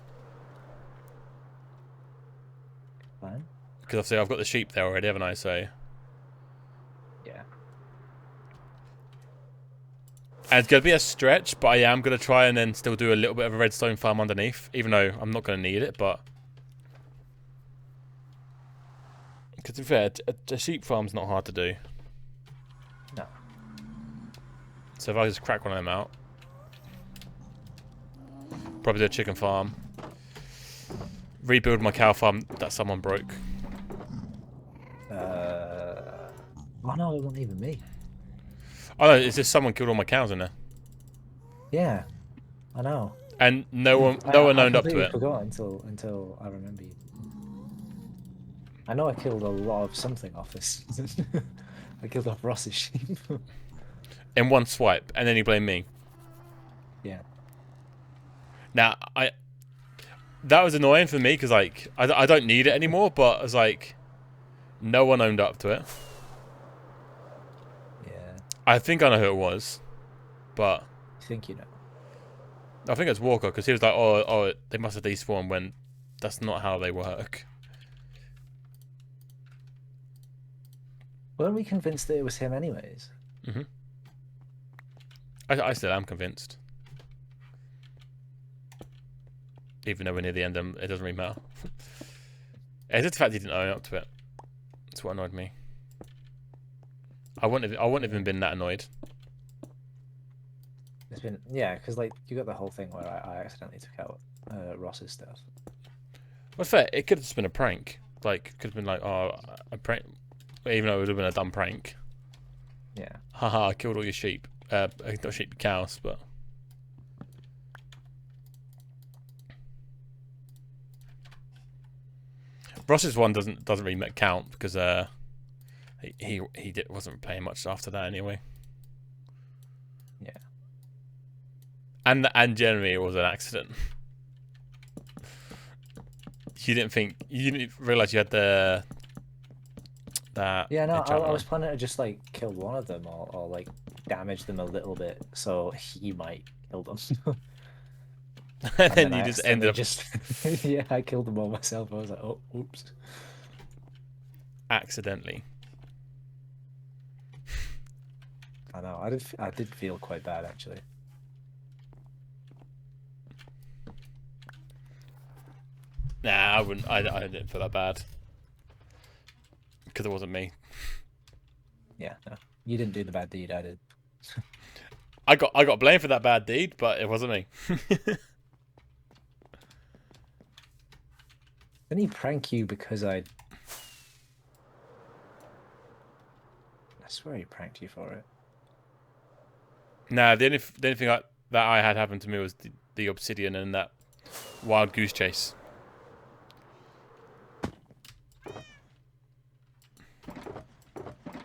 Fine. because obviously I've got the sheep there already, haven't I? So, Yeah. and it's gonna be a stretch, but I am gonna try and then still do a little bit of a redstone farm underneath, even though I'm not gonna need it, but. Because to be fair, a sheep farm's not hard to do. No. So if I just crack one of them out, probably do a chicken farm, rebuild my cow farm that someone broke. Oh no, it wasn't even me. Oh no, it's just someone killed all my cows in there, Yeah. I know. and no one I owned up to completely it. forgot until I remembered. I know I killed a lot of something off this. I killed off Ross's sheep. In one swipe, and then he blamed me. Yeah. Now that was annoying for me because like I don't need it anymore, but I was like, no one owned up to it. Yeah. I think I know who it was, but I think you know. I think it's Walker because he was like, oh, they must have despawned when that's not how they work. Weren't we convinced that it was him anyways? Mm-hmm. I still am convinced. Even though we're near the end, it doesn't really matter. It's just the fact he didn't own up to it. That's what annoyed me. I wouldn't have even been that annoyed. It's been because like you got the whole thing where I accidentally took out Ross's stuff. Well, fair. It could have just been a prank. Like, could have been like, oh, a prank. Even though it would have been a dumb prank. Yeah. Haha, I killed all your sheep. Not sheep, cows, but. Ross's one doesn't really count because he wasn't playing much after that anyway. Yeah. And generally it was an accident. You didn't realize you had that. Yeah, no, I enchantment was planning to just like kill one of them or like damage them a little bit so he might kill them. and then I you just ended up just yeah, I killed them all myself. I was like, oh, oops. accidentally. I know. I did feel quite bad actually. Nah, I wouldn't. I didn't feel that bad because it wasn't me. Yeah, no, you didn't do the bad deed. I did. I got blamed for that bad deed, but it wasn't me. Didn't he prank you because I swear he pranked you for it. Nah, the only thing that I had happen to me was the obsidian and that wild goose chase.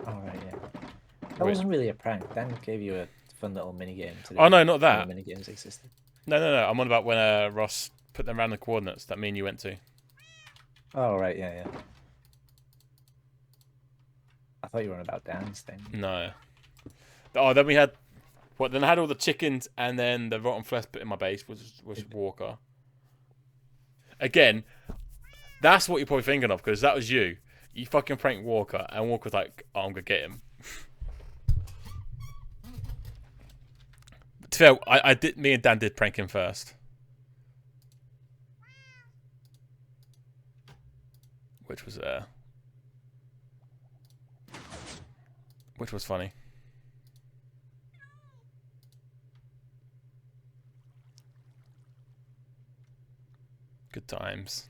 Oh right, yeah. That wasn't really a prank. Dan gave you a fun little mini game to do. Oh no, not that. Mini games existed. No. I'm on about when Ross put them around the coordinates that me and you went to. Oh right, yeah. I thought you were on about Dan's thing. No. Oh, then we had what? Then I had all the chickens and then the rotten flesh put in my base was Walker. Again, that's what you're probably thinking of because that was you. You fucking pranked Walker, and Walker was like, oh, "I'm gonna get him." To be fair, I did. Me and Dan did prank him first, which was funny. Good times.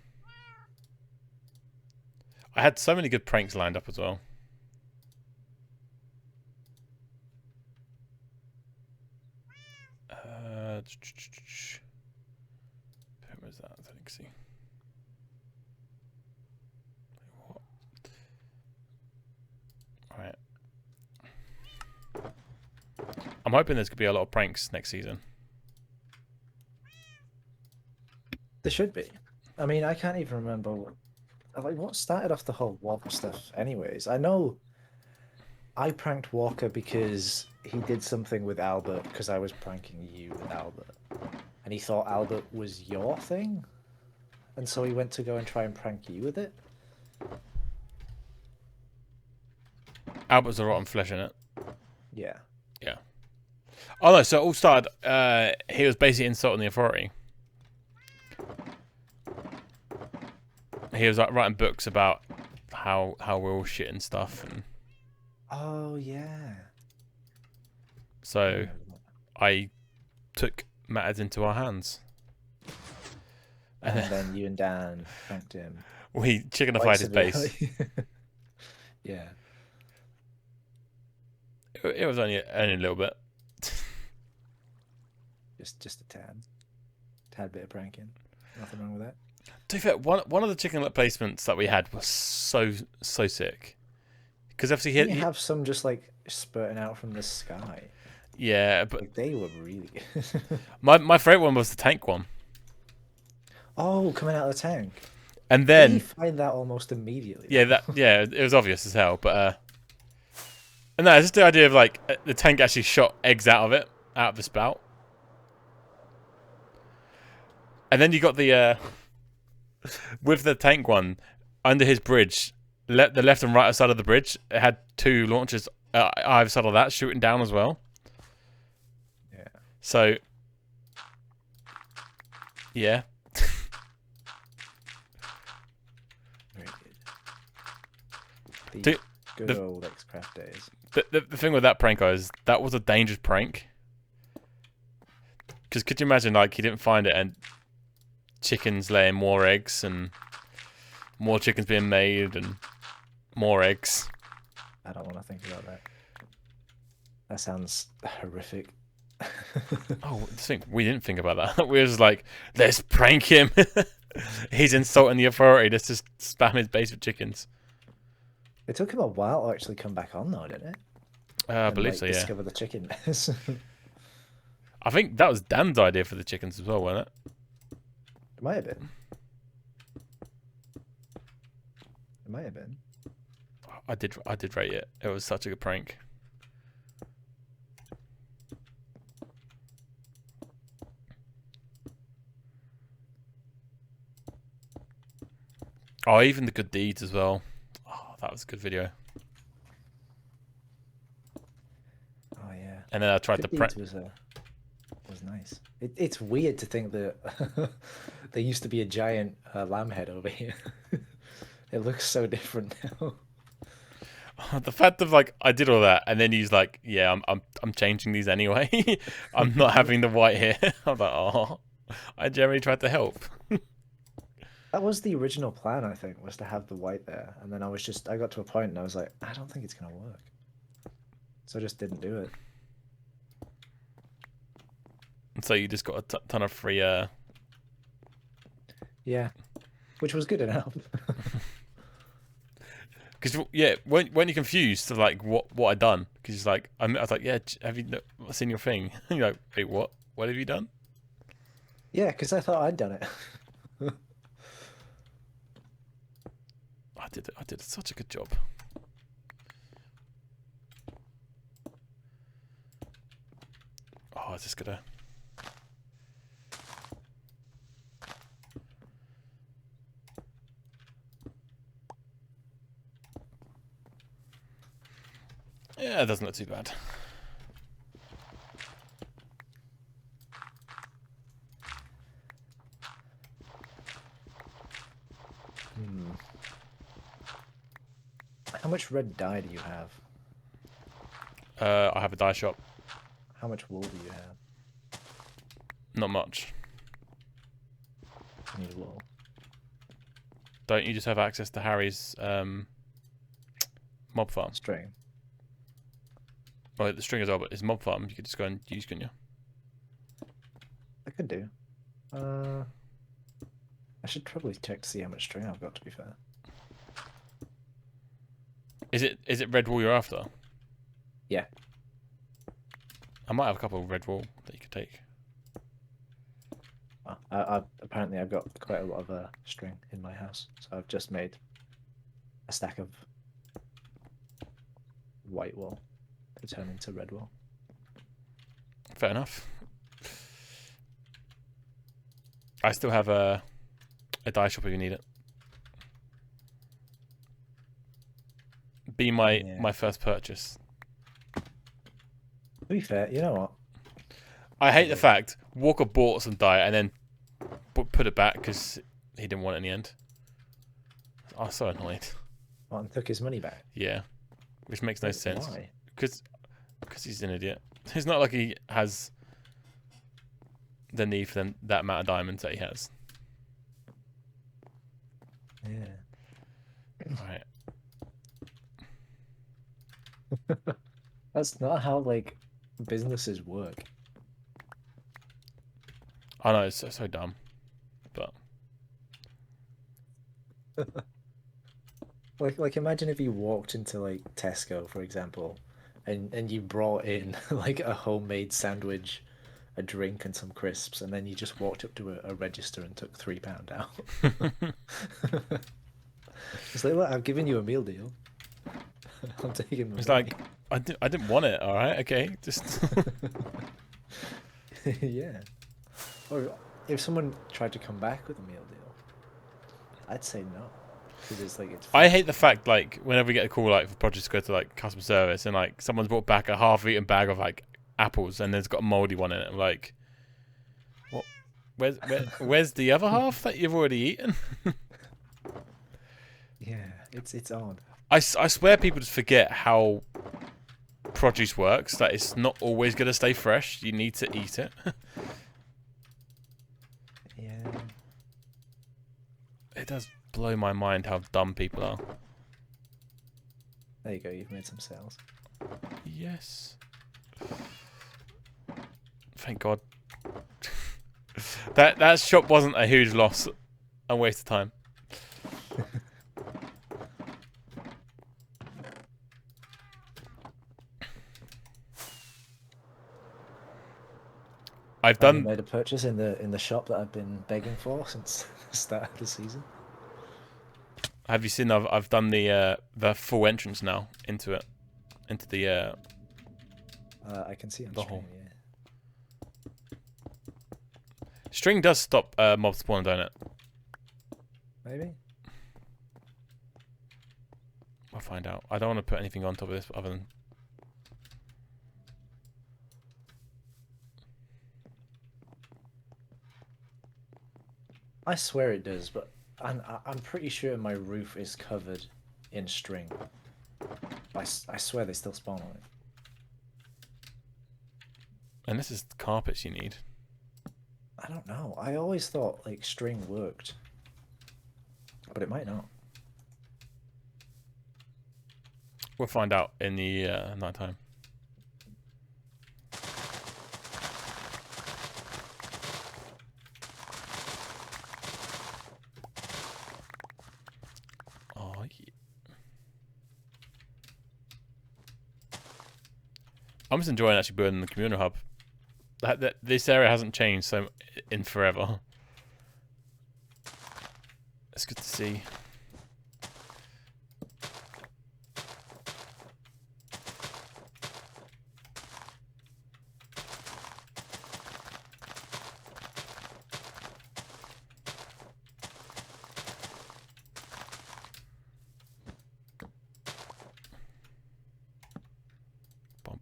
I had so many good pranks lined up as well. Where's that? I think. See. What? All right. I'm hoping there's gonna be a lot of pranks next season. There should be. I mean, I can't even remember what started off the whole Walker stuff. Anyways, I know I pranked Walker because he did something with Albert because I was pranking you with Albert, and he thought Albert was your thing, and so he went to go and try and prank you with it. Albert's a rotten flesh in it. Yeah. Yeah. Oh no! So it all started. He was basically insulting the authority. He was like writing books about how we're all shit and stuff, and Oh yeah. so I took matters into our hands. And then you and Dan pranked him. We chickenified his base. Yeah. It was only a little bit. Just a tad bit of pranking. Nothing wrong with that. To be fair, one of the chicken placements that we had was so sick. Because obviously You have some just like spurting out from the sky. Yeah, but like, they were really good. my favorite one was the tank one. Oh, coming out of the tank. And then you find that almost immediately. Yeah, it was obvious as hell, but and no, it's just the idea of like the tank actually shot eggs out of the spout. And then you got the with the tank one under his bridge, the left and right side of the bridge, it had two launchers either side of that shooting down as well. Yeah. So yeah. Very good. Good old XCraft days. The thing with that prank is that was a dangerous prank. Because could you imagine, like, he didn't find it and chickens laying more eggs and more chickens being made and more eggs? I don't want to think about that. That sounds horrific. Oh, we didn't think about that. We were just like, let's prank him. He's insulting the authority. Let's just spam his base with chickens. It took him a while to actually come back on, though, didn't it? I believe so, yeah. Discover the chicken mess. I think that was Dan's idea for the chickens as well, wasn't it? It might have been. It might have been. I did rate it. It was such a good prank. Oh, even the good deeds as well. Oh, that was a good video. Oh yeah. And then I tried to prank. Was nice. It's weird to think that there used to be a giant lamb head over here. It looks so different now. The fact of like I did all that and then he's like, yeah, I'm changing these anyway. I'm not having the white here. I'm like, oh, I generally tried to help. That was the original plan, I think, was to have the white there, and then I got to a point and I was like, I don't think it's gonna work, so I just didn't do it. And so you just got a ton of free. Yeah, which was good enough. Because yeah, weren't you confused of like what I'd done? Because he's like, I was like, yeah, have you seen your thing? And you're like, wait, what? What have you done? Yeah, because I thought I'd done it. I did it. I did such a good job. Oh, I was just gonna. Yeah, it doesn't look too bad. Hmm. How much red dye do you have? I have a dye shop. How much wool do you have? Not much. I need wool. Don't you just have access to Harry's mob farm? String. Well, the string as well, but his mob farm you could just go and use, couldn't you? I could do. I should probably check to see how much string I've got, to be fair. Is it red wool you're after? Yeah. I might have a couple of red wool that you could take. Oh, apparently I've got quite a lot of string in my house, so I've just made a stack of white wool to turn into red wool. Fair enough. I still have a dye shop if you need it. Be my first purchase. To be fair, you know what? I hate the fact Walker bought some dye and then put it back because he didn't want it in the end. I was so annoyed. Martin took his money back. Yeah, which makes no sense. Why? Because he's an idiot. It's not like he has the need for that amount of diamonds that he has. Yeah. Right. That's not how like businesses work. I know, it's so dumb, but Like imagine if you walked into like Tesco, for example, and you brought in like a homemade sandwich, a drink, and some crisps, and then you just walked up to a register and took £3 out. It's like, look, I've given you a meal deal. I'm taking my it's money. like I didn't want it. All right, okay, just Yeah. Or if someone tried to come back with a meal deal, I'd say no. Because it's like it's. I hate the fact like whenever we get a call like for projects to go to like customer service and like someone's brought back a half-eaten bag of like apples and there's got a mouldy one in it. I'm like, what? Where's the other half that you've already eaten? Yeah, it's odd. I swear people just forget how produce works. That it's not always going to stay fresh. You need to eat it. Yeah. It does blow my mind how dumb people are. There you go. You've made some sales. Yes. Thank God. that shop wasn't a huge loss and waste of time. I've done. Made a purchase in the shop that I've been begging for since the start of the season. Have you seen? I've done the full entrance now into it, into the. I can see on the stream. hole. Yeah. String does stop mob spawn, don't it? Maybe. I'll find out. I don't want to put anything on top of this other than. I swear it does, but I'm pretty sure my roof is covered in string. I swear they still spawn on it. And this is carpets you need. I don't know. I always thought like string worked, but it might not. We'll find out in the night time. Oh, yeah. I'm just enjoying actually building the communal hub. This area hasn't changed so in forever. It's good to see.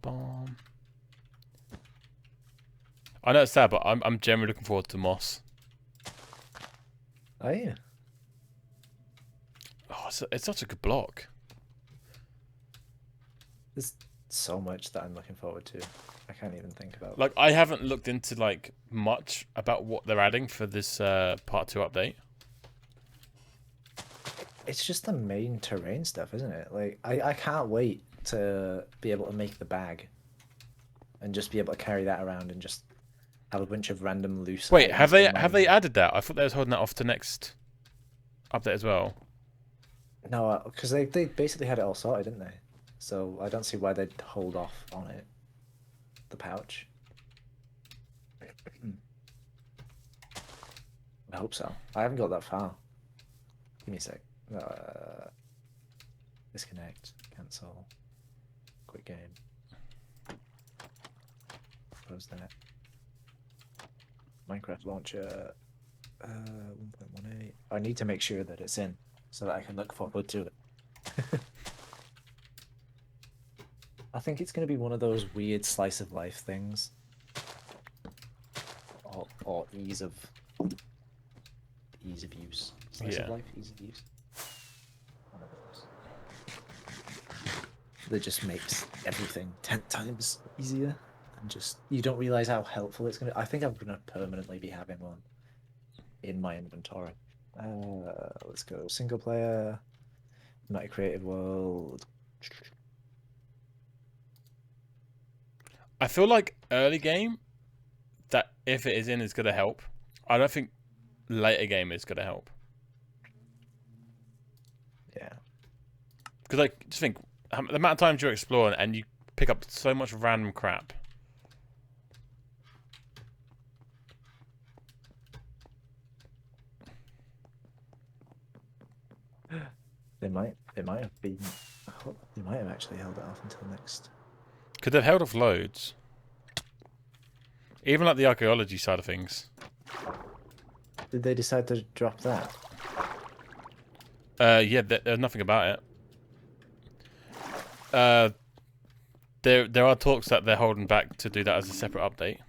Bom. I know it's sad, but I'm generally looking forward to Moss. Oh yeah. Oh, it's such a good block. There's so much that I'm looking forward to. I can't even think about. Like, I haven't looked into like much about what they're adding for this part 2 update. It's just the main terrain stuff, isn't it? Like, I can't wait to be able to make the bag and just be able to carry that around and just have a bunch of random loose. Wait, have they items added that? I thought they was holding that off to next update as well. No, because they basically had it all sorted, didn't they? So I don't see why they'd hold off on it. The pouch. I hope so. I haven't got that far. Give me a sec. Disconnect. Cancel. Quick game. Close that. Minecraft launcher. 1.18. I need to make sure that it's in so that I can look forward to it. I think it's going to be one of those weird slice of life things. Or ease of use. Slice of life, ease of use. One of those. That just makes everything 10 times easier. And just, you don't realize how helpful it's going to. I think I'm going to permanently be having one in my inventory. Let's go single player, not a creative world. I feel like early game, that if it is in, is going to help. I don't think later game is going to help. Yeah. Because, like, just think, the amount of times you're exploring and you pick up so much random crap. They might have been. They might have actually held it off until next. Could they've held off loads. Even like the archaeology side of things. Did they decide to drop that? Yeah, there's nothing about it. There are talks that they're holding back to do that as a separate update.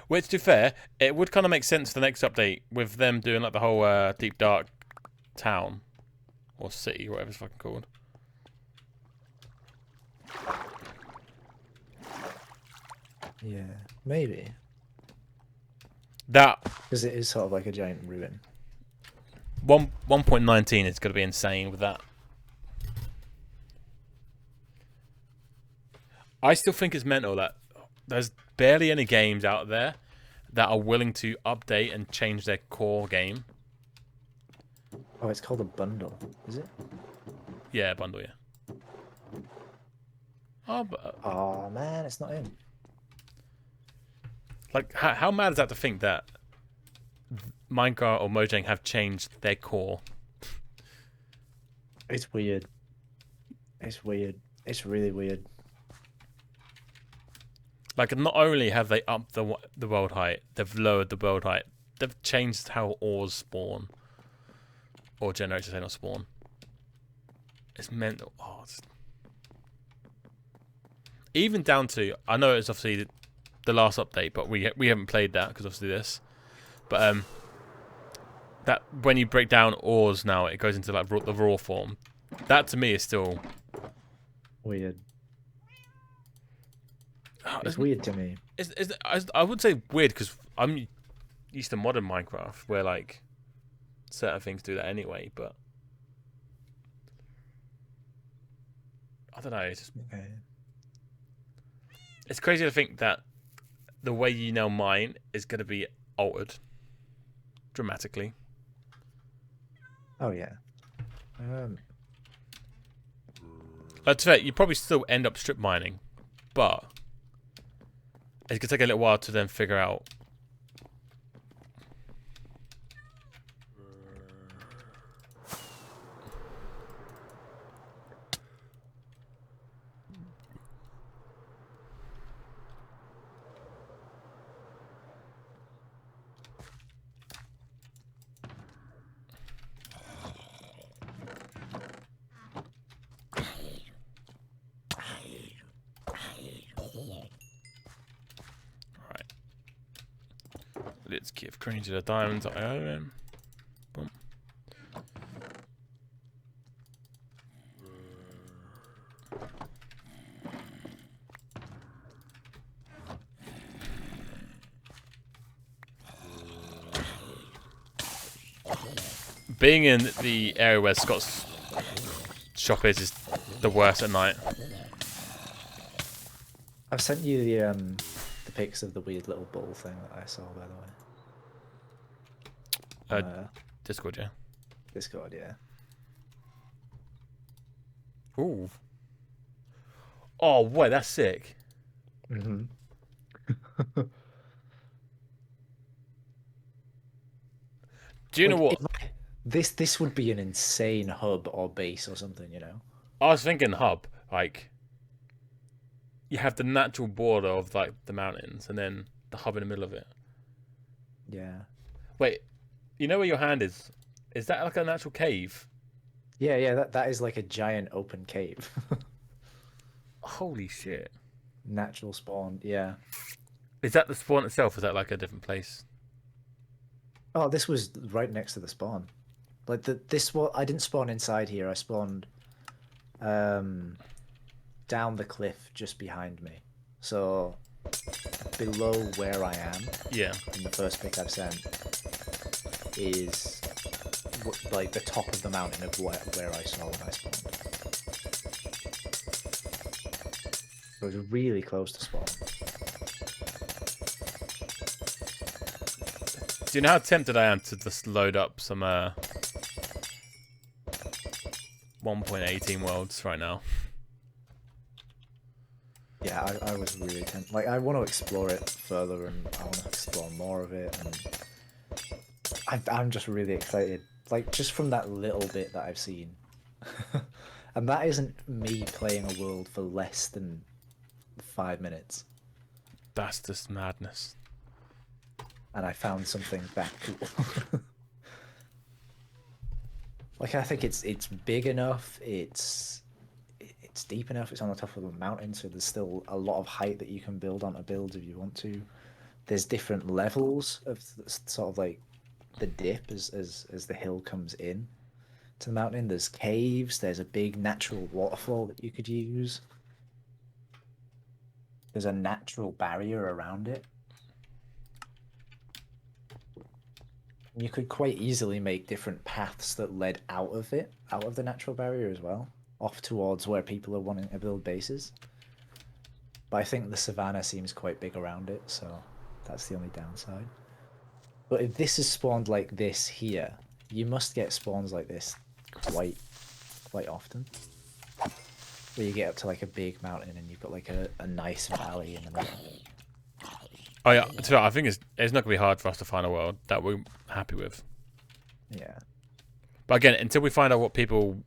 Which, to be fair, it would kind of make sense for the next update with them doing like the whole deep dark town or city, whatever it's fucking called. Yeah, maybe. That Because it is sort of like a giant ruin. 1.19 is going to be insane with that. I still think it's mental that there's barely any games out there that are willing to update and change their core game. Oh, it's called a bundle, is it? Yeah, bundle, yeah. Oh, but, Oh man, it's not in. like, how mad is that to think that Minecraft or Mojang have changed their core? It's weird. It's weird. It's really weird. Like, not only have they upped the world height, they've lowered the world height. They've changed how ores spawn. Or generators, say not spawn. It's mental. Oh, it's... Even down to, I know it's obviously the last update, but we haven't played that because obviously this. But that when you break down ores now, it goes into like the raw form. That to me is still Weird. It's weird to me. I would say weird because I'm used to modern Minecraft where like certain things do that anyway, but I don't know. It's just, Okay. it's crazy to think that the way you now mine is going to be altered dramatically. Oh yeah. To fair, you probably still end up strip mining, but it could take a little while to then figure out. Let's give green to the diamonds. Boom. Being in the area where Scott's shop is the worst at night. I've sent you the pics of the weird little bull thing that I saw, by the way. Discord, yeah. Discord, yeah. Ooh. Oh, wait, that's sick. Mm-hmm. Do you know what? This would be an insane hub or base or something, you know? I was thinking hub, like you have the natural border of like the mountains and then the hub in the middle of it. Yeah. Wait, you know where your hand is? Is that like a natural cave? Yeah, that is like a giant open cave. Holy shit. Natural spawn, yeah. Is that the spawn itself? Or is that like a different place? Oh, this was right next to the spawn. Like this one, I didn't spawn inside here. I spawned down the cliff just behind me. So below where I am, Yeah. in the first pic I've sent, is like the top of the mountain of where I saw when I spawned. So it was really close to spawn. Do you know how tempted I am to just load up some 1.18 worlds right now? Yeah, I was really tempted. Like, I want to explore it further, and I want to explore more of it, and I'm just really excited. Like, just from that little bit that I've seen. And that isn't me playing a world for less than 5 minutes. That's just madness. And I found something that cool. Like, I think it's big enough, it's deep enough, it's on the top of a mountain, so there's still a lot of height that you can build onto builds if you want to. There's different levels of sort of like the dip as the hill comes in to the mountain. There's caves, there's a big natural waterfall that you could use. There's a natural barrier around it. You could quite easily make different paths that led out of it, out of the natural barrier as well, off towards where people are wanting to build bases. But I think the savannah seems quite big around it, so that's the only downside. But if this is spawned like this here, you must get spawns like this quite often. Where you get up to like a big mountain and you've got like a nice valley in the middle. Oh yeah, I think it's not gonna be hard for us to find a world that we're happy with. Yeah. But again, until we find out what people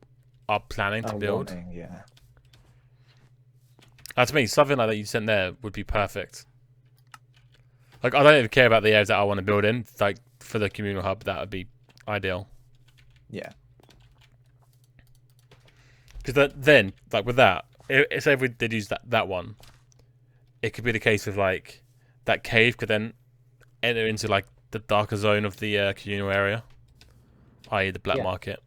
are planning to build, yeah. To me, something like that you sent there would be perfect. Like, I don't even care about the areas that I want to build in. Like, for the communal hub, that would be ideal. Yeah. Because then, like with that, say if we did use that one, it could be the case with like that cave could then enter into like the darker zone of the communal area, i.e. the black market.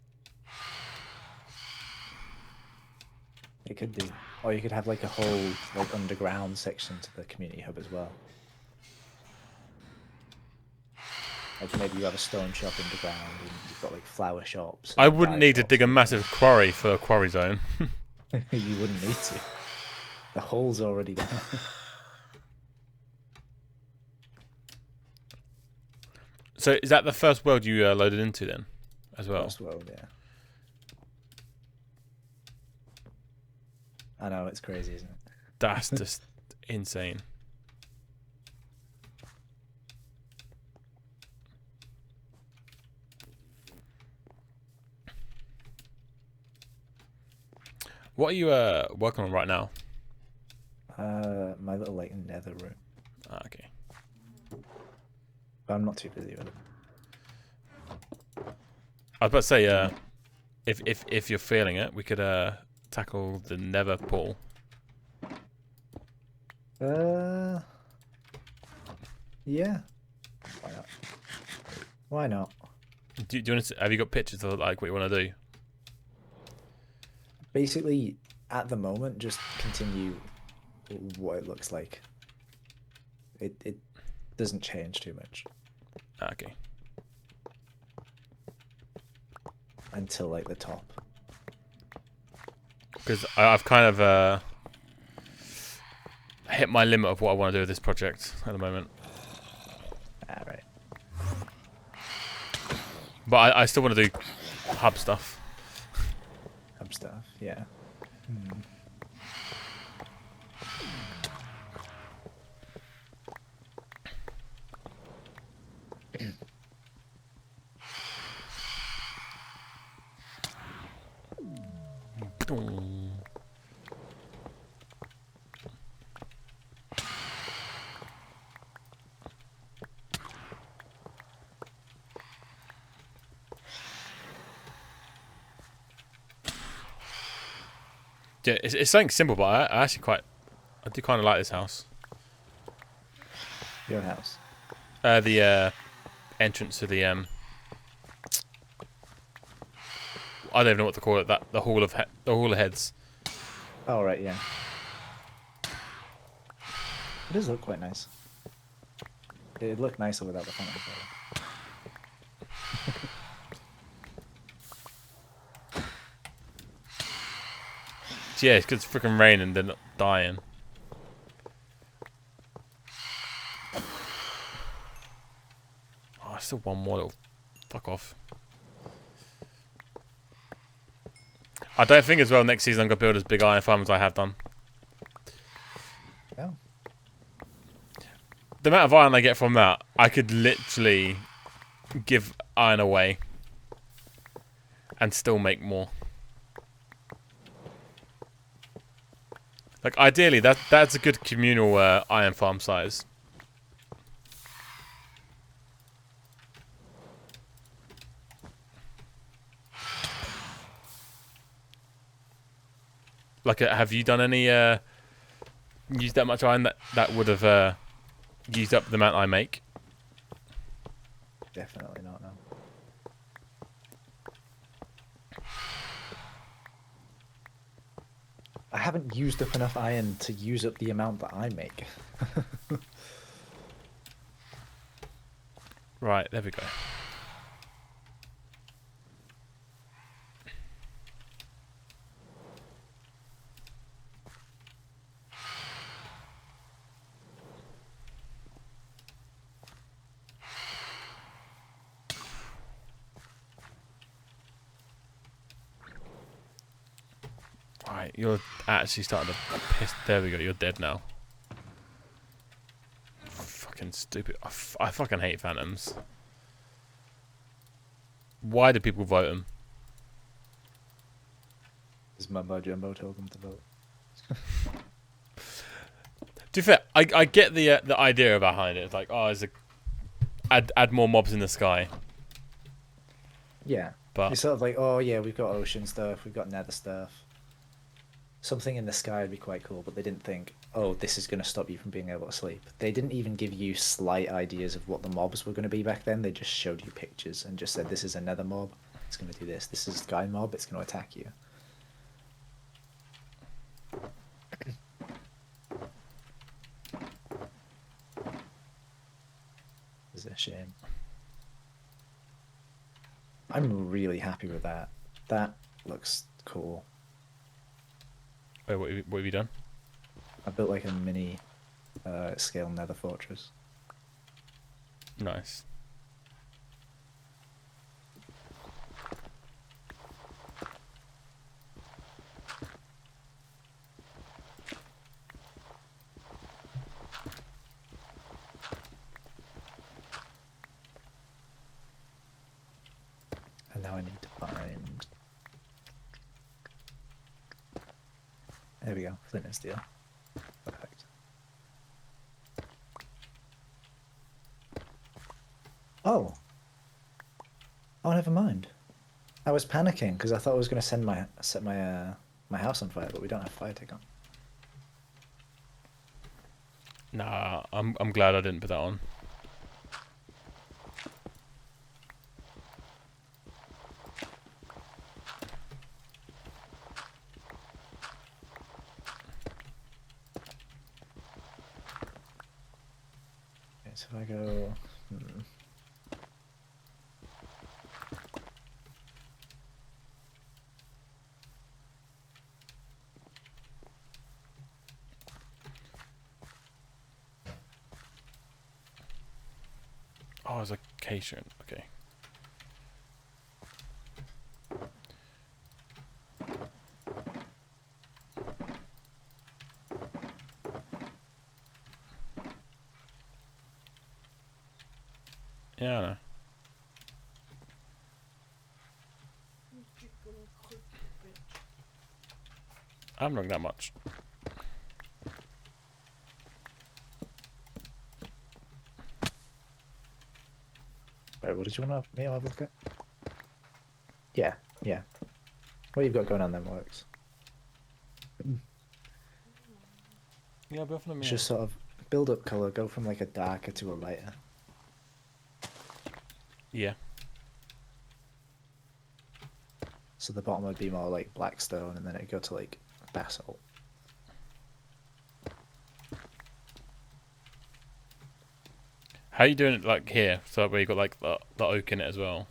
It could do. Or you could have like a whole like underground section to the community hub as well. Like maybe you have a stone shop underground and you've got like flower shops. I wouldn't need to dig a massive quarry for a quarry zone. You wouldn't need to. The hole's already there. So is that the first world you loaded into then, as well? First world, yeah. I know, it's crazy, isn't it? That's just insane. What are you working on right now? My little like nether room. Ah, okay. But I'm not too busy with it. I was about to say, if you're feeling it, we could tackle the Nether portal. Yeah. Why not? Why not? Do you want to? Have you got pictures of like what you want to do? Basically, at the moment, just continue what it looks like. It doesn't change too much Ah, okay. until like the top. Because I've kind of hit my limit of what I want to do with this project at the moment. All right. But I still want to do hub stuff. Hub stuff. Yeah. Yeah, it's something simple, but I actually I do kind of like this house. Your house. The entrance to the I don't even know what to call it. That the hall of heads. Oh right, yeah. It does look quite nice. It'd look nicer without the fountain. Yeah, it's because it's freaking raining. They're not dying. Oh, still one more little fuck off. I don't think as well next season I'm gonna build as big iron farm as I have done. Yeah. The amount of iron I get from that, I could literally give iron away and still make more. Like ideally, that's a good communal iron farm size. Like, have you done any used that much iron that would have used up the amount I make? Definitely not, no. I haven't used up enough iron to use up the amount that I make. Right, there we go. Right, you're actually starting to piss. There we go, you're dead now. Fucking stupid. I fucking hate phantoms. Why do people vote them? Because Mumbo Jumbo told them to vote. To be fair, I get the idea behind it. It's like, oh, add more mobs in the sky. Yeah. But It's sort of like, oh yeah, we've got ocean stuff, we've got nether stuff. Something in the sky would be quite cool, but they didn't think, oh, this is going to stop you from being able to sleep. They didn't even give you slight ideas of what the mobs were going to be back then. They just showed you pictures and just said, this is a nether mob, it's going to do this. This is a sky mob, it's going to attack you. It's a shame. I'm really happy with that. That looks cool. wait, what have you done? I built like a mini scale nether fortress. Nice. And now I need to find... There we go, flint and steel. Perfect. Oh! Oh, never mind. I was panicking because I thought I was going to set my house on fire, but we don't have fire tick on. Nah, I'm glad I didn't put that on. Okay, so if I go... Oh, it's a cation. Okay. Yeah, I know. I haven't done that much. Wait, what did you want me to have a look at? Yeah, yeah. What you've got going on then works. Yeah, both of them. It's Yeah. just sort of build up colour, go from like a darker to a lighter. Yeah. So the bottom would be more like black stone, and then it'd go to like basalt. How are you doing it like here? So where you got like the oak in it as well.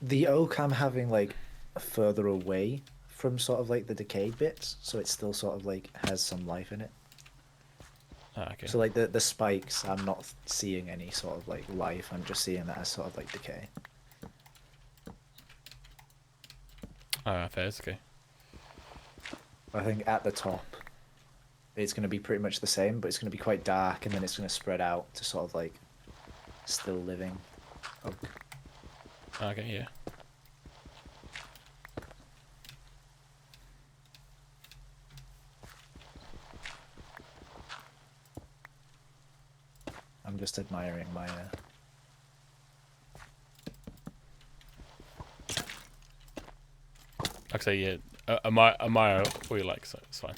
The oak I'm having like further away from sort of like the decayed bits, so it still sort of like has some life in it. Ah, okay. So like the spikes, I'm not seeing any sort of like life. I'm just seeing that as sort of like decay. Ah, fair. It's okay. I think at the top, it's going to be pretty much the same, but it's going to be quite dark, and then it's going to spread out to sort of like still living oak. Okay, yeah. I'm just admiring my. Like I say, yeah. Admire what you like, so it's fine.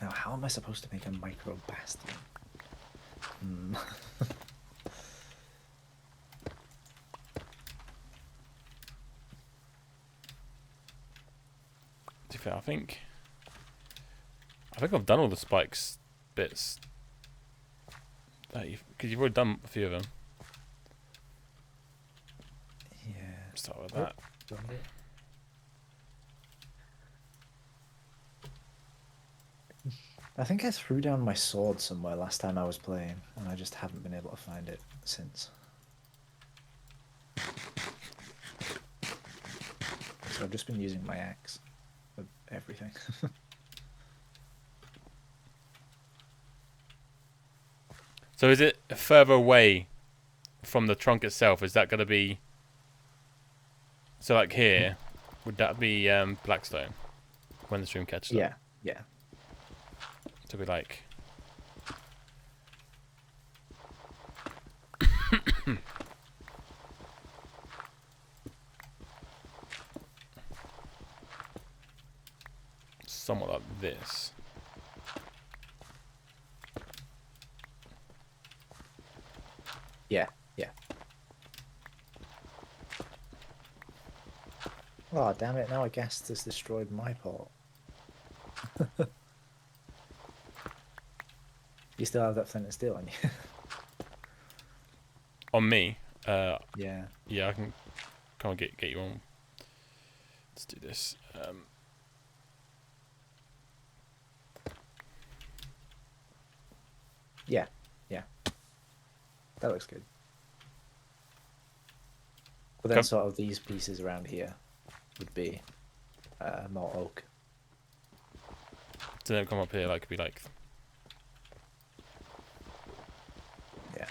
Now, how am I supposed to make a micro bastion? Hmm. To be fair, I think I've done all the spikes bits. Because you've already done a few of them. Yeah. Start with that. I think I threw down my sword somewhere last time I was playing, and I just haven't been able to find it since. So I've just been using my axe for everything. So is it further away from the trunk itself? Is that going to be... So like here, would that be Blackstone when the stream catches up? Yeah, yeah. To be like... somewhat like this. Yeah, yeah. Oh, damn it, now a guest has destroyed my port. You still have that flint and steel on you? On me? Yeah. Yeah, I can come and get you on. Let's do this. Yeah, yeah. That looks good. But then Okay. sort of these pieces around here would be more oak. So they'll come up here, like, be like, Yeah.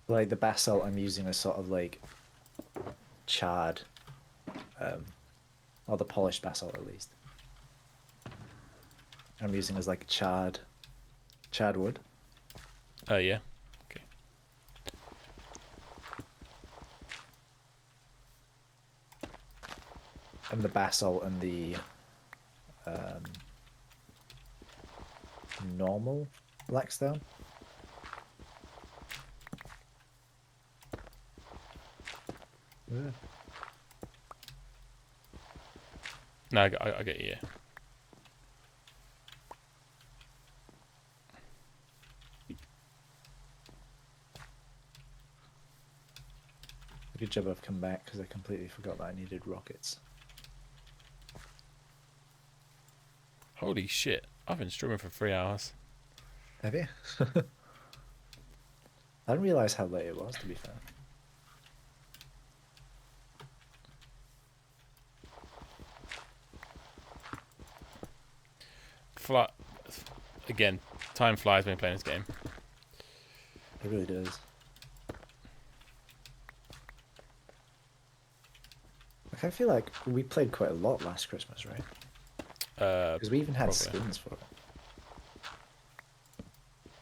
Like the basalt I'm using is sort of like charred, or the polished basalt at least. I'm using as like charred wood. yeah. Okay. And the basalt and the um, normal blackstone. Yeah. No, I get you. Yeah. Good job I've come back because I completely forgot that I needed rockets. Holy shit! I've been streaming for 3 hours. Have you? I didn't realise how late it was, to be fair. Again, time flies when you're playing this game. It really does. Like, I feel like we played quite a lot last Christmas, right? Because we even had Probably. skins for it.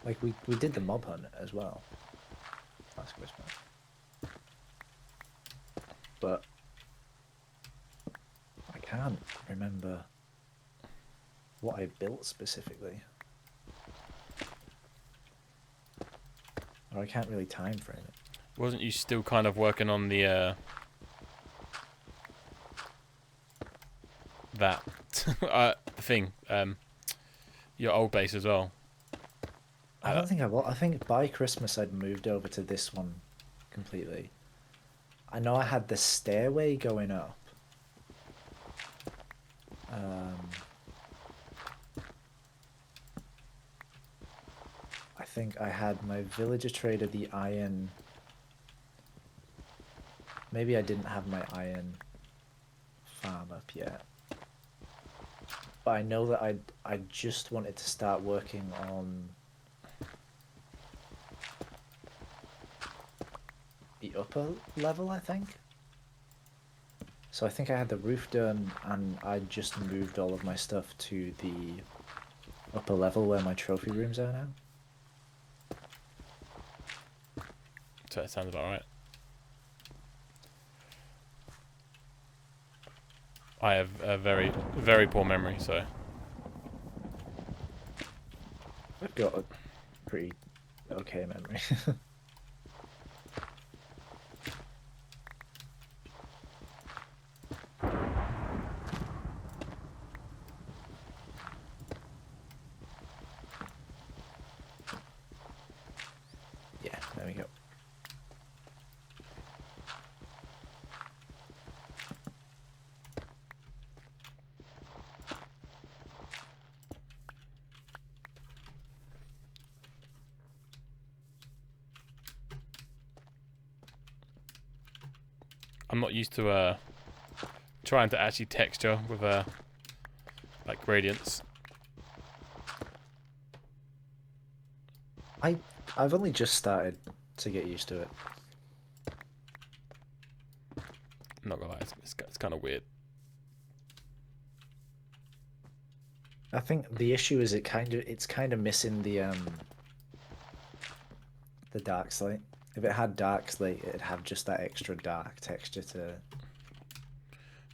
Like, we did the mob hunt as well last Christmas. But I can't remember what I built specifically. Or I can't really time frame it. Wasn't you still kind of working on the that thing, your old base as well? I don't think I will. I think by Christmas I'd moved over to this one completely. I know I had the stairway going up. I think I had my villager trader, the iron. Maybe I didn't have my iron farm up yet. But I know that I just wanted to start working on the upper level, I think. So I think I had the roof done and I just moved all of my stuff to the upper level where my trophy rooms are now. So that sounds about right. I have a very, very poor memory, so I've got a pretty okay memory. Yeah, there we go. I'm not used to trying to actually texture with like gradients. I've only just started to get used to it. I'm not gonna lie, it's kind of weird. I think the issue is it's kind of missing the dark slate. If it had dark slate, it'd have just that extra dark texture to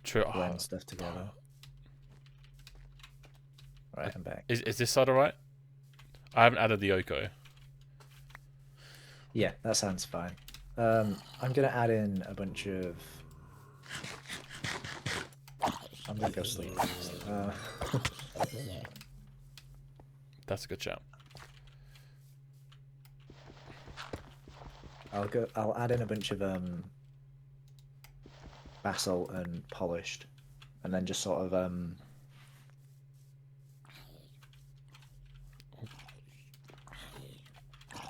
True. blend stuff together. Right, I'm back. Is this side alright? I haven't added the Oko. Yeah, that sounds fine. I'm gonna add in a bunch of. I'm gonna go sleep. That's a good shout. I'll add in a bunch of basalt and polished, and then just sort of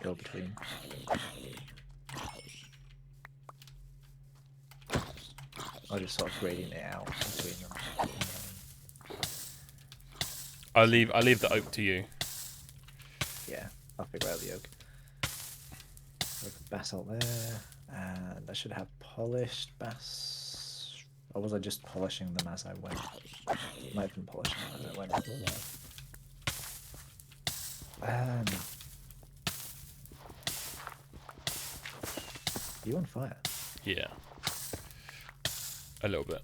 go between. Or just sort of grading it out between them. I leave the oak to you. Yeah, I'll figure out the oak. Basalt there, and I should have polished bass. Or was I just polishing them as I went? Might have been polishing them as I went. No. You on fire? Yeah. A little bit.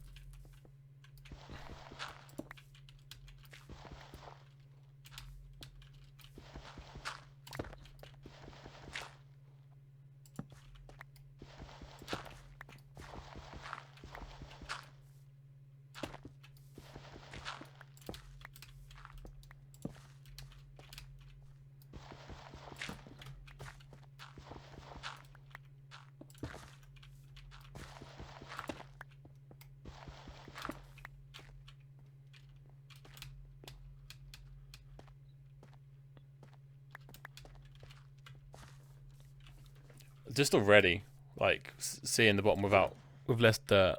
Just already, like seeing the bottom with less dirt,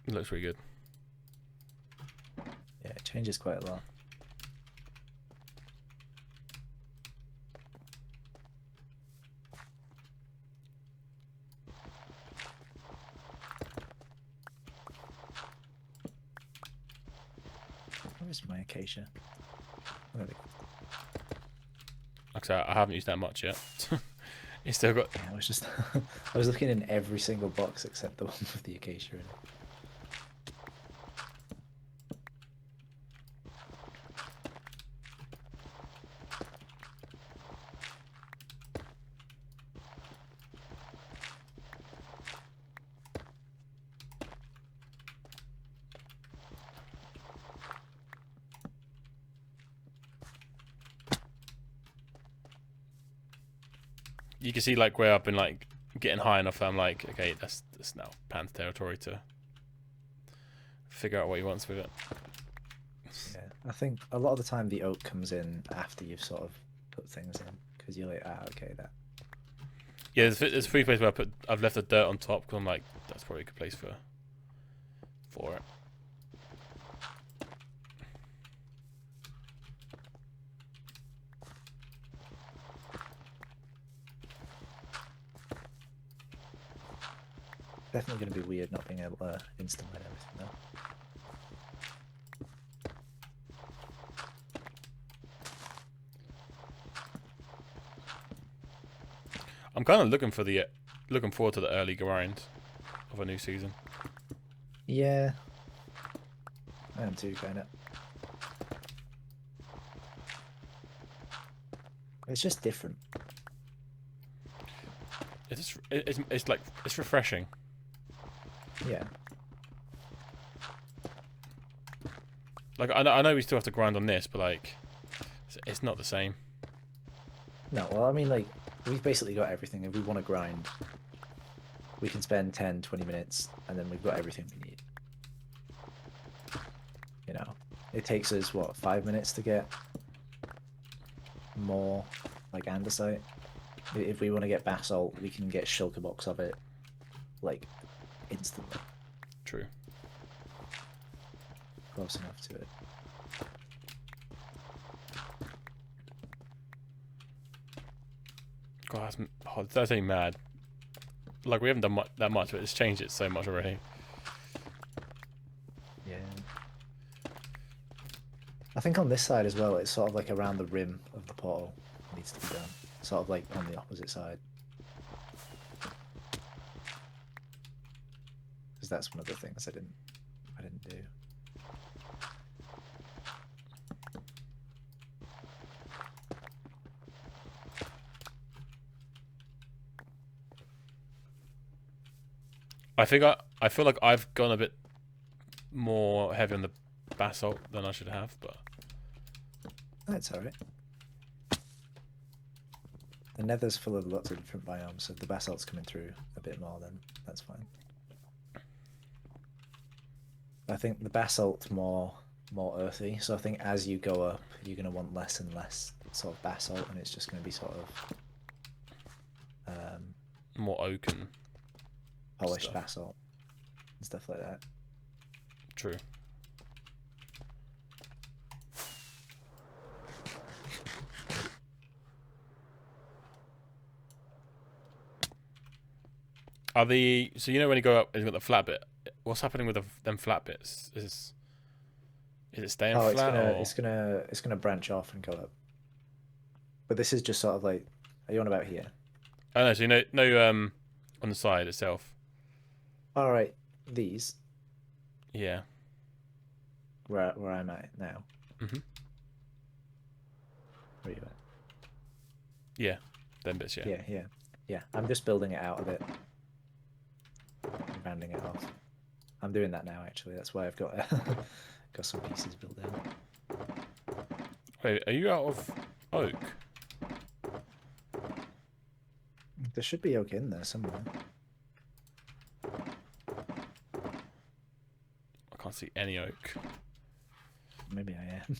it looks really good. Yeah, it changes quite a lot. Where's my acacia? There we go. Like I said, I haven't used that much yet. It's still got. Yeah, I was just I was looking in every single box except the one with the acacia in it. You can see like where I've been like getting high enough. I'm like, okay, that's now Pan's territory to figure out what he wants with it. Yeah, I think a lot of the time the oak comes in after you've sort of put things in because you're like, okay, that. Yeah, there's three places where I've left the dirt on top because I'm like, that's probably a good place for it. Definitely going to be weird not being able to instant mine everything though. I'm kind of looking forward to the early grind of a new season. Yeah, I am too, kind of. It's just different. It's like it's refreshing. Yeah. Like I know we still have to grind on this, but like it's not the same. No, well, I mean, like, we've basically got everything. If we want to grind, we can spend 10, 20 minutes, and then we've got everything we need. You know, it takes us, what, 5 minutes to get more, like, andesite? If we want to get basalt, we can get shulker box of it, like, instantly. True. Close enough to it. God, that's ain't mad. Like we haven't done that much, but it's changed it so much already. Yeah. I think on this side as well, it's sort of like around the rim of the portal needs to be done. Sort of like on the opposite side. Because that's one of the things I didn't do. I feel like I've gone a bit more heavy on the basalt than I should have, but That's alright. The nether's full of lots of different biomes, so if the basalt's coming through a bit more, then that's fine. I think the basalt's more earthy, so I think as you go up, you're going to want less and less sort of basalt, and it's just going to be sort of More oak and polished stuff. basalt and stuff like that. True. Are the so you know when you go up and you've got the flat bit? What's happening with them flat bits? Is it staying Oh, flat or? it's gonna branch off and go up. But this is just sort of like, are you on about here? Oh no, so no on the side itself. All right, these Yeah. where I'm at now. Mhm. Where are you at? Yeah. Them bits. Yeah. Yeah. I'm just building it out a bit, rounding it off. I'm doing that now actually. That's why I've got got some pieces built in. Wait, are you out of oak? There should be oak in there somewhere. I can't see any oak. Maybe I am.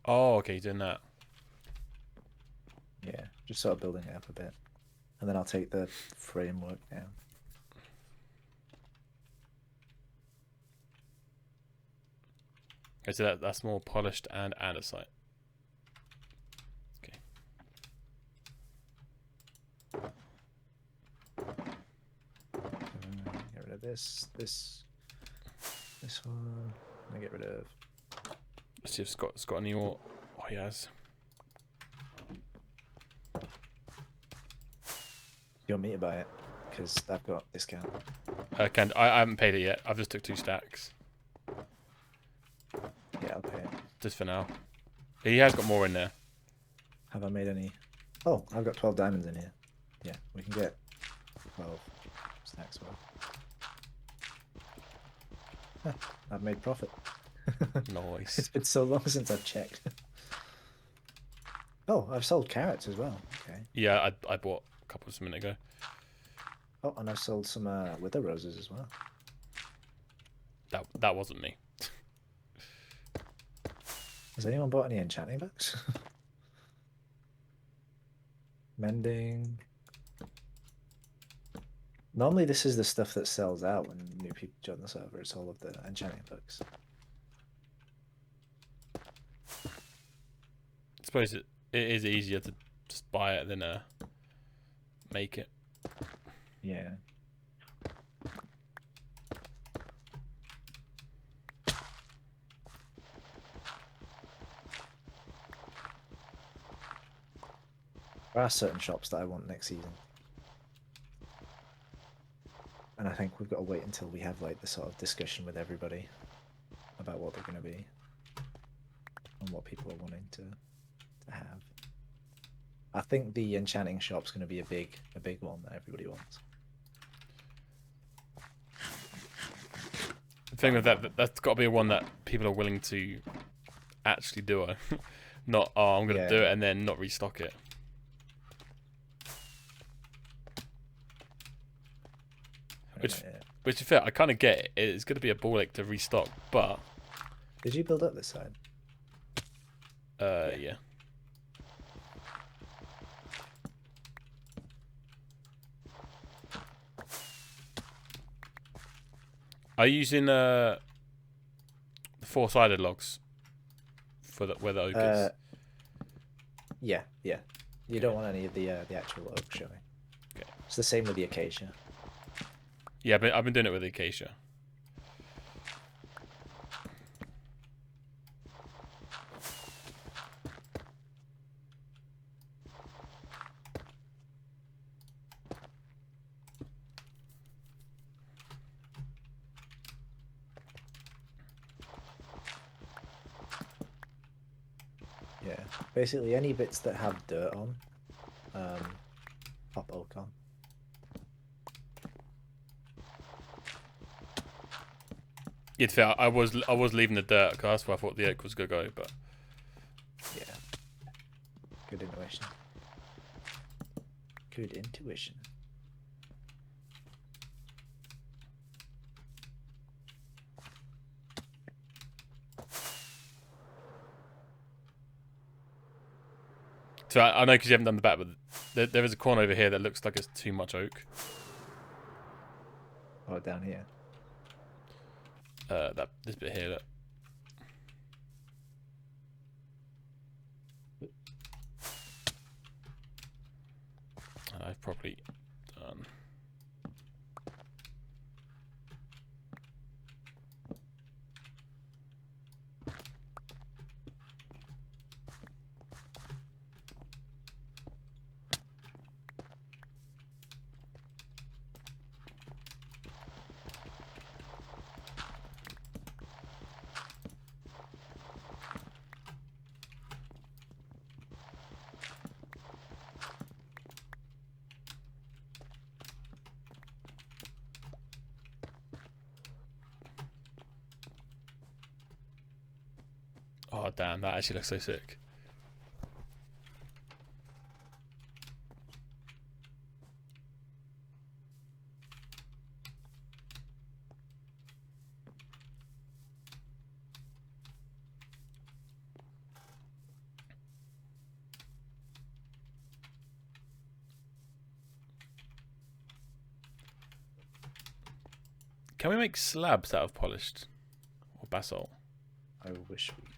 Oh, okay, you're doing that. Yeah, just sort of building it up a bit. And then I'll take the framework down. Okay, so that's more polished and andesite. Okay. Get rid of this one. I get rid of. Let's see if Scott's got any more. Oh, he has. You want me to buy it? Because I've got discount. I haven't paid it yet. I've just took 2 stacks. Yeah, I'll pay it. Just for now. He has got more in there. Have I made any? Oh, I've got 12 diamonds in here. Yeah, we can get 12 stacks worth. Huh, I've made profit. Nice. It's been so long since I've checked. Oh, I've sold carrots as well. Okay. Yeah, I bought a couple of minutes ago. Oh, and I've sold some wither roses as well. That wasn't me. Has anyone bought any enchanting books? Mending. Normally this is the stuff that sells out when new people join the server. It's all of the enchanting books. I suppose it is easier to just buy it than make it. Yeah. There are certain shops that I want next season. And I think we've got to wait until we have like the sort of discussion with everybody about what they're going to be and what people are wanting to have. I think the enchanting shop's going to be a big one that everybody wants. The thing with that's got to be one that people are willing to actually do it. Not, oh, I'm going to do it and then not restock it. Which is fair, I kind of get it. It's going to be a ball ache to restock, but... Did you build up this side? Yeah. Are you using the 4-sided logs for where the oak is? Yeah. You don't want any of the actual oak showing. Okay. It's the same with the acacia. Yeah, but I've been doing it with the acacia. Yeah, basically any bits that have dirt on, pop oak on. Yeah, to be fair, I was leaving the dirt because that's where I thought the oak was gonna go, but Yeah. Good intuition. Good intuition. So I know because you haven't done the back, but there is a corner over here that looks like it's too much oak. Oh, down here. This bit here. Look. And I've probably done. Oh damn, that actually looks so sick. Can we make slabs out of polished or basalt? I wish we could.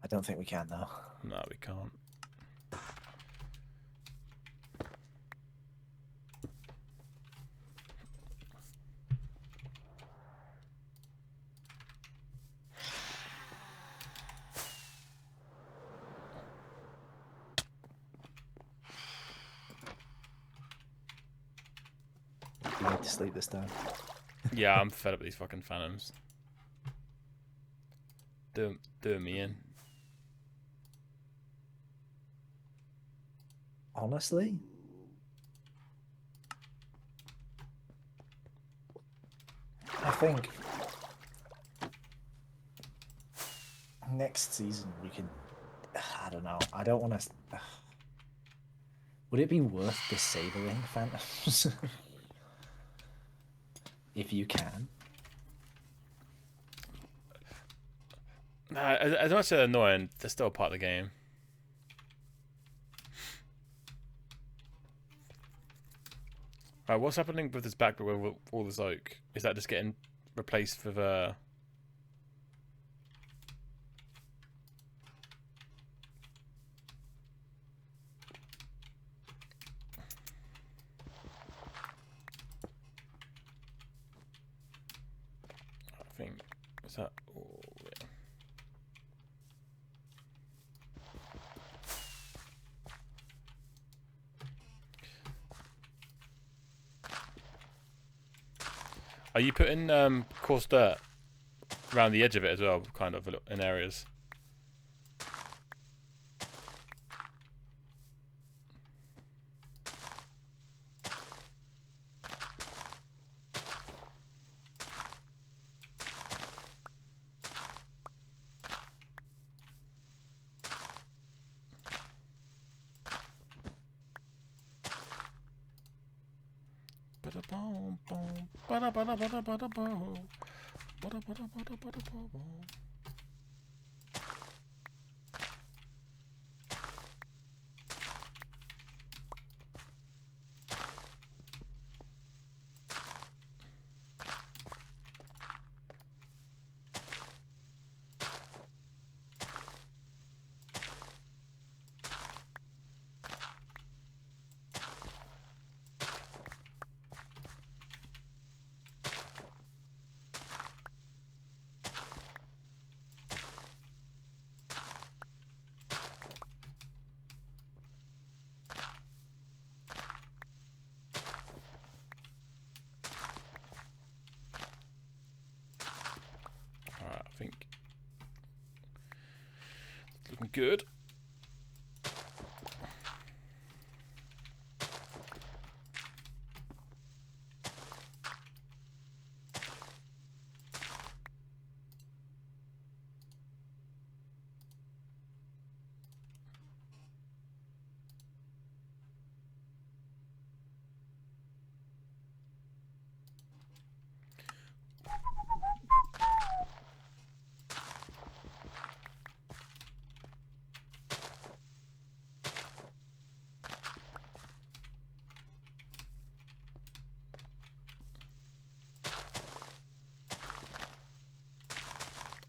I don't think we can though. No, we can't. You need to sleep this time. Yeah, I'm fed up with these fucking phantoms. Doing me in. Honestly? I think next season we can. I don't know. I don't want to. Would it be worth disabling phantoms? If you can. Nah, as much as they're annoying, they're still a part of the game. Right, what's happening with this back with all this oak? Is that just getting replaced with I think is that all it? Are you putting coarse dirt around the edge of it as well, kind of in areas? Alright, I think it's looking good.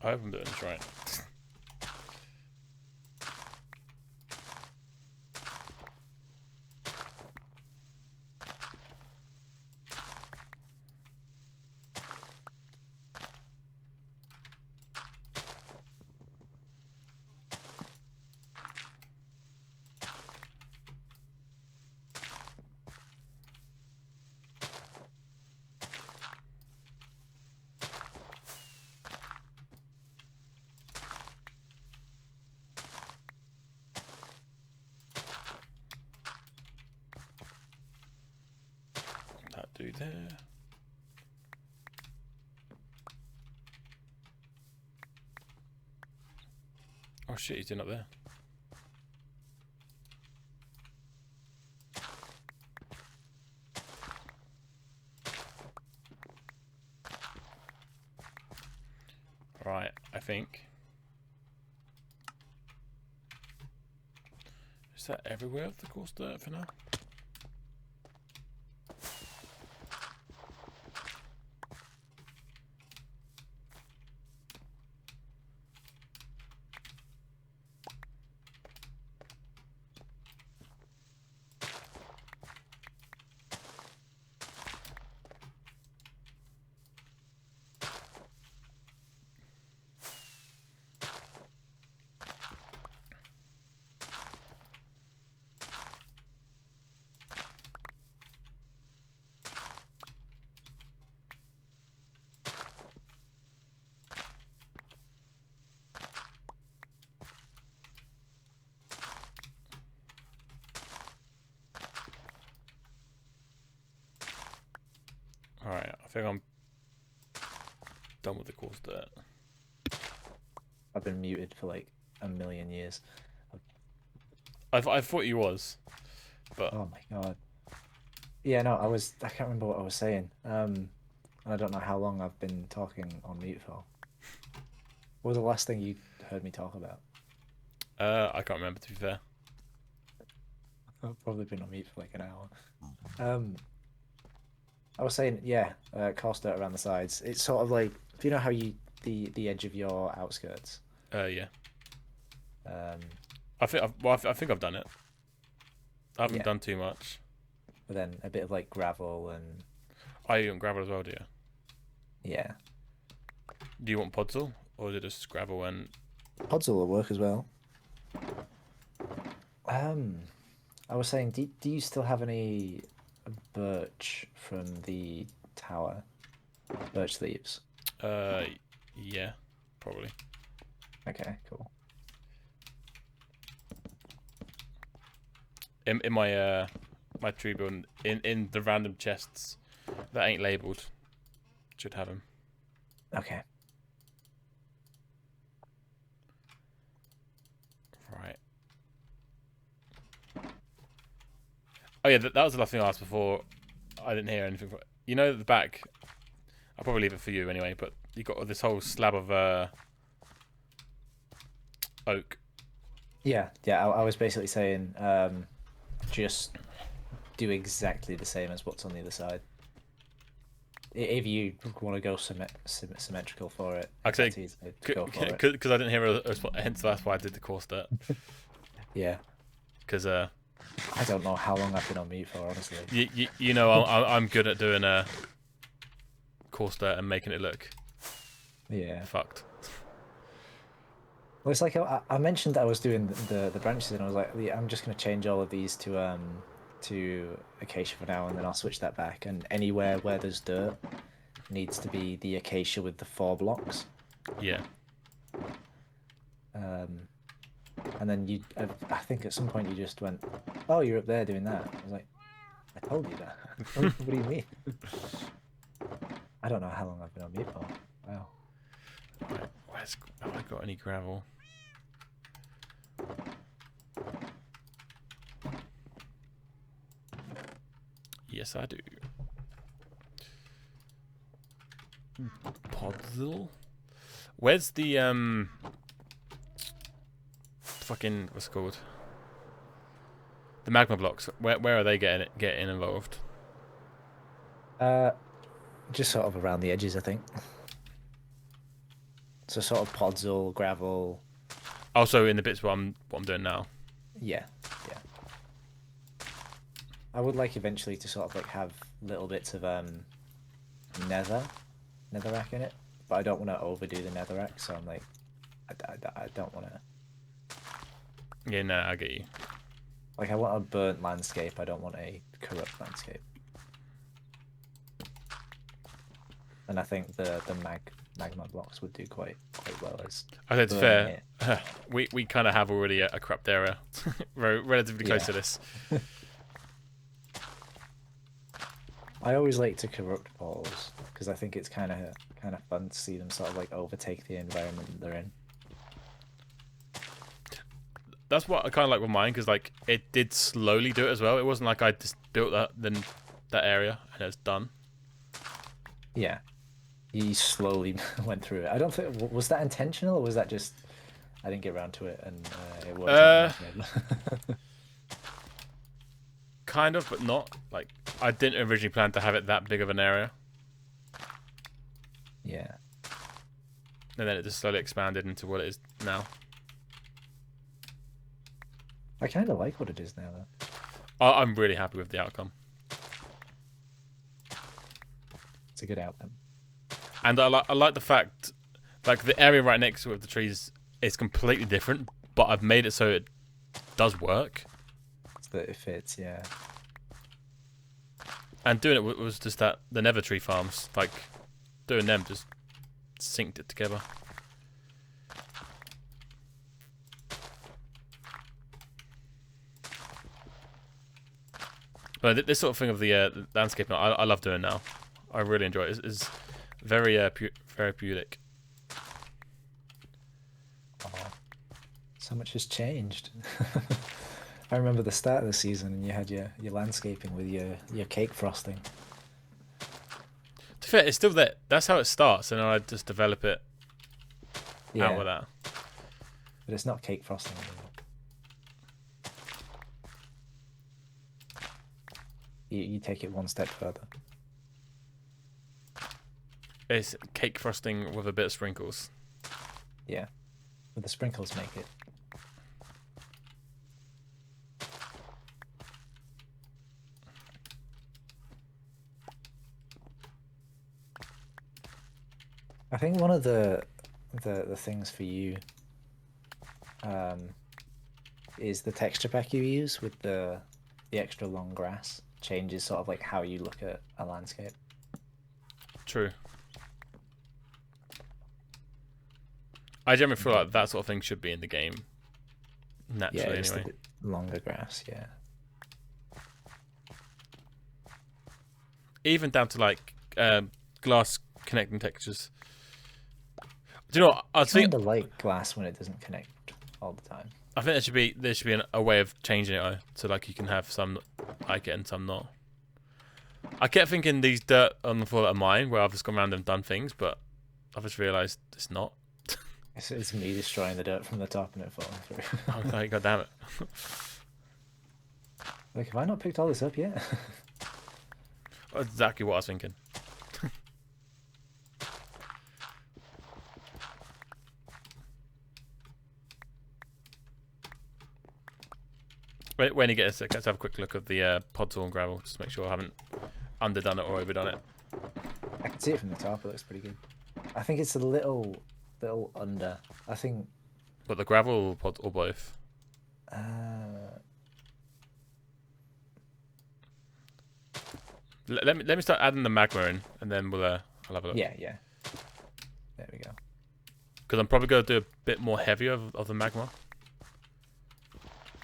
I hope I'm doing this right. That dude there. Oh shit, he's in up there. Right, I think. Is that everywhere of the course dirt for now? Alright, I think I'm done with the course dirt. I've been muted for like a million years. I thought you was, but Oh my god. Yeah, no, I can't remember what I was saying. And I don't know how long I've been talking on mute for. What was the last thing you heard me talk about? I can't remember, to be fair. I've probably been on mute for like an hour. I was saying, yeah, coarse dirt around the sides. It's sort of like, do you know how the edge of your outskirts? Yeah. Um, I think I've done it. I haven't done too much. But then a bit of like gravel and Oh, you want gravel as well, do you? yeah, Do you want podzol, or is it just gravel and... podzol will work as well. I was saying, do you still have any birch from the tower? Birch leaves. Yeah, probably. Okay, cool. In my my tree building, in the random chests that ain't labelled, should have them. Okay. Right. Oh yeah, that was the last thing I asked before. I didn't hear anything. You know, at the back. I'll probably leave it for you anyway. But you got this whole slab of oak. Yeah, I was basically saying, just do exactly the same as what's on the other side. If you want to go symmetrical for it, Actually, that's easy to go for it. because I didn't hear a response. Hence, that's why I did the course dirt. Yeah. Because I don't know how long I've been on mute for, honestly. you know I'm good at doing a course dirt and making it look fucked. Well, it's like I mentioned that I was doing the branches, and I was like, yeah, I'm just going to change all of these to acacia for now, and then I'll switch that back. And anywhere where there's dirt needs to be the acacia with the 4 blocks. Yeah. And then I think at some point you just went, oh, you're up there doing that. I was like, I told you that. What do you mean? I don't know how long I've been on mute for. Wow. Right, have I got any gravel? Yes, I do. Podzol? Where's the fucking what's it called? The magma blocks. Where are they getting involved? Just sort of around the edges, I think. So sort of podzol, gravel. Also in the bits what I'm doing now. Yeah, yeah. I would like eventually to sort of like have little bits of netherrack in it, but I don't want to overdo the netherrack. So I'm like, I don't want to. Yeah, no, I get you. Like I want a burnt landscape. I don't want a corrupt landscape. And I think the magma blocks would do quite well as. I think it's burning fair. it. We kind of have already a corrupt area, relatively close Yeah. to this. I always like to corrupt portals because I think it's kind of fun to see them sort of like overtake the environment that they're in. That's what I kind of like with mine, because like it did slowly do it as well. It wasn't like I just built that area and it's done. Yeah, you slowly went through it. I don't think was that intentional or was that just I didn't get around to it and it worked out in my head? Kind of, but not. Like I didn't originally plan to have it that big of an area, Yeah. and then it just slowly expanded into what it is now. I kind of like what it is now, though. I'm really happy with the outcome, It's a good outcome. and I like the fact, like the area right next to it with the trees is completely different, but I've made it so it does work. So that it fits, yeah. And doing it was just that the Nether tree farms, like doing them just synced it together. But this sort of thing of the landscaping, I love doing now. I really enjoy it. It's very therapeutic. Oh, so much has changed. I remember the start of the season and you had your landscaping with your cake frosting. To be fair, it's still there. That's how it starts, and I just develop it out with that. But it's not cake frosting anymore. You take it one step further. It's cake frosting with a bit of sprinkles. Yeah. But the sprinkles make it. I think one of the things for you is the texture pack you use with the extra long grass changes sort of like how you look at a landscape. True. I generally feel like that sort of thing should be in the game naturally, just anyway. a bit longer grass, yeah. Even down to like glass connecting textures. Do you know what? I I think kind of like glass when it doesn't connect all the time. I think there should be a way of changing it so like you can have some like it and some not. I kept thinking these dirt on the floor are mine, where I've just gone around and done things, but I've just realised it's not. It's me destroying the dirt from the top and it falling through. Oh, like, God damn it. Like, have I not picked all this up yet? That's exactly what I was thinking. When you get a sec, let's have a quick look at the podzol and gravel, just to make sure I haven't underdone it or overdone it. I can see it from the top. It looks pretty good. I think it's a little under. I think. But the gravel or both? Let me start adding the magma in, and then I'll have a look. Yeah. There we go. Because I'm probably going to do a bit more heavier of the magma.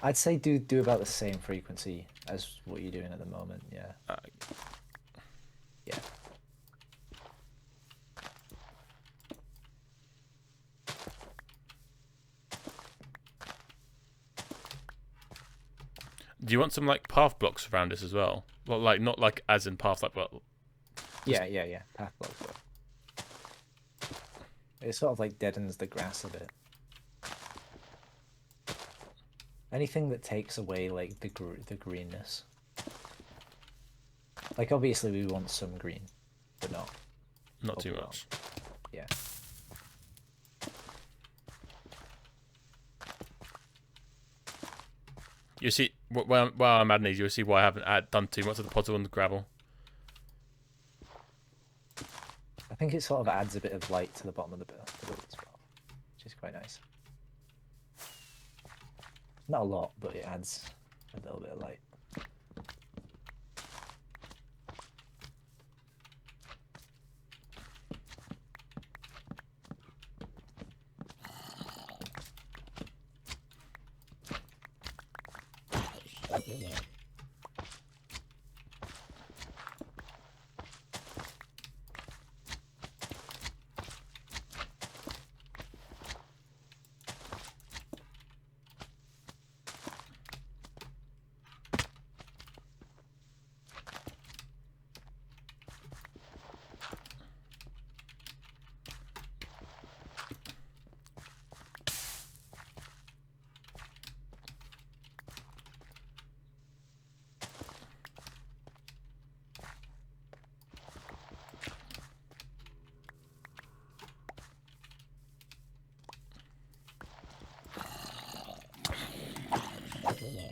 I'd say do about the same frequency as what you're doing at the moment. Yeah. Yeah. Do you want some like path blocks around this as well? Well, like not like as in path, like well. Yeah. Path blocks. It sort of like deadens the grass a bit. Anything that takes away like the greenness. Like obviously we want some green, but not Not too much. Yeah. You see, while I'm adding these, you'll see why I haven't done too much of the puzzle and the gravel. I think it sort of adds a bit of light to the bottom of the build as well, which is quite nice. Not a lot, but it adds a little bit of light.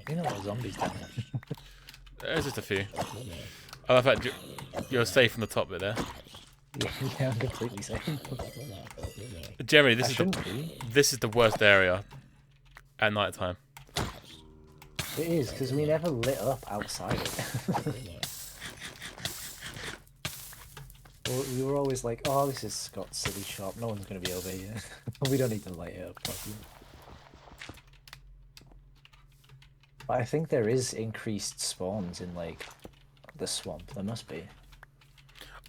You know what zombies down there. There's just a few. I love that you're safe from the top bit there. Yeah, I'm completely safe. Generally, this is the worst area at night time. It is, because we never lit up outside it. We were always like, oh, this is Scott's silly shop, no one's going to be over here. We don't need to light it up properly. But I think there is increased spawns in, like, the swamp. There must be.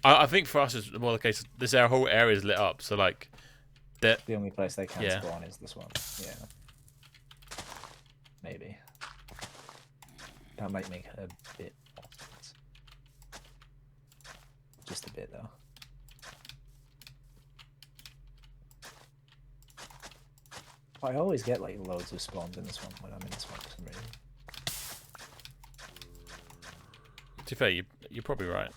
I think for us it's more the case. This whole area is lit up, so like, The only place they can spawn is the swamp. Yeah. Maybe. That might make a bit more sense. Just a bit, though. I always get, like, loads of spawns in the swamp when I'm in the swamp for some reason. To be fair, you're probably right.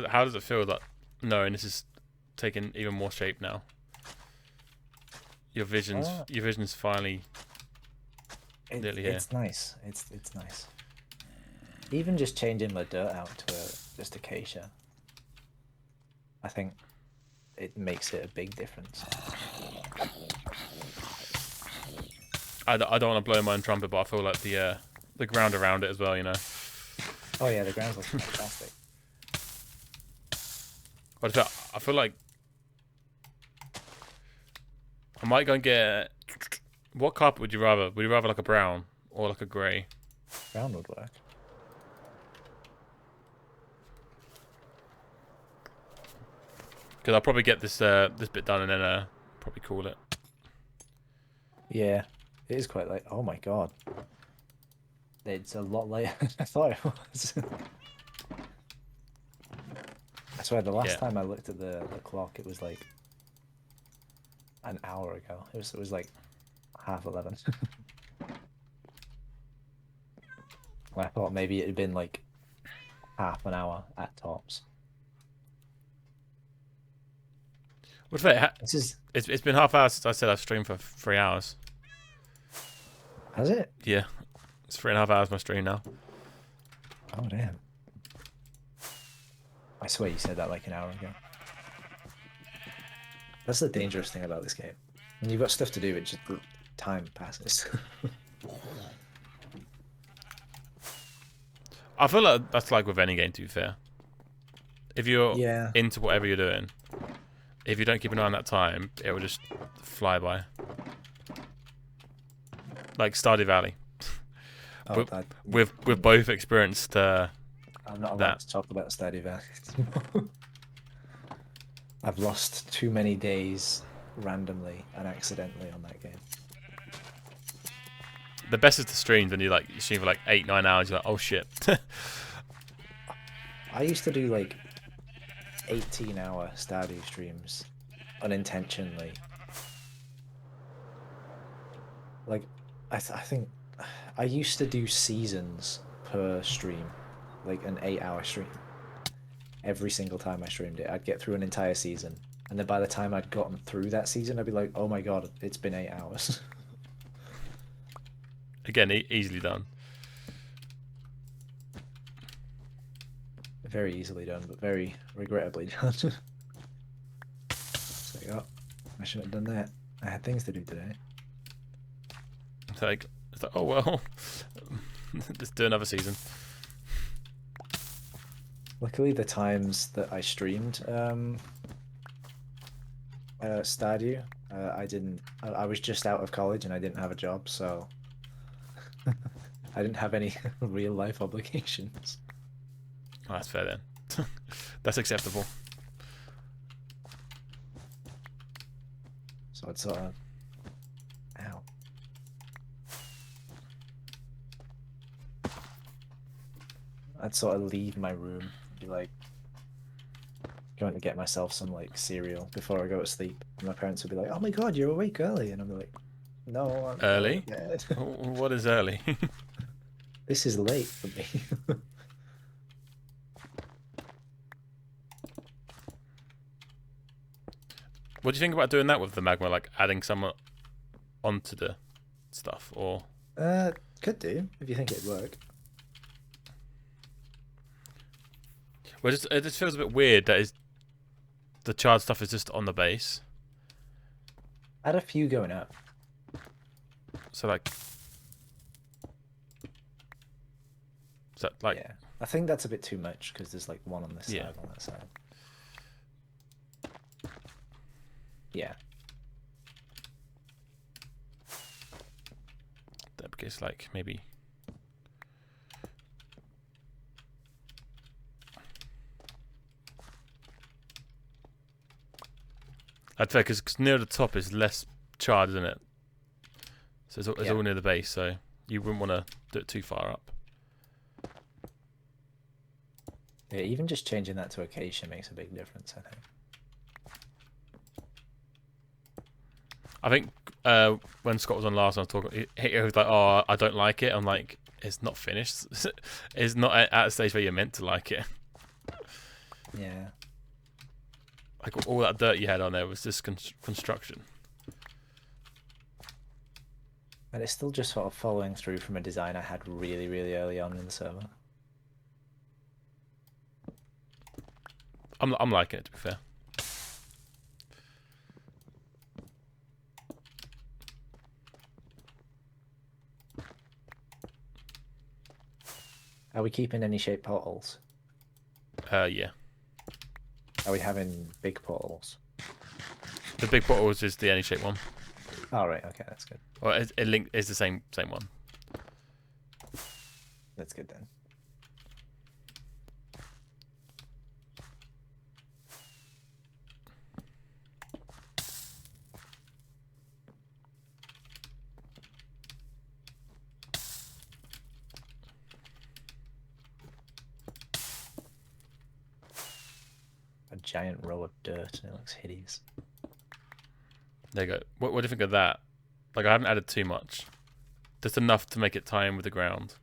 How does it feel that knowing this is taking even more shape now? Your vision's finally nearly here. It's nice. It's nice. Even just changing the dirt out to just acacia, I think it makes it a big difference. I don't want to blow my own trumpet, but I feel like the ground around it as well, you know. Oh yeah, the grounds look fantastic. I feel like I might go and get. What carpet would you rather? Would you rather like a brown or like a grey? Brown would work. Because I'll probably get this this bit done and then probably call it. Yeah, it is quite late. Oh my god, it's a lot later than I thought it was. I swear, the last time I looked at the clock, it was like an hour ago. It was like 11:30. I thought maybe it had been like half an hour at tops. What's that? It's been half hour since I said I've streamed for 3 hours. Has it? Yeah, it's 3.5 hours my stream now. Oh damn! I swear you said that like an hour ago. That's the dangerous thing about this game. When you've got stuff to do, it just time passes. I feel like that's like with any game, to be fair. If you're into whatever you're doing, if you don't keep an eye on that time, it will just fly by. Like Stardew Valley. We've both experienced I'm not allowed to talk about Stardew Valley. I've lost too many days randomly and accidentally on that game. The best is the streams when you stream for like 8-9 hours. You're like, oh shit. I used to do like 18-hour Stardew streams unintentionally. Like, I think I used to do seasons per stream, like an 8-hour stream. Every single time I streamed it, I'd get through an entire season. And then by the time I'd gotten through that season, I'd be like, oh my god, it's been 8 hours. Again, easily done. Very easily done, but very regrettably done. So, oh, I shouldn't have done that. I had things to do today. It's like oh well, let's do another season. Luckily, the times that I streamed Stardew, I was just out of college and I didn't have a job, so I didn't have any real life obligations. Oh, that's fair then. That's acceptable. So I'd sort of, ow. I'd sort of leave my room, be like, going to get myself some like cereal before I go to sleep. And my parents would be like, "Oh my god, you're awake early," and I'd be like, "No, I'm Early? dead." What is early? This is late for me. What do you think about doing that with the magma, like adding someone onto the stuff, or? Could do if you think it'd work. Well, it just feels a bit weird that the charred stuff is just on the base. I had a few going up. So like, Yeah, I think that's a bit too much because there's like one on this side, on that side. Yeah. That because like maybe. I'd say because near the top is less charred, isn't it? So it's all near the base, so you wouldn't want to do it too far up. Yeah, even just changing that to acacia makes a big difference, I think. I think when Scott was on last, I was talking. He was like, "Oh, I don't like it." I'm like, "It's not finished. It's not at a stage where you're meant to like it." Yeah. Like all that dirt you had on there was just construction. And it's still just sort of following through from a design I had really, really early on in the server. I'm liking it, to be fair. Are we keeping any shaped portals? Yeah. Are we having big portals? The big portals is the any-shaped one. Oh, right, okay, that's good. Well, it's the same one. That's good then. A giant row of dirt and it looks hideous. There you go. What do you think of that? Like, I haven't added too much. Just enough to make it tie in with the ground.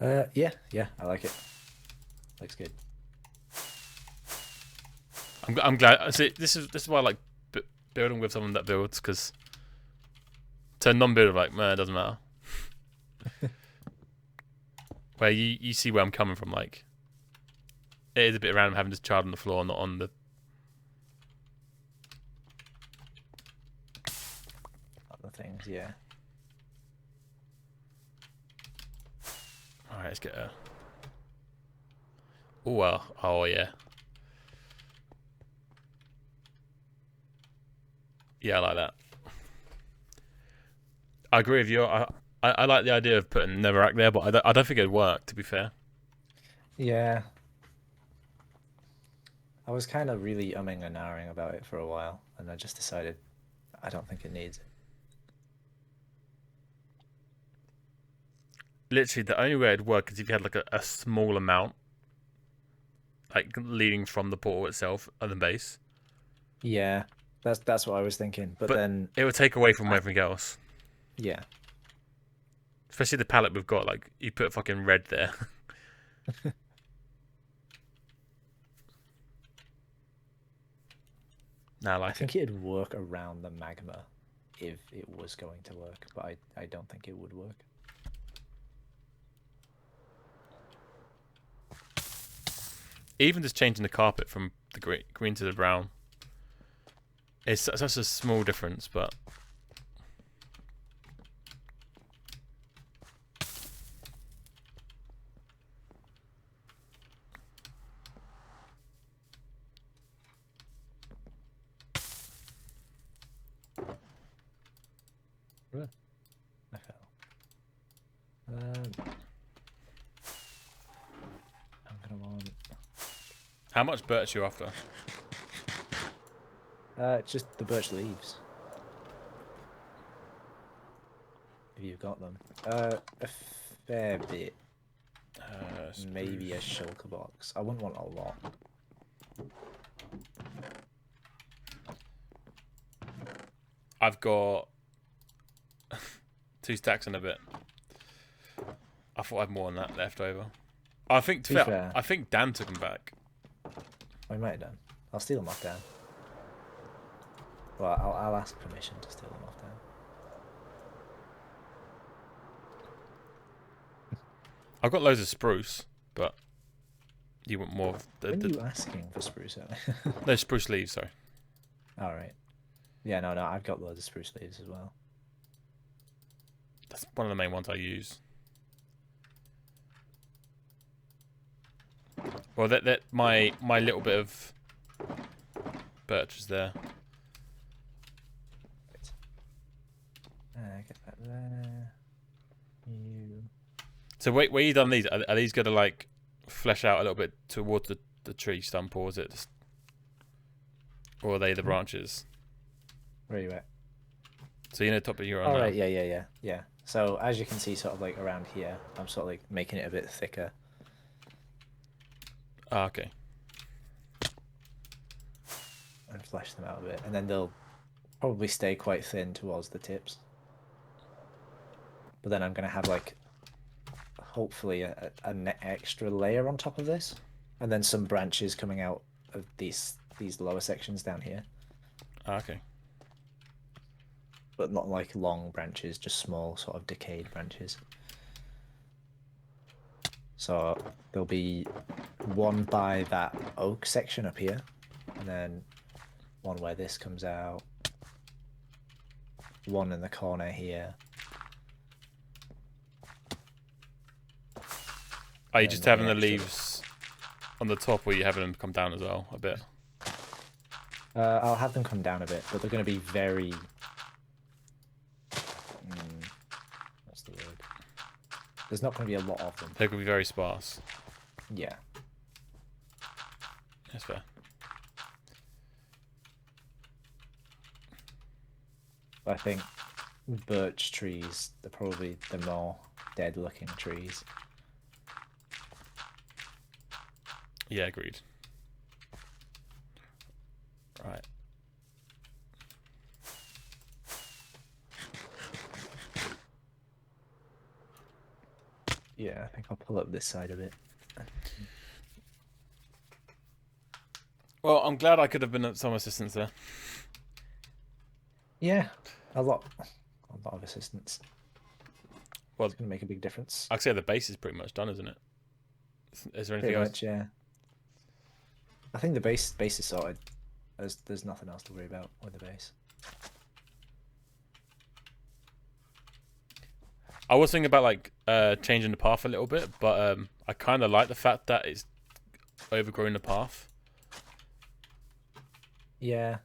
Yeah, I like it. Looks good. I'm glad. See, this is why I like building with someone that builds, because to a non-builder, like, man, it doesn't matter. Where you see where I'm coming from, like, it is a bit random having just charred on the floor, not on the. Other things, yeah. All right, let's get a. Oh well. Oh yeah. Yeah, I like that. I agree with you. I like the idea of putting Netherrack there, but I don't think it'd work, to be fair. Yeah. I was kind of really umming and ahhing about it for a while, and I just decided I don't think it needs it. literally the only way it'd work is if you had like a small amount, like leading from the portal itself and the base. Yeah, that's what I was thinking. But then, it would take away from everything else. yeah. Especially the palette we've got. Like you put fucking red there. Nah, I think it'd work around the magma if it was going to work, but I don't think it would work. Even just changing the carpet from the green to the brown. It's such a small difference, but I fell. I'm gonna want. how much birch are you after? Just the birch leaves. If you've got them. A fair bit. Maybe a shulker box. I wouldn't want a lot. I've got 2 stacks and a bit. I thought I had more than that left over. I think To be fair, I think Dan took them back. I might have done. I'll steal them off Dan. Well, I'll ask permission to steal them off Dan. I've got loads of spruce, but you want more of When are you asking for spruce? no, spruce leaves, sorry. All right. Yeah, no, I've got loads of spruce leaves as well. That's one of the main ones I use. Well, that my little bit of birch is there. Get that there. You. So wait, where you done these? Are these gonna like flesh out a little bit towards the tree stump, or is it just, or are they the branches? Where are you at? So you know, top of your own. All right, yeah. So as you can see, sort of like around here, I'm sort of like making it a bit thicker. Ah, okay. And flesh them out a bit, and then they'll probably stay quite thin towards the tips. But then I'm gonna have like, hopefully an extra layer on top of this, and then some branches coming out of these lower sections down here. Ah, okay. But not like long branches, just small sort of decayed branches. So there'll be one by that oak section up here, and then one where this comes out, one in the corner here. Are you just having the leaves on the top, or are you having them come down as well a bit? I'll have them come down a bit, but they're going to be very... what's the word? There's not going to be a lot of them. They're going to be very sparse. Yeah. That's fair. I think birch trees, they're probably the more dead-looking trees. Yeah, agreed. Right. Yeah, I think I'll pull up this side of it. Well, I'm glad I could have been of some assistance there. Yeah, a lot of assistance. Well, It's going to make a big difference. I'd say the base is pretty much done, isn't it? Is there anything Pretty else? much, yeah. I think the base is sorted. There's nothing else to worry about with the base. I was thinking about like changing the path a little bit, but I kind of like the fact that it's overgrowing the path. Yeah.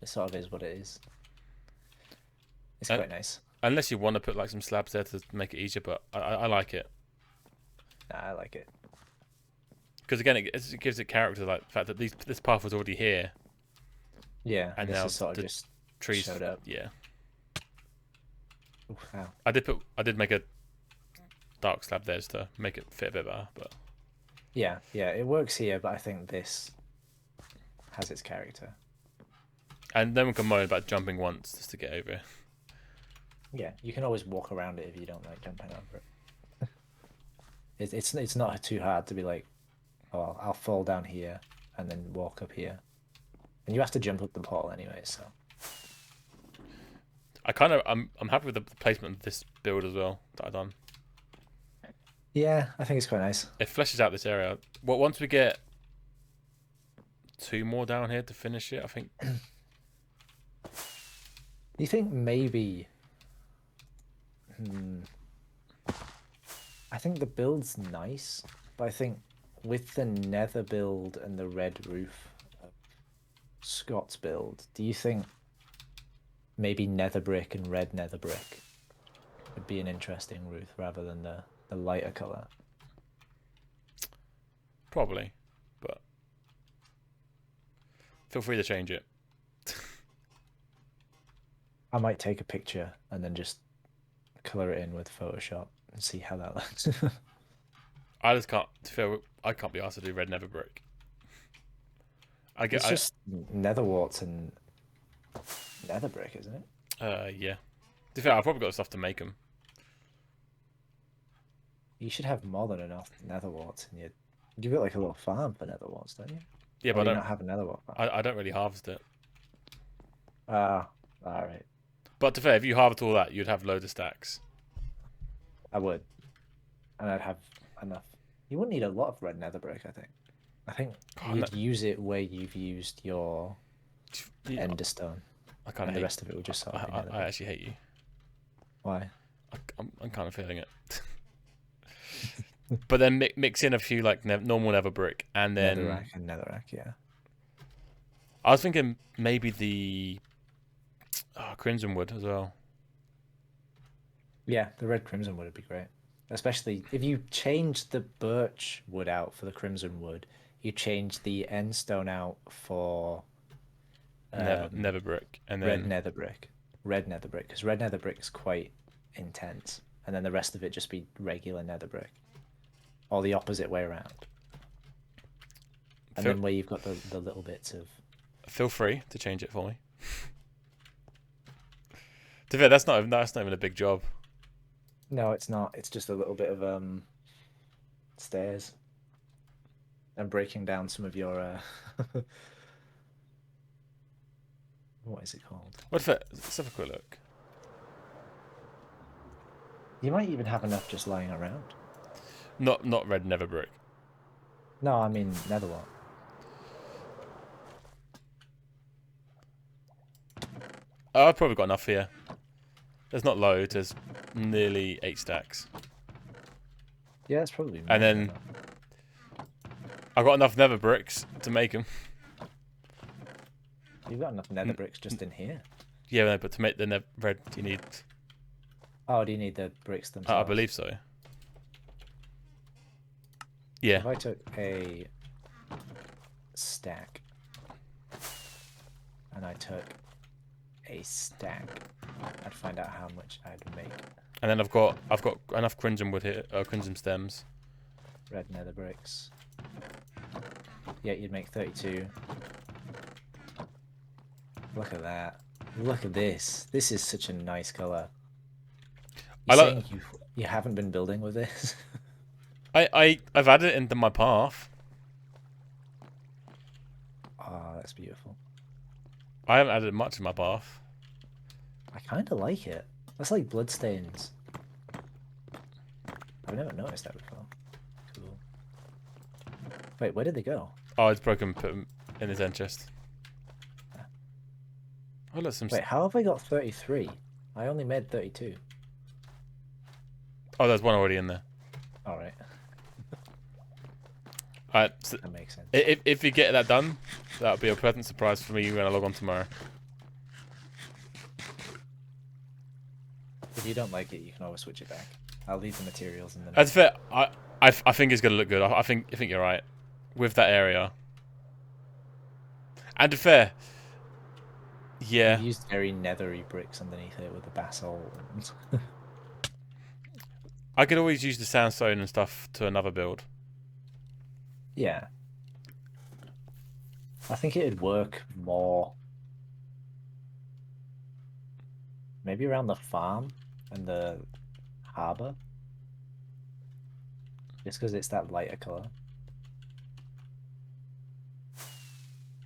It sort of is what it is. It's quite nice. Unless you want to put like some slabs there to make it easier, but I like it. Nah, I like it. Because again, it gives it character, like the fact that this path was already here. Yeah, And this now is sort the of just trees showed up. Yeah. Oof, ow. I did make a dark slab there just to make it fit a bit better, but Yeah, it works here, but I think this has its character. and then we can moan about jumping once just to get over it. Yeah, you can always walk around it if you don't like jumping over it. It's not too hard to be like, oh, I'll fall down here and then walk up here, and you have to jump up the pole anyway. So I'm happy with the placement of this build as well that I've done. yeah, I think it's quite nice. It fleshes out this area. Well, once we get 2 more down here to finish it, I think. Do you think maybe? I think the build's nice, but I think with the nether build and the red roof of Scott's build, do you think maybe nether brick and red nether brick would be an interesting roof rather than the lighter color? Probably, but feel free to change it. I might take a picture and then just color it in with Photoshop and see how that looks. I just can't feel. I can't be asked to do red nether brick. It's just nether warts and nether brick, isn't it? Yeah. To be fair, I've probably got stuff to make them. You should have more than enough nether warts, and you've got like a little farm for nether warts, don't you? Yeah, Or but do I you don't not have a nether wart farm. I don't really harvest it. Ah, all right. But to be fair, if you harvest all that, you'd have loads of stacks. I would, and I'd have enough. You wouldn't need a lot of red nether brick, I think. I think God, you'd use it where you've used your ender stone, I kind and of the hate. rest of it would just sort of be nether I brick. actually hate you. Why? I'm kind of feeling it. But then mix in a few like normal nether brick, and then Netherrack and netherrack, yeah. I was thinking maybe the crimson wood as well. Yeah, the red crimson wood would be great. Especially if you change the birch wood out for the crimson wood, you change the end stone out for Nether brick, and then red nether brick. Red nether brick, because red nether brick is quite intense, and then the rest of it just be regular nether brick. Or the opposite way around. And then where you've got the little bits of... Feel free to change it for me. To be fair, that's not even a big job. No, it's not. It's just a little bit of stairs. And breaking down some of your... What is it called? Let's have a quick look. You might even have enough just lying around. Not red nether brick. No, I mean netherwart. I've probably got enough here. There's not loads. There's nearly 8 stacks. Yeah, it's probably. And then I've got enough nether bricks to make them. You've got enough nether bricks just in here. Yeah, no, but to make the red, you need. Oh, do you need the bricks themselves? I believe so. Yeah. If I took a stack and I took a stack, I'd find out how much I'd make. And then I've got enough crimson wood here, crimson stems. Red nether bricks. Yeah, you'd make 32. Look at that. Look at this. This is such a nice color. You're saying you haven't been building with this? I've added it into my path. Oh, that's beautiful. I haven't added much in my path. I kind of like it. That's like bloodstains. I've never noticed that before. Cool. Wait, where did they go? Oh, it's broken. Put them in his end chest. Oh, look, some. Wait, how have I got 33? I only made 32. Oh, there's one already in there. All right. Alright, so That makes sense. if you get that done, that'll be a pleasant surprise for me when I log on tomorrow. If you don't like it, you can always switch it back. I'll leave the materials in the. That's fair. I think it's gonna look good. I think you're right with that area. And to be fair, Yeah. I've used very nethery bricks underneath it with the basalt. I could always use the sandstone and stuff to another build. Yeah. I think it'd work more maybe around the farm and the harbour. Just because it's that lighter colour.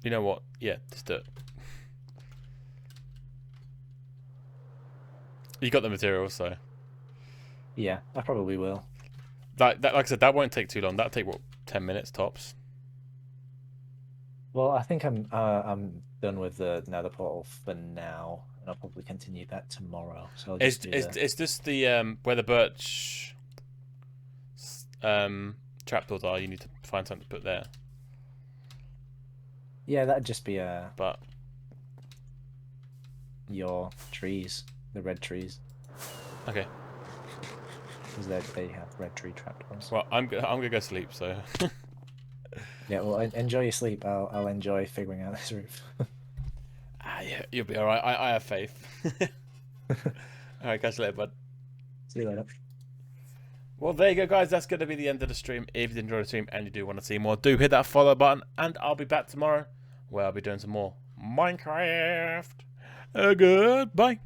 You know what? Yeah, just do it. You got the materials, so Yeah, I probably will. like I said, that won't take too long. That'll take what 10 minutes tops. Well, I think I'm done with the nether portal for now, and I'll probably continue that tomorrow. So I'll just do the... Is this the where the birch trapdoors are? You need to find something to put there. Yeah, that'd just be But your trees, the red trees, okay. because they have red tree trapdoors. Well, I'm gonna go sleep. So Yeah, well, enjoy your sleep. I'll enjoy figuring out this roof. yeah, you'll be all right. I have faith. All right, catch you later, bud. See you later. Well, there you go, guys. That's going to be the end of the stream. If you enjoyed the stream and you do want to see more, do hit that follow button. And I'll be back tomorrow where I'll be doing some more Minecraft. Goodbye.